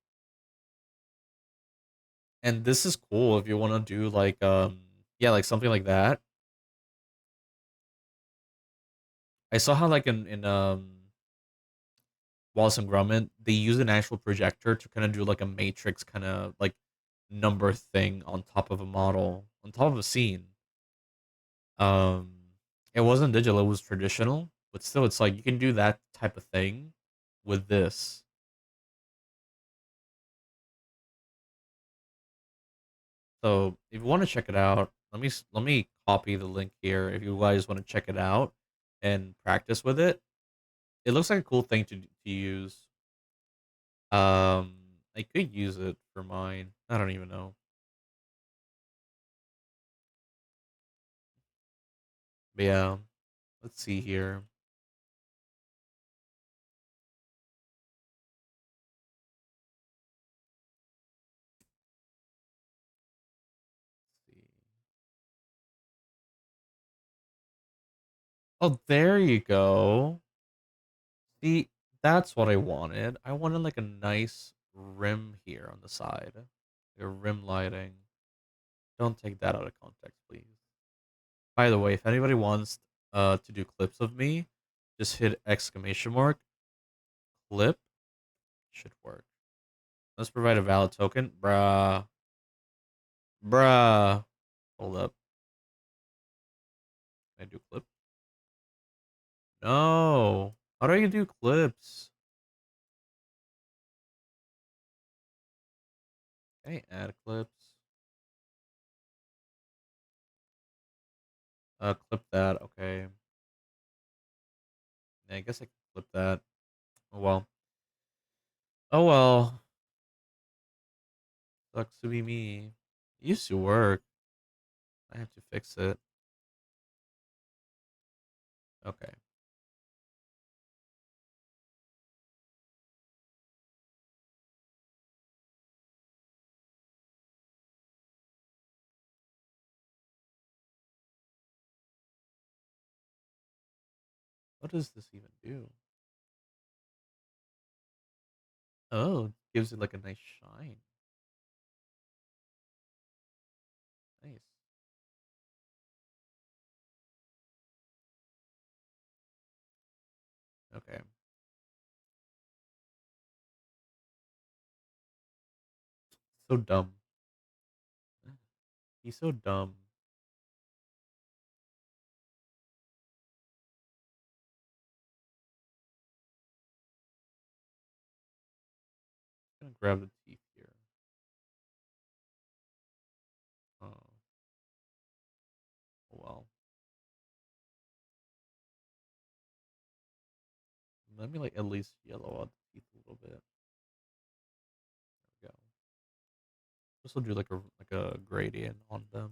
And this is cool if you want to do like yeah, like something like that. I saw how like in Wallace and Gromit, they use an actual projector to kind of do like a matrix kind of like number thing on top of a model, on top of a scene. Um, it wasn't digital, it was traditional, but still, it's like you can do that type of thing with this. So if you want to check it out, let me copy the link here. If you guys want to check it out and practice with it, it looks like a cool thing to use. Um, I could use it for mine. I don't even know. But yeah, let's see here. Let's see. Oh, there you go. See, that's what I wanted. I wanted like a nice rim here on the side. Like a rim lighting. Don't take that out of context, please. By the way, if anybody wants to do clips of me, just hit exclamation mark clip should work. Let's provide a valid token. Bruh. Bruh. Hold up. Can I do clip? No. How do I do clips? Can I add clips? Clip that. Okay. Yeah, I guess I can clip that. Oh well. Oh well. Sucks to be me. It used to work. I have to fix it. Okay. What does this even do? Oh, gives it like a nice shine. Nice. Okay. So dumb. He's so dumb. I'm gonna grab the teeth here. Oh, well. Let me like at least yellow out the teeth a little bit. There we go. This will do like a gradient on them.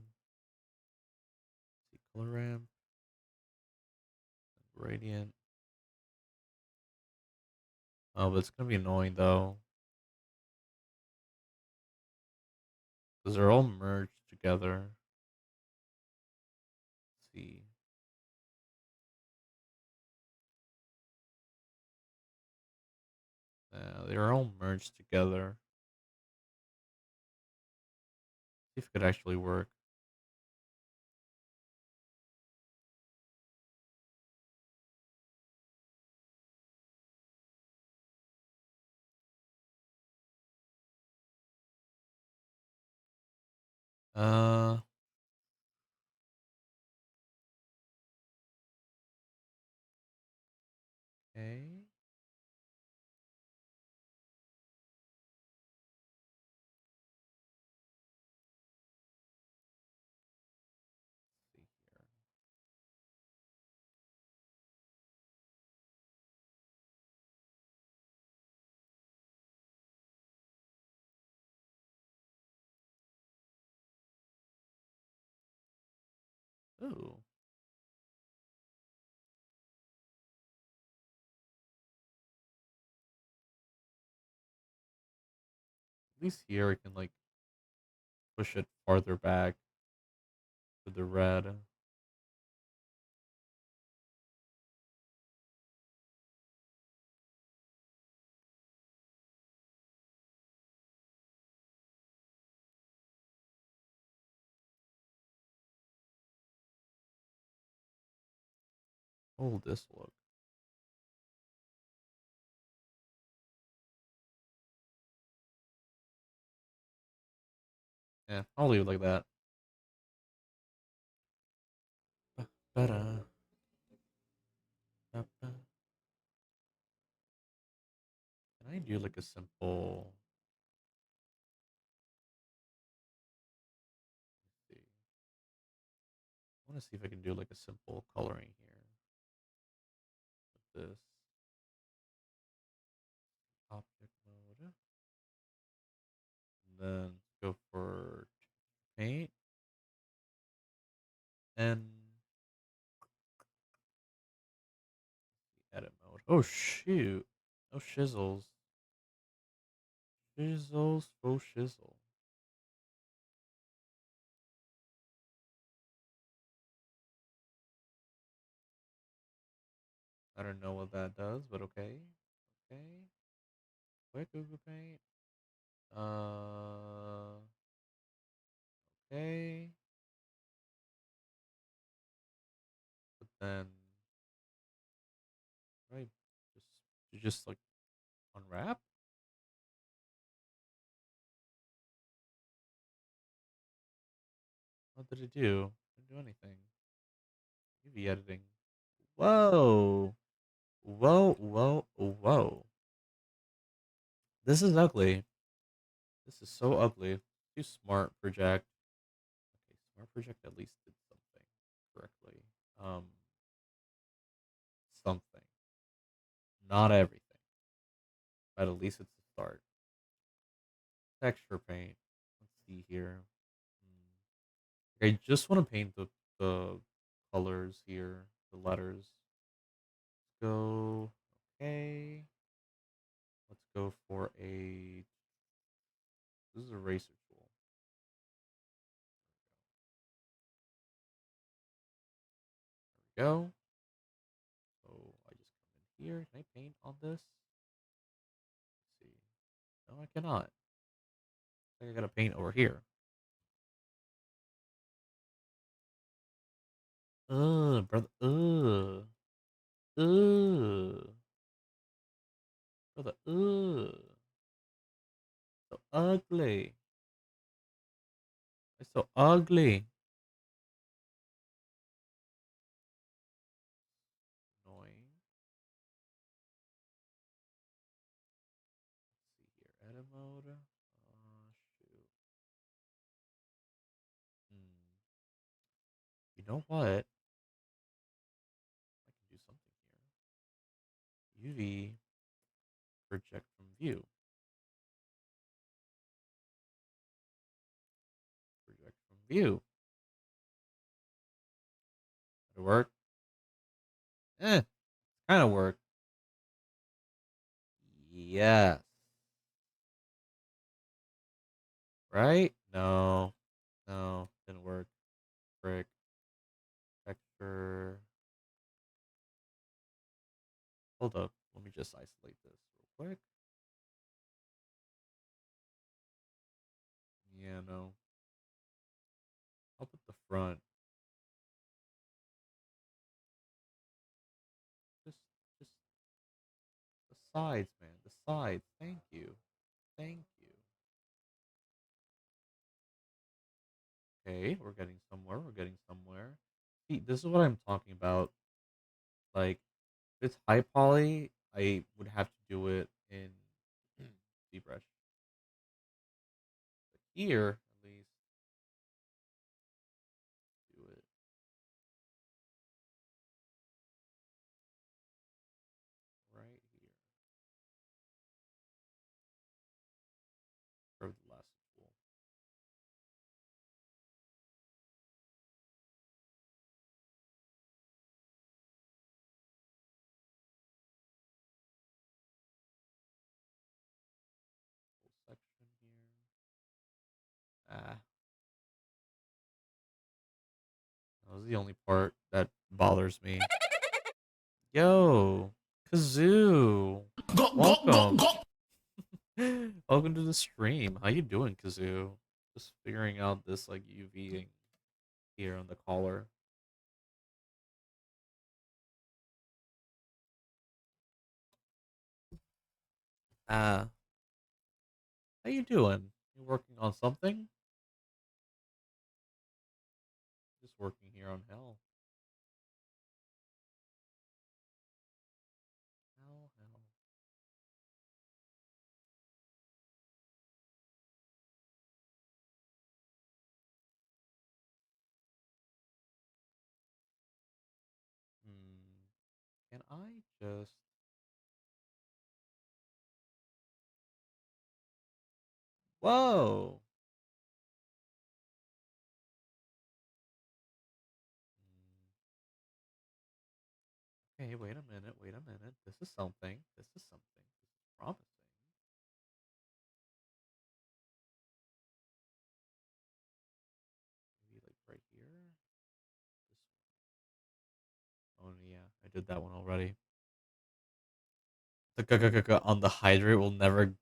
See color ramp, gradient. Oh, but it's gonna be annoying though, because they're all merged together. Let's see. They're all merged together. See if it could actually work. Uh, okay. See here. Ooh. At least here I can like push it farther back to the red. Oh, this look. Yeah, I'll leave it like that. Ba-da, ba-ba. Can I do like a simple? Let's see. I want to see if I can do like a simple coloring here with this object mode. And then go for paint and edit mode. Oh shoot! Oh shizzles, shizzles, oh shizzle. I don't know what that does, but okay, okay. Quick Google Paint. Okay. But then, right, just like unwrap. What did it do? Didn't do anything. UV editing. Whoa. Whoa, whoa, whoa. This is ugly. This is so ugly. Too smart project. Okay, smart project at least did something correctly. Um, something. Not everything, but at least it's a start. Texture paint. Let's see here. I just want to paint the colors here, the letters. Let's go. Okay. Let's go for a. This is a eraser tool. There we go. So I just come in here. Can I paint on this? Let's see. No, I cannot. I think I gotta paint over here. Brother. Ugh. Brother. So ugly. It's so ugly. Annoying. Let's see here. Edit mode. Shoot. Hmm. You know what? I can do something here. UV project from view. Project from view. Did it work? Kind of work. Yes. Right? No. No. Didn't work. Frick. Texture. Hold up. Let me just isolate this real quick. Yeah, no. I'll put the front. Just just the sides, man. The sides. Thank you. Thank you. okay. We're getting somewhere. We're getting somewhere. See, this is what I'm talking about. Like, if it's high poly, I would have to do it in ZBrush. But here, at least, do it right here for the last tool. Full section here. Ah, that was the only part that bothers me. Yo, Kazoo, welcome. Welcome to the stream. How you doing, Kazoo? Just figuring out this like UVing here on the collar. Ah, how you doing? You working on something? Just working here on hell. Hell, hell. Hmm. Can I just? Whoa. Okay, wait a minute. Wait a minute. This is something. This is something. This is promising. Maybe like right here. This one. Oh yeah, I did that one already. The on the hydrate will never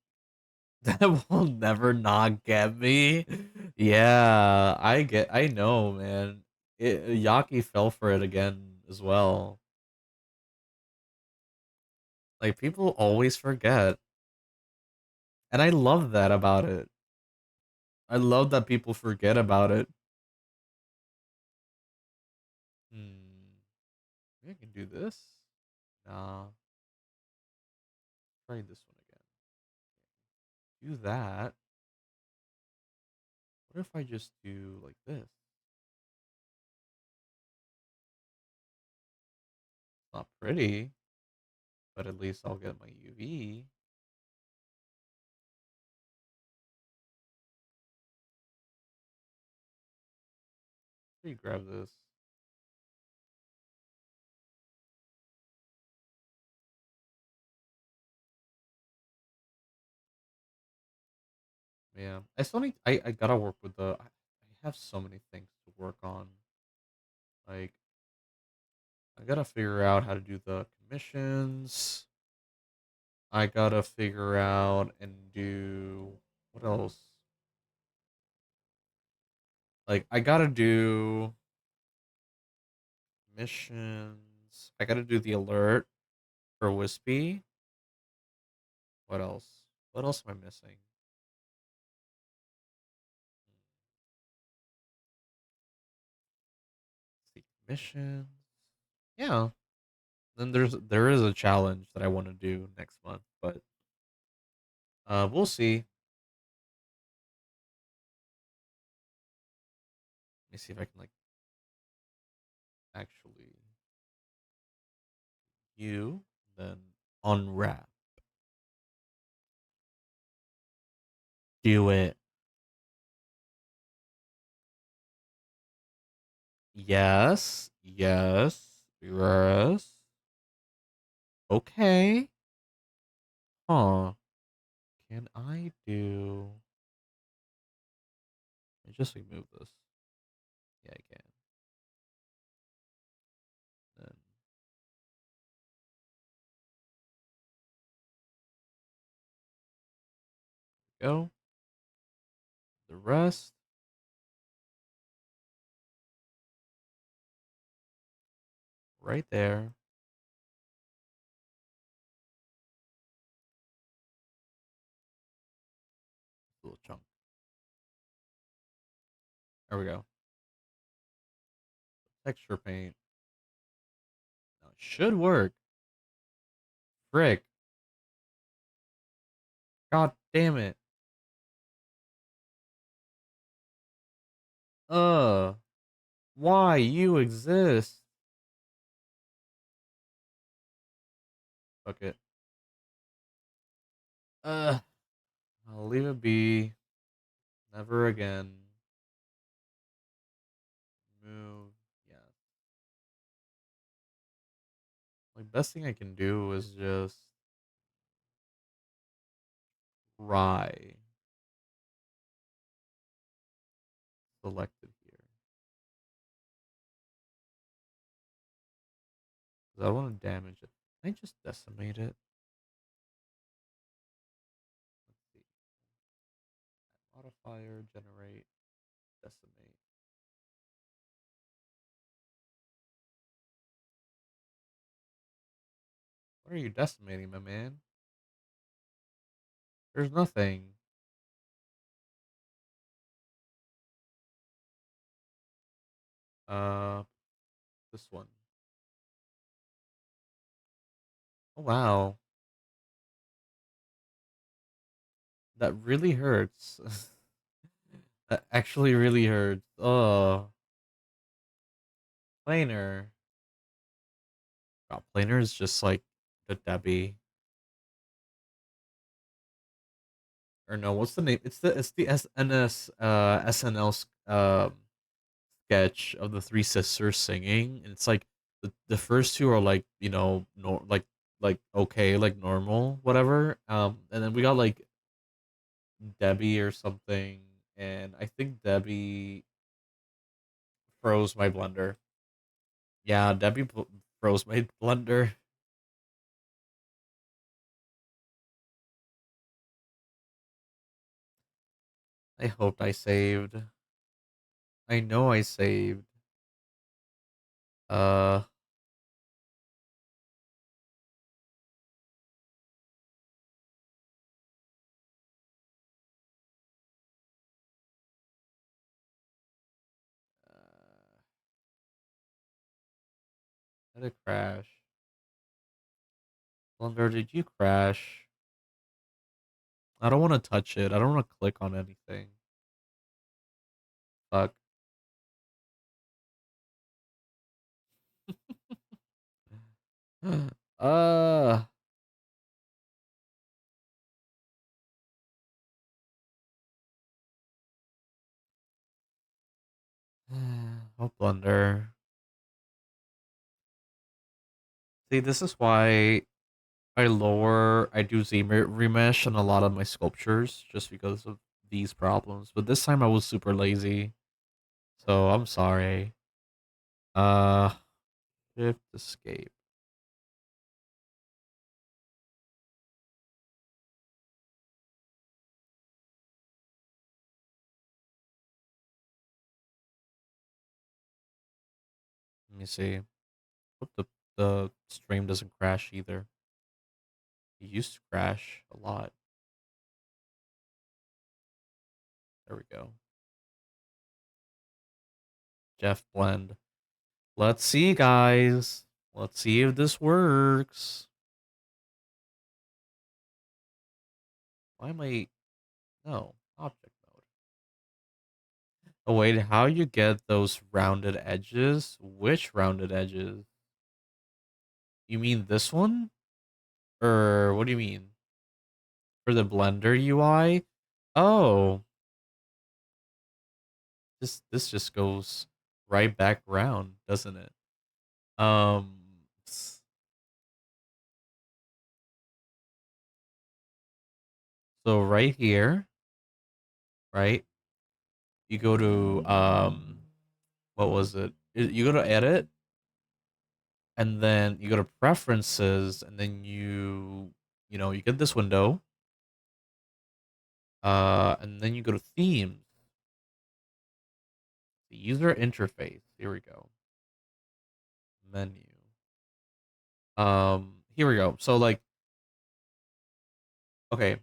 that will never not get me. Yeah, I know, man. Yaki fell for it again as well. Like people always forget. And I love that about it. I love that people forget about it. Hmm. Maybe I can do this. Nah. Try this one again. Do that. What if I just do like this? It's not pretty, but at least I'll get my UV. Let me grab this. Yeah, I still need. I gotta work with the. I have so many things to work on. Like I gotta figure out how to do the commissions. I gotta figure out and do what else? Like I gotta do missions. I gotta do the alert for Wispy. What else? What else am I missing? The missions. Yeah. Then there is a challenge that I want to do next month, but we'll see. Let me see if I can like actually you then unwrap. Do it. Yes. Yes. Yes. Okay. Huh. Can I do? Let me just remove this. Yeah, I can. Then go. The rest right there. Little chunk. There we go. texture paint. Now, it should work. Frick. God damn it. Uh, why you exist? Fuck it. Uh, I'll leave it be. Never again. Move. Yeah. Like, best thing I can do is just try. Selected here. 'Cause I don't want to damage it. Can I just decimate it? Let's see. Modifier, generate, decimate. What are you decimating, my man? There's nothing. Uh, this one. Oh, wow. That really hurts. That actually really hurts. Oh, planer. God, planer is just like the Debbie. Or no, what's the name? It's the SNL sketch of the three sisters singing, and it's like the first two are like, like okay, like normal, whatever. And then we got like Debbie or something, and I think Debbie froze my blender. Yeah, froze my blender. I hoped I saved. I know I saved. Uh, Did it crash? Blender, did you crash? I don't want to touch it. I don't want to click on anything. Fuck. uh, oh, Blender. See, this is why I do Z remesh on a lot of my sculptures just because of these problems. But this time I was super lazy, so I'm sorry. Uh, Shift escape. Let me see. Hope the stream doesn't crash either. It used to crash a lot. There we go. Jeff Blend. Let's see, guys. Let's see if this works. Why am I... No, object mode. Oh, wait, how you get those rounded edges? Which rounded edges? You mean this one? Or what do you mean? For the Blender UI? Oh, this just goes right back round, doesn't it? Um, so right here, right? You go to what was it? You go to edit, and then you go to preferences, and then you get this window, and then you go to themes, the user interface. Here we go. Menu. Here we go. So like, okay,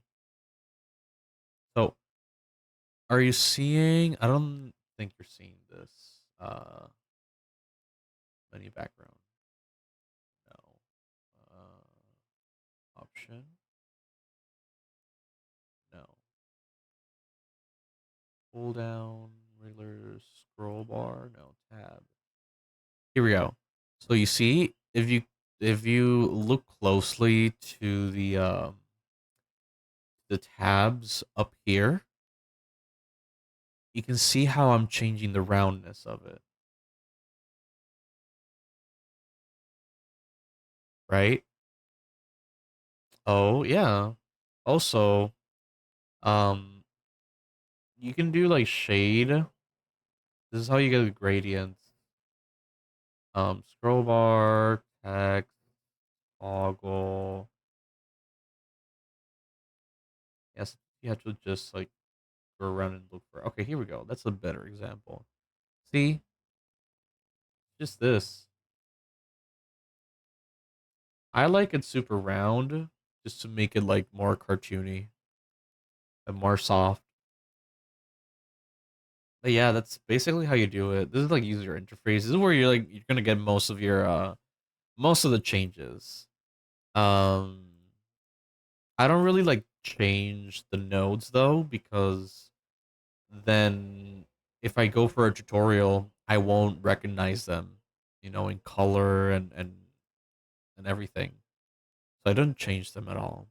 so are you seeing? I don't think you're seeing this. Any background? No. Option? No. Pull down, regular scroll bar? No. Tab. Here we go. So you see, if you look closely to the tabs up here, you can see how I'm changing the roundness of it, right? Oh yeah. Also, um, you can do like shade. This is how you get the gradients. Scroll bar, text, toggle. Yes, you have to just like go around and look for. Okay, here we go. That's a better example. See, just this. I like it super round, just to make it like more cartoony and more soft. But yeah, that's basically how you do it. This is like user interface. This is where you're gonna get most of your most of the changes. Um, I don't really like change the nodes though, because then if I go for a tutorial, I won't recognize them, in color and everything. So I don't change them at all.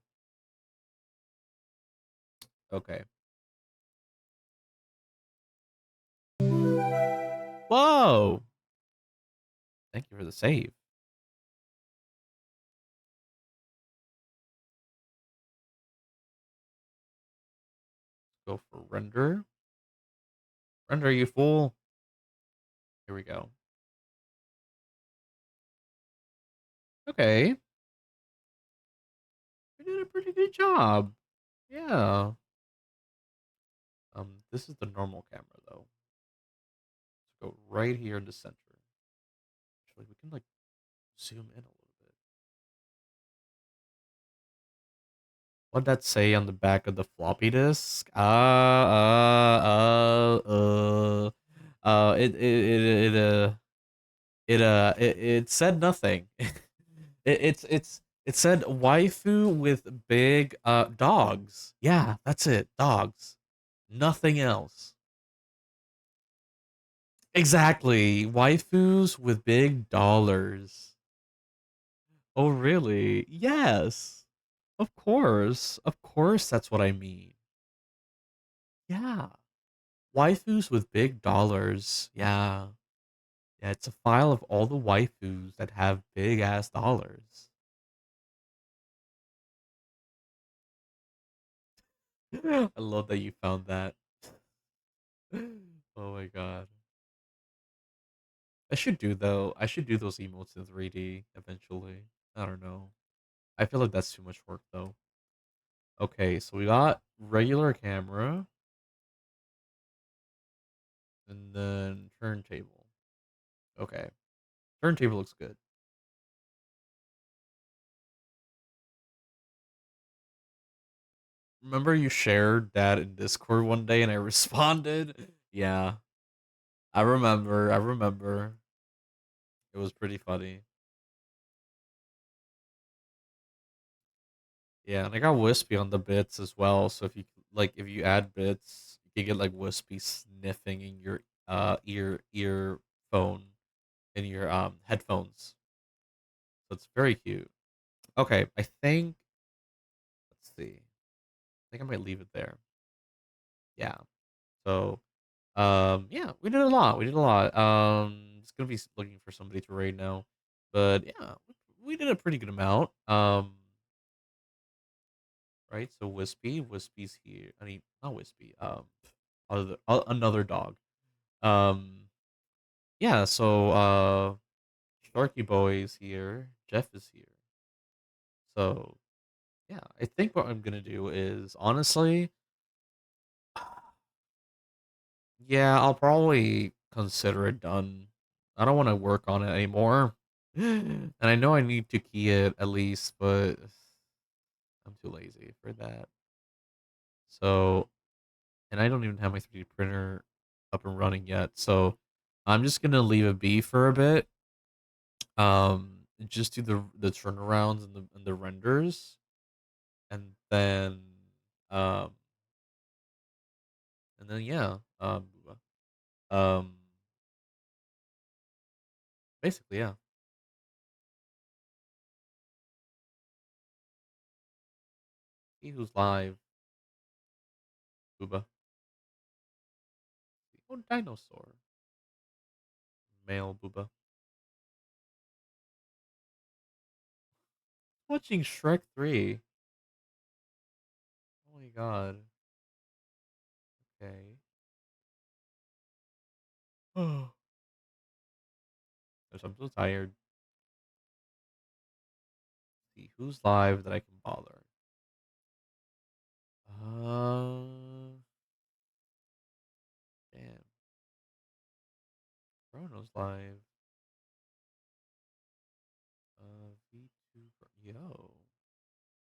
Okay. Whoa! Thank you for the save. Go for render. Render, you fool. Here we go. Okay. You did a pretty good job. Yeah. This is the normal camera though. Let's go right here in the center. Actually, we can like zoom in a little bit. What'd that say on the back of the floppy disk? It said nothing. It said waifu with big dogs. Yeah, that's it. Dogs. Nothing else. Exactly. Waifus with big dollars. Oh, really? Yes. Of course. Of course that's what I mean. Yeah. Waifus with big dollars. Yeah. Yeah, it's a file of all the waifus that have big ass dollars. I love that you found that. Oh my god. I should do though. I should do those emotes in 3D eventually. I don't know. I feel like that's too much work though. Okay, so we got regular camera and then turntable. Okay. Turntable looks good. Remember you shared that in Discord one day and I responded? Yeah. I remember. I remember. It was pretty funny. Yeah, and I got Wispy on the bits as well. So if you add bits, you can get like Wispy sniffing in your earphone in your headphones. So it's very cute. Okay, I think let's see. I think I might leave it there. Yeah. So yeah, we did a lot. We did a lot. It's gonna be looking for somebody to raid now. But yeah, we did a pretty good amount. Right? So Wispy's here. I mean, not Wispy. Another dog. Um, yeah. So Sharky Boy is here. Jeff is here. So yeah, I think what I'm gonna do is honestly, yeah, I'll probably consider it done. I don't want to work on it anymore, and I know I need to key it at least, but I'm too lazy for that. So and I don't even have my 3D printer up and running yet. So I'm just gonna leave it be for a bit. Just do the turnarounds and the renders, and then um yeah, um basically yeah. See who's live, Booba. Oh, dinosaur, male Booba. Watching Shrek 3. Oh my god. Okay. Oh, I'm so tired. See who's live that I can bother. Damn. Chrono's live. VTuber. Yo.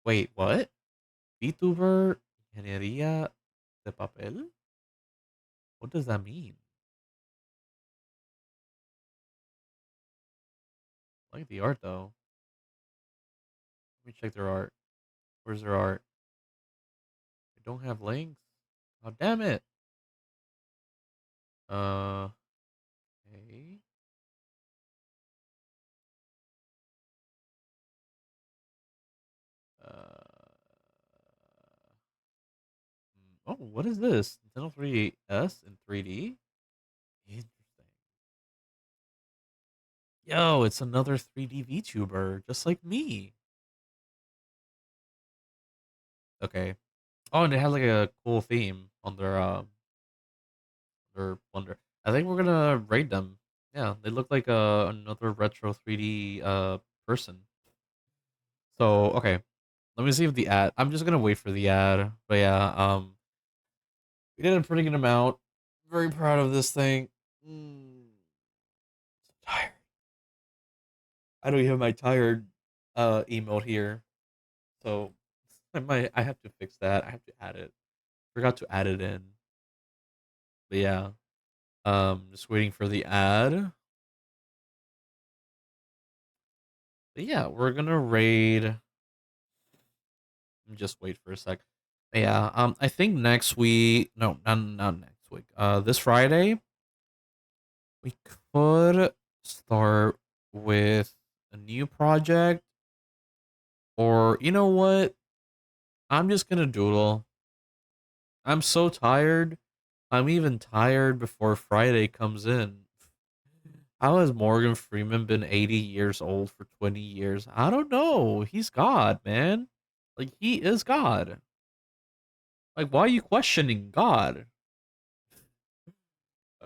Wait, what? VTuber Ingeniería de Papel? What does that mean? I like the art though. Let me check their art. Where's their art? I don't have links. Oh damn it. Uh okay. Uh oh, what is this? Nintendo 3DS in 3D? Interesting. Yo, it's another 3D VTuber, just like me. Okay. Oh, and it has like a cool theme on their Wonder. I think we're gonna raid them. Yeah, they look like another retro 3D person. So okay, let me see if the ad. I'm just gonna wait for the ad. But yeah, we did a pretty good amount. Very proud of this thing. So tired. I don't even have my tired emote here. So I have to fix that. I have to add it. Forgot to add it in. But yeah, just waiting for the ad. But yeah, we're gonna raid. Just wait for a sec. Yeah, I think next week. No, not next week. This Friday we could start with a new project, or you know what? I'm just gonna doodle. I'm so tired. I'm even tired before Friday comes in. How has Morgan Freeman been 80 years old for 20 years? I don't know. He's God, man. Like he is God. Like why are you questioning God?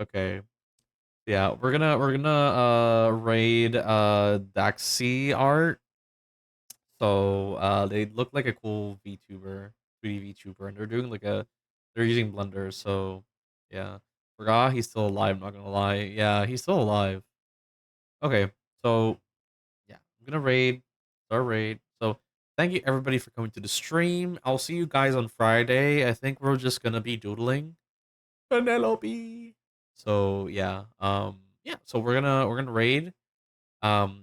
Okay. Yeah, we're gonna raid Daxi art. So they look like a cool VTuber, 3D VTuber, and they're using Blender, so yeah. Forgot he's still alive, not gonna lie. Yeah, he's still alive. Okay, so yeah, I'm gonna start raid. So thank you everybody for coming to the stream. I'll see you guys on Friday. I think we're just gonna be doodling. Penelope. So yeah, so we're gonna raid.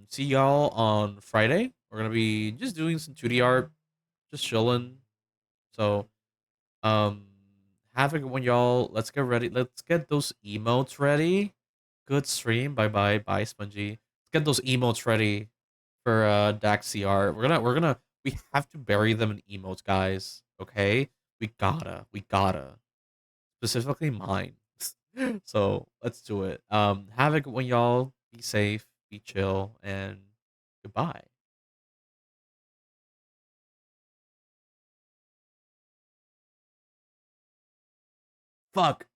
See y'all on Friday. We're gonna be just doing some 2D art, just chilling. So um have a good one, y'all. Let's get ready. Let's get those emotes ready. Good stream. Bye, Spongy. Let's get those emotes ready for Daxi art. We have to bury them in emotes, guys. Okay? We gotta. Specifically mine. So let's do it. Have a good one, y'all. Be safe, be chill, and goodbye. Fuck.